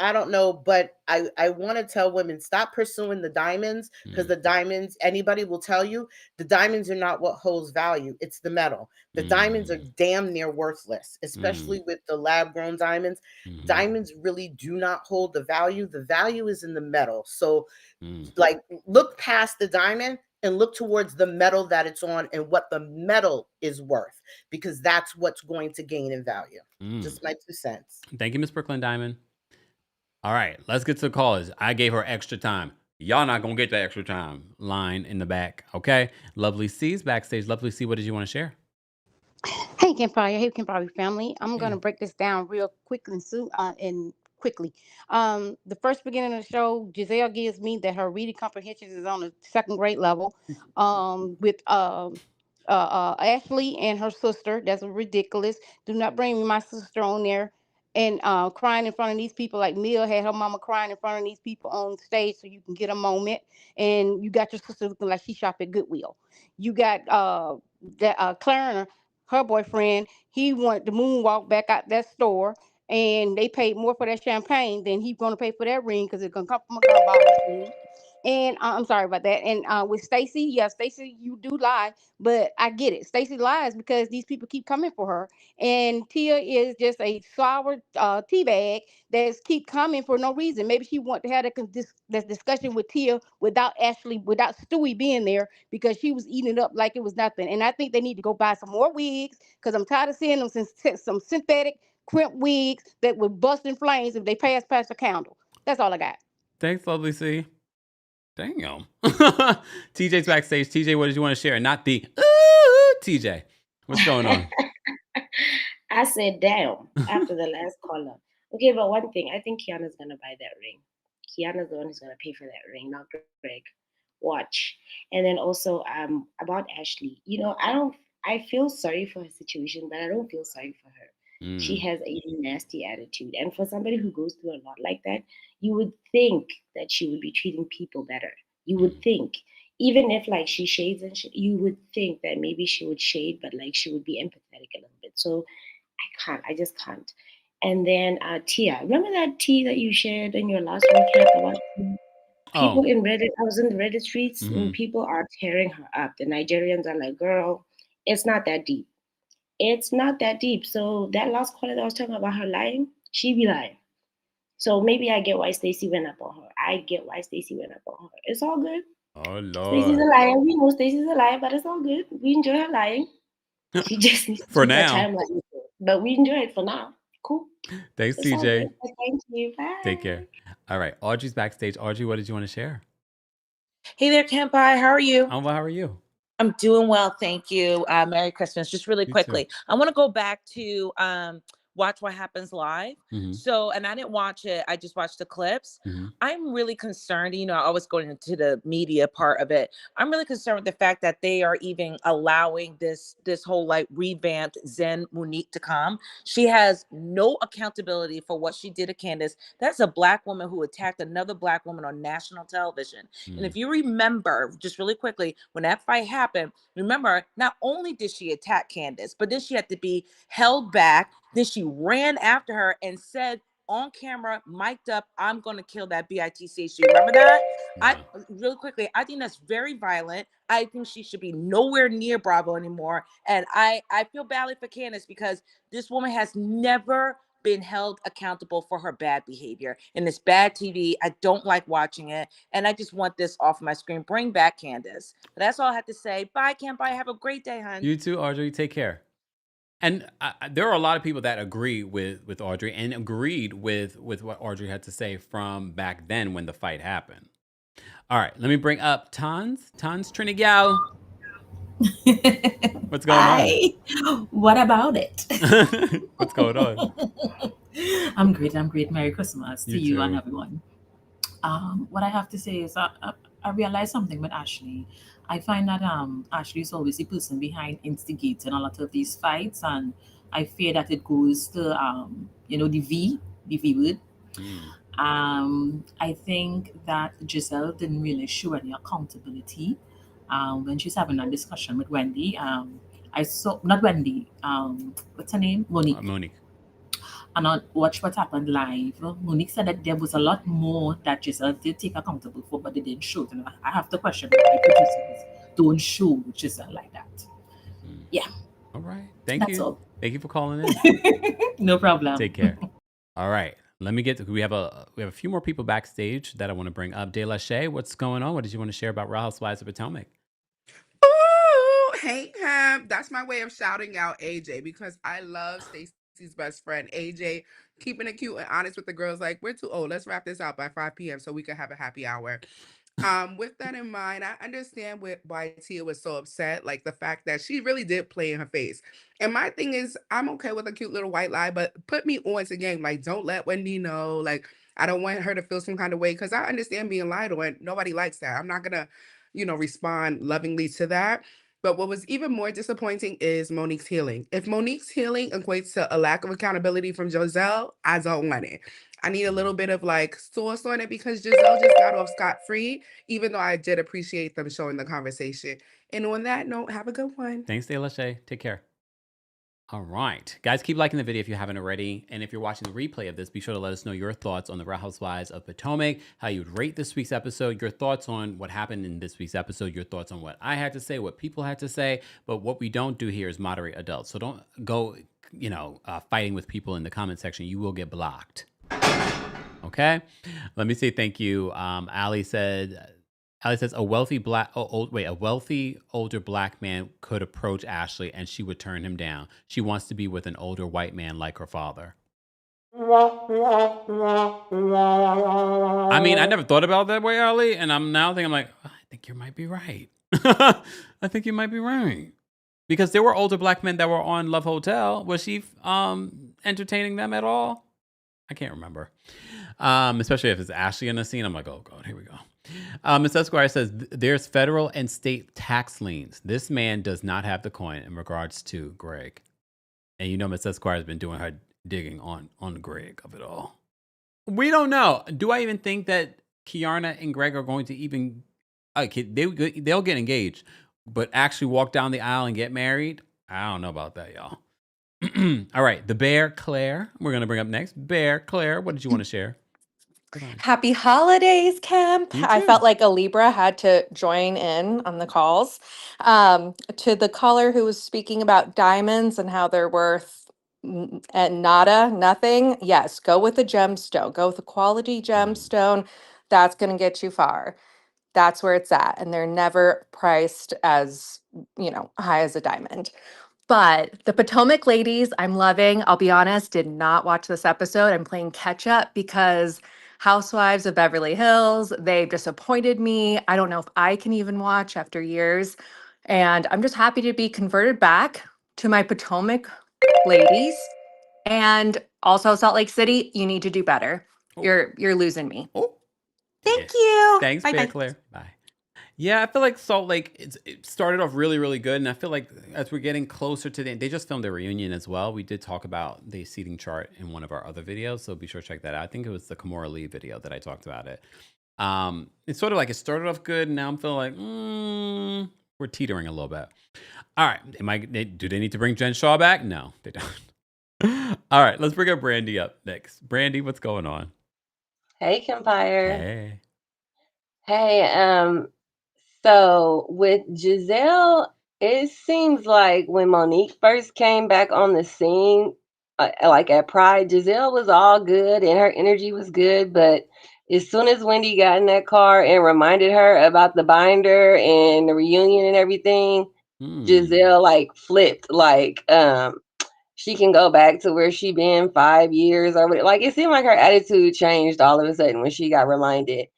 I don't know, but I want to tell women, stop pursuing the diamonds, because the diamonds, anybody will tell you, the diamonds are not what holds value. It's the metal. The diamonds are damn near worthless, especially with the lab grown diamonds. Diamonds really do not hold the value. The value is in the metal. So like, look past the diamond and look towards the metal that it's on and what the metal is worth, because that's what's going to gain in value. Just my 2 cents. Thank you, Miss Brooklyn Diamond. All right, let's get to the callers. I gave her extra time. Y'all not going to get that extra time. Line in the back, okay? Lovely C's backstage. Lovely C, what did you want to share? Hey, Kempire. Hey, Kempire family. I'm going to break this down real quick and quickly. The first beginning of the show, Giselle gives me that her reading comprehension is on a second grade level. With Ashley and her sister, that's ridiculous. Do not bring me my sister on there and crying in front of these people, like Mia had her mama crying in front of these people on stage so you can get a moment. And you got your sister looking like she shop at Goodwill. You got Clarence, her boyfriend, he wanted to moonwalk back out that store, and they paid more for that champagne than he's going to pay for that ring, because it's going to come from a girl boss machine. And I'm sorry about that. And with Stacy, yeah, Stacy, you do lie, but I get it. Stacy lies because these people keep coming for her, and Tia is just a sour tea bag that's keep coming for no reason. Maybe she want to have that discussion with Tia without Stewie being there, because she was eating it up like it was nothing. And I think they need to go buy some more wigs, because I'm tired of seeing them some synthetic crimp wigs that would bust in flames if they pass past a candle. That's all I got. Thanks, Lovely C. Damn. TJ's backstage. TJ, what did you want to share? Not the TJ. What's going on? I said damn after the last caller. Okay, but one thing, I think Kiana's gonna buy that ring. Kiana's the one who's gonna pay for that ring, not Greg. Watch. And then also about Ashley. I feel sorry for her situation, but I don't feel sorry for her. She has a nasty attitude. And for somebody who goes through a lot like that, you would think that she would be treating people better. You would think. Even if like she shades and shit, you would think that maybe she would shade, but like she would be empathetic a little bit. So I just can't. And then Tia, remember that tea that you shared in your last recap about people in Reddit? I was in the Reddit streets and people are tearing her up. The Nigerians are like, girl, it's not that deep. It's not that deep. So that last caller that I was talking about her lying, she be lying. So maybe I get why Stacey went up on her. I get why Stacey went up on her. It's all good. Oh, Stacey's a Lord. liar. We know Stacey's a liar, but it's all good. We enjoy her lying. She just needs to For take her now. time like we do. But we enjoy it for now. Cool. Thanks, It's all TJ. good. Thank you. Bye. Take care. All right. Audrey's backstage. Audrey, what did you want to share? Hey there, Kempire. How are you? Oh, well, how are you? I'm doing well, thank you. Merry Christmas. Just really You quickly, too. I want to go back to Watch What Happens Live. Mhm. So, and I didn't watch it. I just watched the clips. Mhm. I'm really concerned. You know, I always go into the media part of it. I'm really concerned with the fact that they are even allowing this whole like revamped Zen Monique to come. She has no accountability for what she did to Candace. That's a Black woman who attacked another Black woman on national television. And if you remember, just really quickly, when that fight happened, remember, not only did she attack Candace, but then she had to be held back. Then she ran after her and said on camera, mic'd up, I'm going to kill that BITC. You remember that? Yeah. Really quickly, I think that's very violent. I think she should be nowhere near Bravo anymore. And I feel badly for Candace because this woman has never been held accountable for her bad behavior. And it's bad TV. I don't like watching it. And I just want this off my screen. Bring back Candace. But that's all I have to say. Bye, Kempire. Have a great day, hon. You too, Audrey. Take care. And there are a lot of people that agree with Audrey and agreed with what Audrey had to say from back then when the fight happened. All right, let me bring up Tons Trinigal. What's going Hi. What about it? on? What's going on? I'm great. Merry Christmas to you and too. everyone. What I have to say is I realized something with Ashley. I find that Ashley is always the person behind instigating a lot of these fights, and I fear that it goes to the V word. I think that Giselle didn't really show any accountability when she's having a discussion with Wendy. I saw not Wendy. What's her name? Monique. Monique. And on Watch What Happened Live, Monique said that there was a lot more that Giselle did take accountable for, but they didn't show it. And I have to question why producers don't show Giselle like that. Yeah. All right. Thank That's you. all. Thank you for calling in. No problem. Take care. All right. Let me get to, we have a few more people backstage that I want to bring up. De La Shay, what's going on? What did you want to share about Real Housewives of Potomac? Oh, hey, Cam. That's my way of shouting out AJ because I love Stacey's best friend, AJ, keeping it cute and honest with the girls. Like, we're too old. Let's wrap this out by 5 p.m. so we can have a happy hour. With that in mind, I understand why Tia was so upset. Like the fact that she really did play in her face. And my thing is, I'm okay with a cute little white lie, but put me on to game. Like, don't let Wendy know. Like, I don't want her to feel some kind of way because I understand being lied on. Nobody likes that. I'm not gonna, respond lovingly to that. But what was even more disappointing is Monique's healing. If Monique's healing equates to a lack of accountability from Giselle, I don't want it. I need a little bit of like sauce on it because Giselle just got off scot-free, even though I did appreciate them showing the conversation. And on that note, have a good one. Thanks, De La Shay. Take care. All right. Guys, keep liking the video if you haven't already. And if you're watching the replay of this, be sure to let us know your thoughts on the Real Housewives of Potomac, how you'd rate this week's episode, your thoughts on what happened in this week's episode, your thoughts on what I had to say, what people had to say. But what we don't do here is moderate adults. So don't go, fighting with people in the comment section. You will get blocked. Okay? Let me say thank you. Ali says a wealthy older Black man could approach Ashley and she would turn him down. She wants to be with an older white man like her father. I mean, I never thought about it that way, Ali, and I'm like, I think you might be right. I think you might be right. Because there were older Black men that were on Love Hotel. Was she entertaining them at all? I can't remember. Especially if it's Ashley in the scene. I'm like, oh God, here we go. Ms. Esquire says, there's federal and state tax liens. This man does not have the coin in regards to Greg. And Ms. Esquire has been doing her digging on Greg of it all. We don't know. Do I even think that Kiana and Greg are going to even... Okay, they'll get engaged. But actually walk down the aisle and get married? I don't know about that, y'all. All right, the Bear Claire. We're gonna bring up next. Bear Claire, what did you want to share? Happy holidays, Kemp. You I too. felt like a Libra had to join in on the calls. To the caller who was speaking about diamonds and how they're worth and nada, nothing. Yes, go with a gemstone. Go with a quality gemstone. That's going to get you far. That's where it's at. And they're never priced as, high as a diamond. But the Potomac ladies, I'm loving. I'll be honest, did not watch this episode. I'm playing catch up because Housewives of Beverly Hills, they've disappointed me. I don't know if I can even watch after years. And I'm just happy to be converted back to my Potomac ladies. And also Salt Lake City, you need to do better. You're losing me. Thank you. Thanks, Bye Bear bye. Claire. Bye. Yeah, I feel like Salt Lake, it started off really, really good. And I feel like as we're getting closer to the end, they just filmed a reunion as well. We did talk about the seating chart in one of our other videos. So be sure to check that out. I think it was the Kimora Lee video that I talked about it. It's sort of like it started off good. And now I'm feeling like, we're teetering a little bit. All right. Do they need to bring Jen Shaw back? No, they don't. All right. Let's bring up Brandy up next. Brandy, what's going on? Hey, Kempire. Hey. So with Giselle, it seems like when Monique first came back on the scene, like at Pride, Giselle was all good and her energy was good. But as soon as Wendy got in that car and reminded her about the binder and the reunion and everything, Giselle like flipped. She can go back to where she been 5 years or like it seemed like her attitude changed all of a sudden when she got reminded.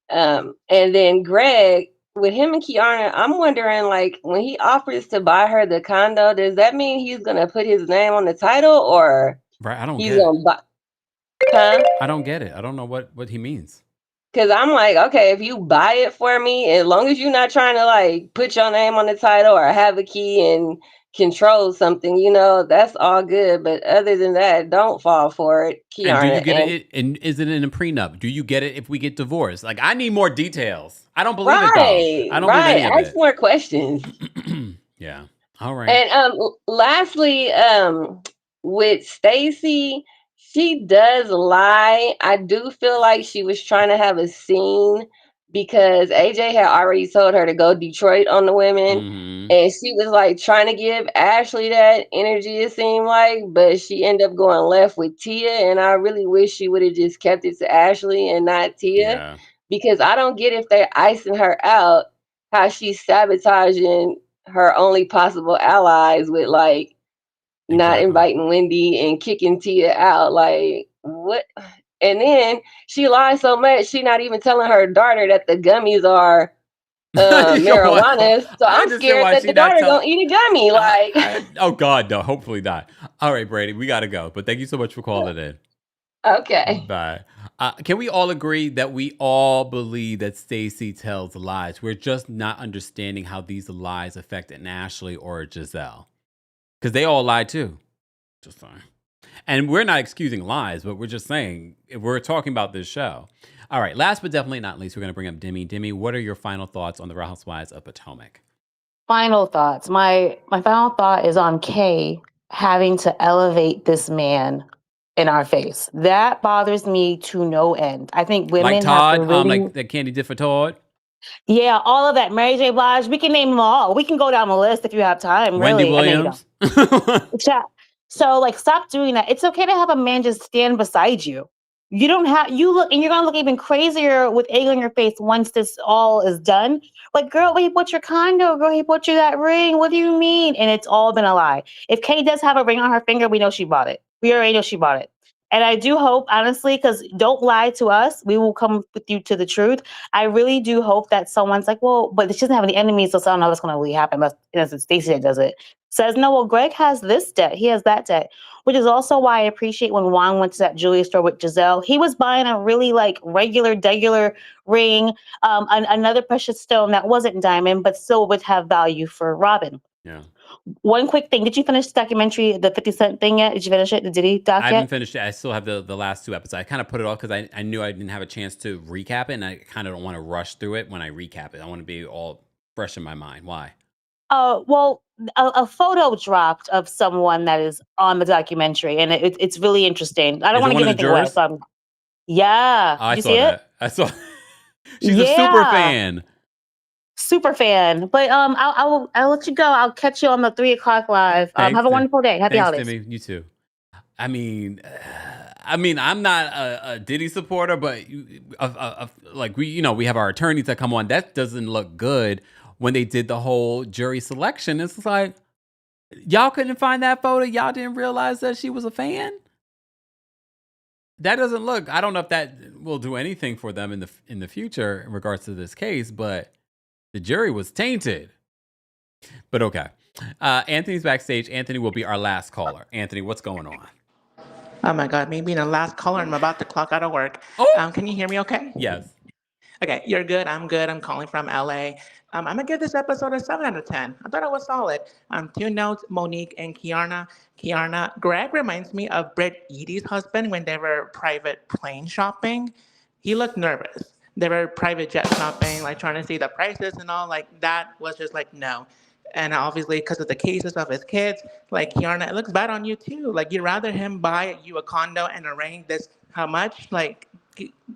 And then Greg, with him and Kiana, I'm wondering, like, when he offers to buy her the condo, does that mean he's gonna put his name on the title, or Right, I don't he's get it. gonna buy? Huh? I don't get it. I don't know what he means. Because I'm like, okay, if you buy it for me, as long as you're not trying to like put your name on the title or have a key and control something, that's all good. But other than that, don't fall for it, And do you Kiana. get it? And is it in a prenup? Do you get it if we get divorced? Like, I need more details. I don't believe it though. I don't believe any of Ask it. more questions. Yeah. All right. And lastly, with Stacy, she does lie. I do feel like she was trying to have a scene because AJ had already told her to go Detroit on the women. And she was like trying to give Ashley that energy, it seemed like, but she ended up going left with Tia. And I really wish she would have just kept it to Ashley and not Tia. Yeah. Because I don't get if they're icing her out, how she's sabotaging her only possible allies with like not inviting Wendy and kicking Tia out. Like what? And then she lies so much, she not even telling her daughter that the gummies are marijuana. So I'm scared that the daughter gonna eat a gummy. Oh God, no. Hopefully not. All right, Brady, we gotta go. But thank you so much for calling in. Okay. Bye. Can we all agree that we all believe that Stacy tells lies? We're just not understanding how these lies affect an Ashley or a Giselle. Because they all lie too. Just saying. And we're not excusing lies, but we're just saying, we're talking about this show. All right, last but definitely not least, we're going to bring up Demi. Demi, what are your final thoughts on the Real Housewives of Potomac? Final thoughts. My final thought is on Kay having to elevate this man in our face. That bothers me to no end. I think women like Todd, have to really... like that Candy did for Todd? Yeah, all of that. Mary J. Blige, we can name them all. We can go down the list if you have time, Wendy really. Williams? So, like, stop doing that. It's okay to have a man just stand beside you. You don't have, you look, and you're going to look even crazier with egg on your face once this all is done. Like, girl, he bought your condo. Girl, he bought you that ring. What do you mean? And it's all been a lie. If Kay does have a ring on her finger, we know she bought it. We already know she bought it. And I do hope, honestly, because don't lie to us. We will come with you to the truth. I really do hope that someone's like, well, but she doesn't have any enemies, so I don't know what's going to really happen. But it's Stacey that does it. Says, no, well, Greg has this debt. He has that debt, which is also why I appreciate when Juan went to that jewelry store with Giselle. He was buying a really like regular ring, another precious stone that wasn't diamond, but still would have value for Robin. Yeah. One quick thing. Did you finish the documentary, the 50 Cent thing yet? Did you finish it? The Diddy doc I yet? haven't finished it. I still have the last 2 episodes. I kind of put it off because I knew I didn't have a chance to recap it, and I kind of don't want to rush through it when I recap it. I want to be all fresh in my mind. Why? Well, a photo dropped of someone that is on the documentary, and it's really interesting. I don't Is it want to one give of the anything away. jurors? So yeah. I Did you saw see it? that. I saw. She's a super Yeah. fan. Super fan. But I'll let you go. I'll catch you on the 3:00 live. Thanks, Have a wonderful day. Happy thanks, holidays. Timmy. You too. I mean, I'm not a Diddy supporter, but like we have our attorneys that come on. That doesn't look good when they did the whole jury selection. It's like y'all couldn't find that photo. Y'all didn't realize that she was a fan. That doesn't look. I don't know if that will do anything for them in the future in regards to this case, but the jury was tainted. But okay, Anthony's backstage. Anthony will be our last caller. Anthony, what's going on? Oh my God, me being the last caller, I'm about to clock out of work. Can you hear me okay? Yes. Okay, you're good. I'm good. I'm calling from LA. I'm gonna give this episode a 7 out of 10. I thought it was solid. 2 notes, Monique and Kiarna. Greg reminds me of Britt Eadie's husband when they were private plane shopping. He looked nervous. They were private jet shopping, like trying to see the prices and all. Like that was just like no. And obviously, because of the cases of his kids, like Kiarna, it looks bad on you too. Like you'd rather him buy you a condo and a ring this how much? Like,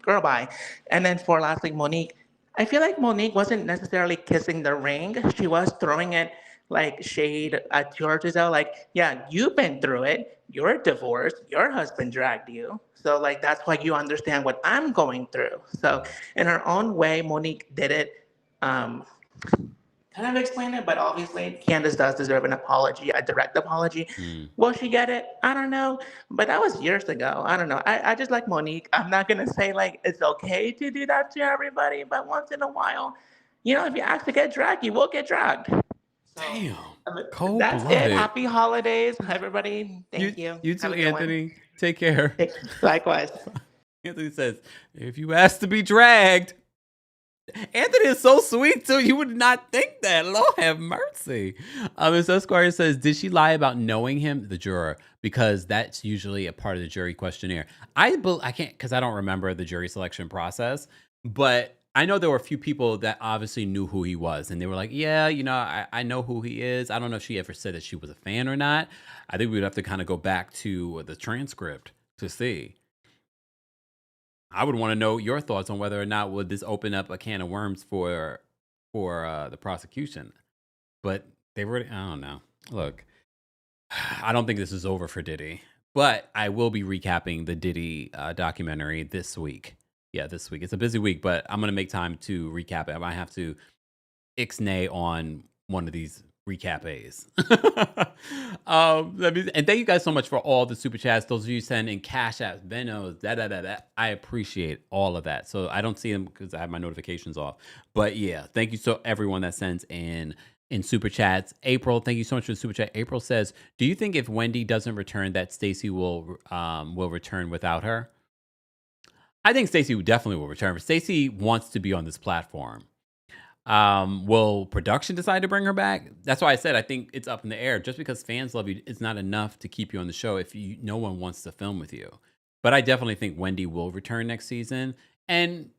girl, bye. And then for lastly, Monique. I feel like Monique wasn't necessarily kissing the ring. She was throwing it like shade at Giselle. Like, yeah, you've been through it. You're divorced. Your husband dragged you. So like that's why you understand what I'm going through. So in her own way, Monique did it. Kind of explain it, but obviously Candace does deserve an apology, a direct apology. Will she get it? I don't know. But that was years ago. I don't know. I just like Monique. I'm not gonna say like it's okay to do that to everybody, but once in a while, if you ask to get dragged, you will get dragged. Damn. That's it. Cold-blooded. Happy holidays, everybody. Thank you. You Have too, a good one. Anthony. Take care. Likewise. Anthony says, if you ask to be dragged. Anthony is so sweet too. You would not think that. Lord have mercy. Ms. Esquire says, did she lie about knowing him, the juror? Because that's usually a part of the jury questionnaire. I can't, because I don't remember the jury selection process, but I know there were a few people that obviously knew who he was, and they were like, yeah, I know who he is. I don't know if she ever said that she was a fan or not. I think we would have to kind of go back to the transcript to see. I would want to know your thoughts on whether or not would this open up a can of worms for the prosecution. But I don't know. Look, I don't think this is over for Diddy, but I will be recapping the Diddy documentary this week. Yeah, this week. It's a busy week, but I'm going to make time to recap it. I might have to ixnay on one of these recap A's. And thank you guys so much for all the super chats. Those of you sending cash apps, Venmos, I appreciate all of that. So I don't see them because I have my notifications off. But yeah, thank you so everyone that sends in super chats. April, thank you so much for the super chat. April says, do you think if Wendy doesn't return that Stacey will return without her? I think Stacey definitely will return. But Stacey wants to be on this platform. Will production decide to bring her back? That's why I said I think it's up in the air. Just because fans love you, it's not enough to keep you on the show if no one wants to film with you. But I definitely think Wendy will return next season. And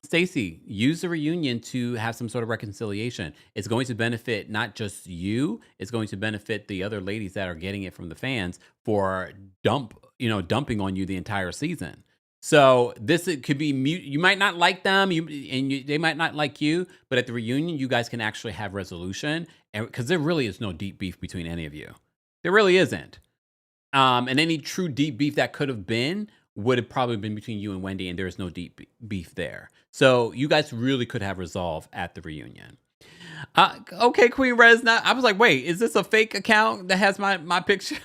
Stacey, use the reunion to have some sort of reconciliation. It's going to benefit not just you, it's going to benefit the other ladies that are getting it from the fans for dumping on you the entire season. So it could be you might not like them, they might not like you, but at the reunion, you guys can actually have resolution, and because there really is no deep beef between any of you, there really isn't. And any true deep beef that could have been would have probably been between you and Wendy, and there is no deep beef there. So you guys really could have resolve at the reunion. Okay, Queen Resna. I was like, wait, is this a fake account that has my picture?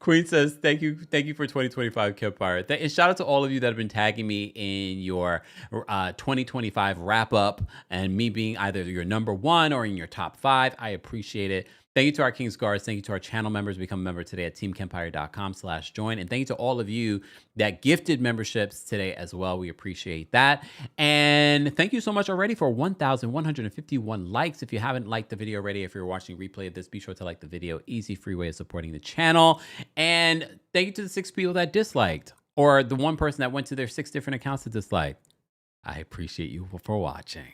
Queen says, thank you for 2025 Kempire. And shout out to all of you that have been tagging me in your 2025 wrap up and me being either your number one or in your top 5. I appreciate it. Thank you to our King's Guards. Thank you to our channel members. Become a member today at TheKempire.com/join. And thank you to all of you that gifted memberships today as well. We appreciate that. And thank you so much already for 1,151 likes. If you haven't liked the video already, if you're watching replay of this, be sure to like the video. Easy, free way of supporting the channel. And thank you to the 6 people that disliked, or the one person that went to their 6 different accounts to dislike. I appreciate you for watching.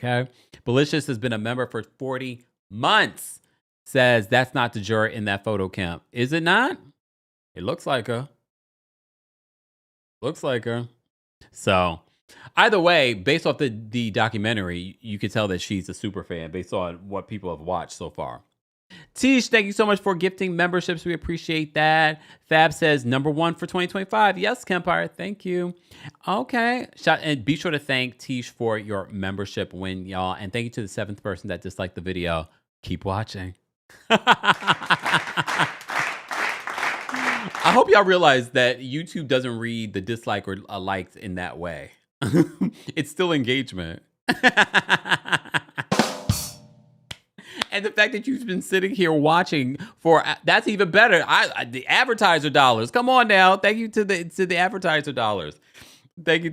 Okay. Belicious has been a member for 40 months. Says that's not the juror in that photo, Kemp. Is it not? It looks like her. Looks like her. So either way, based off the documentary, you could tell that she's a super fan based on what people have watched so far. Tish, thank you so much for gifting memberships. We appreciate that. Fab says number 1 for 2025. Yes, Kempire. Thank you. Okay. And be sure to thank Tish for your membership win, y'all. And thank you to the 7th person that disliked the video. Keep watching. I hope y'all realize that YouTube doesn't read the dislike or likes in that way. It's still engagement. And the fact that you've been sitting here watching for that's even better. The advertiser dollars. Come on now. Thank you to the advertiser dollars. Thank you.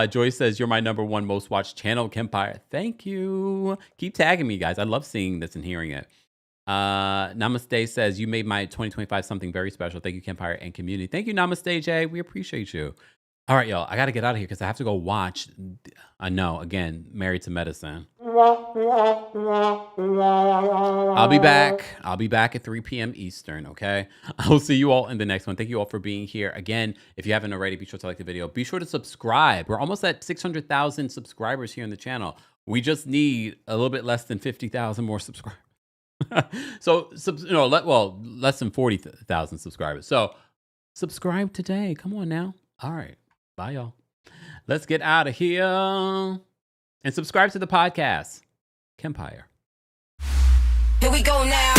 Joyce says you're my number 1 most watched channel, Kempire. Thank you. Keep tagging me, guys. I love seeing this and hearing it. Namaste says you made my 2025 something very special. Thank you, Kempire and community. Thank you, Namaste, Jay. We appreciate you. All right, y'all. I got to get out of here because I have to go watch. I know, again, Married to Medicine. I'll be back at 3 p.m. Eastern, okay? I'll see you all in the next one. Thank you all for being here. Again, if you haven't already, be sure to like the video. Be sure to subscribe. We're almost at 600,000 subscribers here on the channel. We just need a little bit less than 50,000 more subscribers. So, less than 40,000 subscribers. So, subscribe today. Come on now. All right. Bye, y'all. Let's get out of here. And subscribe to the podcast, Kempire. Here we go now.